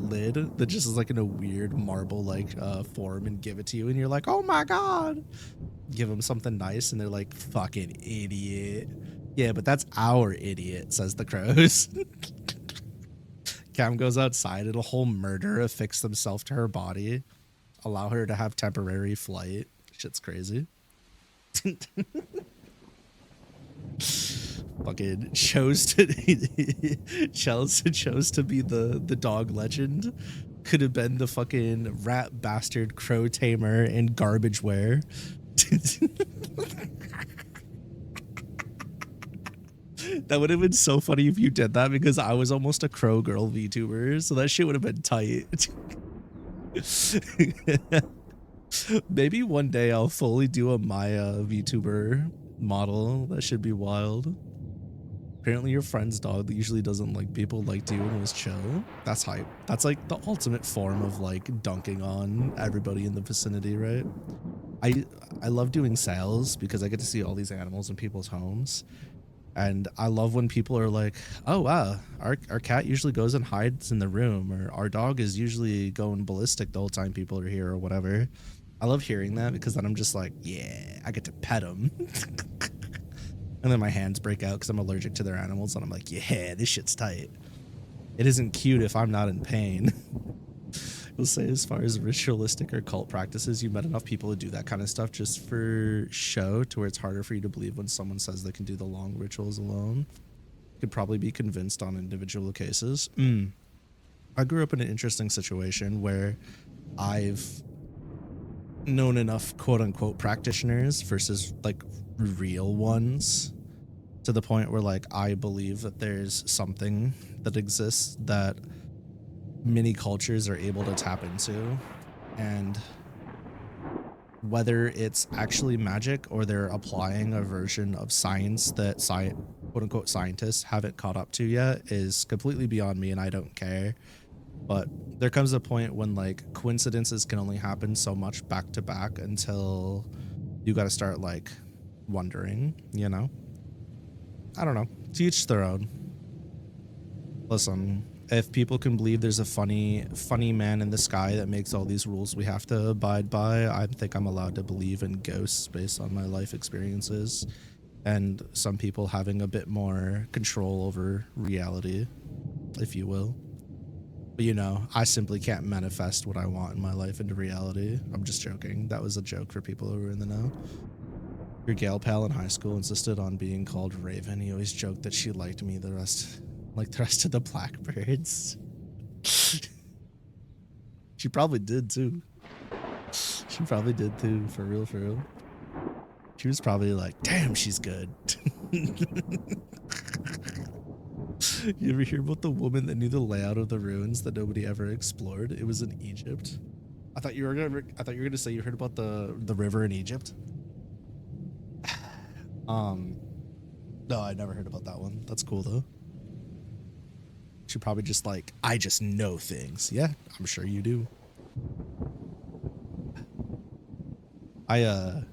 lid that just is like in a weird marble like form and give it to you, and you're like, oh my god. Give them something nice and they're like, fucking idiot. Yeah, but that's our idiot, says the crows. Cam goes outside, it'll whole murder affix themselves to her body, allow her to have temporary flight. Shit's crazy. Fucking chose to be the dog legend. Could have been the fucking rat bastard crow tamer and garbage wear. That would have been so funny if you did that, because I was almost a crow girl VTuber, so that shit would have been tight. Maybe one day I'll fully do a Maya VTuber model. That should be wild. Apparently your friend's dog that usually doesn't like people liked you and was chill. That's hype. That's like the ultimate form of like dunking on everybody in the vicinity, right? I love doing sales because I get to see all these animals in people's homes. And I love when people are like, oh wow, our cat usually goes and hides in the room, or our dog is usually going ballistic the whole time people are here, or whatever. I love hearing that, because then I'm just like, yeah, I get to pet them. And then my hands break out because I'm allergic to their animals, and I'm like, yeah, this shit's tight. It isn't cute if I'm not in pain. We'll say, as far as ritualistic or cult practices, you met enough people who do that kind of stuff just for show, to where it's harder for you to believe when someone says they can do the long rituals alone. Could probably be convinced on individual cases. I grew up in an interesting situation where I've known enough quote unquote practitioners versus like real ones, to the point where like I believe that there's something that exists that many cultures are able to tap into, and whether it's actually magic or they're applying a version of science that quote unquote scientists haven't caught up to yet is completely beyond me, and I don't care. But there comes a point when like coincidences can only happen so much back to back until you got to start like wondering, you know? I don't know. To each their own. Listen, if people can believe there's a funny man in the sky that makes all these rules we have to abide by, I think I'm allowed to believe in ghosts based on my life experiences, and some people having a bit more control over reality, if you will. But you know, I simply can't manifest what I want in my life into reality. I'm just joking. That was a joke for people who were in the know. Your gal pal in high school insisted on being called Raven. He always joked that she liked me like the rest of the Blackbirds. She probably did too. She probably did too, for real, for real. She was probably like, damn, she's good. You ever hear about the woman that knew the layout of the ruins that nobody ever explored? It was in Egypt. I thought you were gonna say you heard about the river in Egypt. No, I never heard about that one. That's cool though. She probably just like, I just know things. Yeah, I'm sure you do. I'm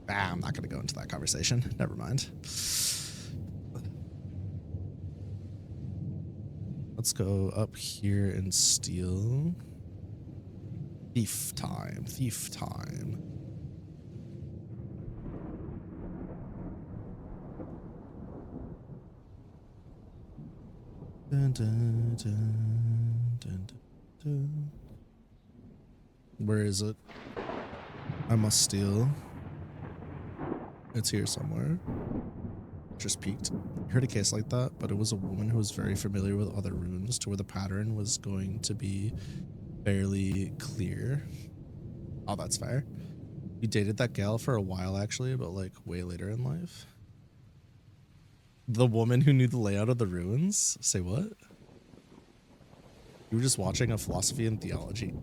not gonna go into that conversation. Never mind. Let's go up here and steal. Thief time, thief time. Dun, dun, dun, dun, dun. Where is it? I must steal. It's here somewhere. Just peeked. I heard a case like that, but it was a woman who was very familiar with other runes to where the pattern was going to be fairly clear. Oh, that's fair. You dated that gal for a while, actually, but like way later in life. The woman who knew the layout of the runes? Say what? You were just watching a philosophy and theology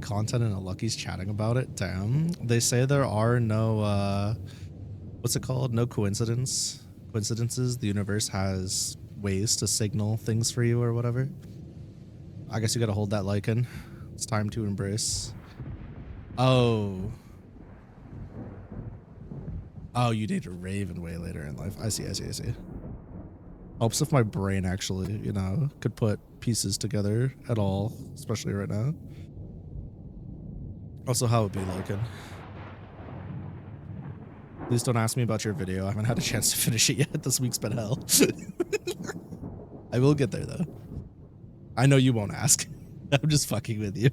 content and a Lucky's chatting about it. Damn. They say there are no what's it called? No coincidences. The universe has ways to signal things for you or whatever. I guess you gotta hold that Lycan. It's time to embrace. Oh, you dated a Raven way later in life. I see. Helps if my brain actually, you know, could put pieces together at all, especially right now. Also, how it be Lycan. Please don't ask me about your video. I haven't had a chance to finish it yet. This week's been hell. I will get there though. I know you won't ask. I'm just fucking with you.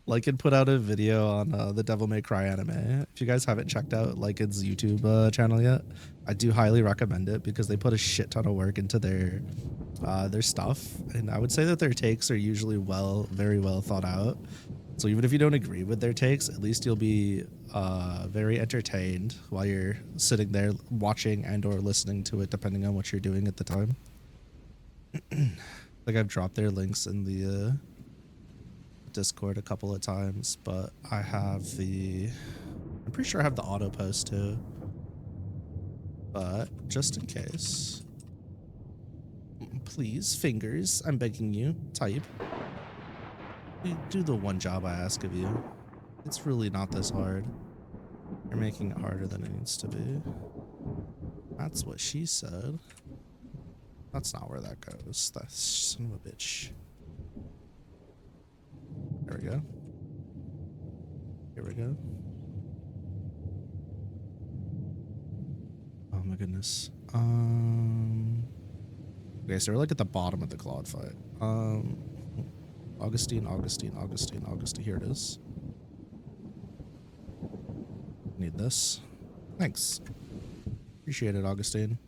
Lycan put out a video on the Devil May Cry anime. If you guys haven't checked out Lycan's YouTube channel yet, I do highly recommend it because they put a shit ton of work into their stuff, and I would say that their takes are usually very well thought out. So even if you don't agree with their takes, at least you'll be very entertained while you're sitting there watching and or listening to it, depending on what you're doing at the time. Like I've dropped their links in the Discord a couple of times, but I'm pretty sure I have the auto post too, but just in case, please, fingers, I'm begging you, type. Do the one job I ask of you. It's really not this hard. You're making it harder than it needs to be. That's what she said. That's not where that goes. That son of a bitch. There we go. Here we go. Oh my goodness. Okay, so we're like at the bottom of the Claude fight. Augustine. Here it is. Need this. Thanks. Appreciate it, Augustine.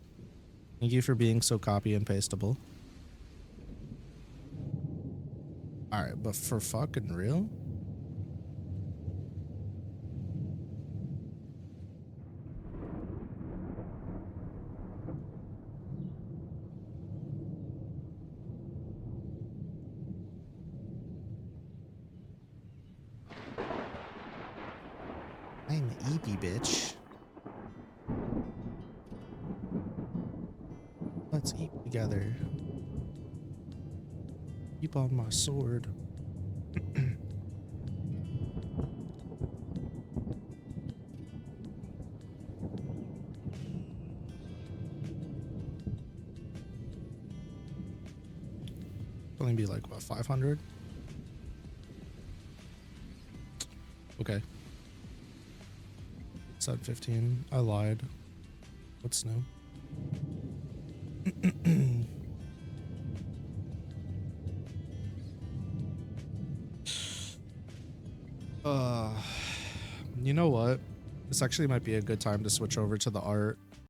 Thank you for being so copy and pastable. Alright, but for fucking real? I'm an EP bitch. Let's eat together. Keep on my sword. Only be like what, 500? Okay. 715. I lied. What's new? You know what? This actually might be a good time to switch over to the art.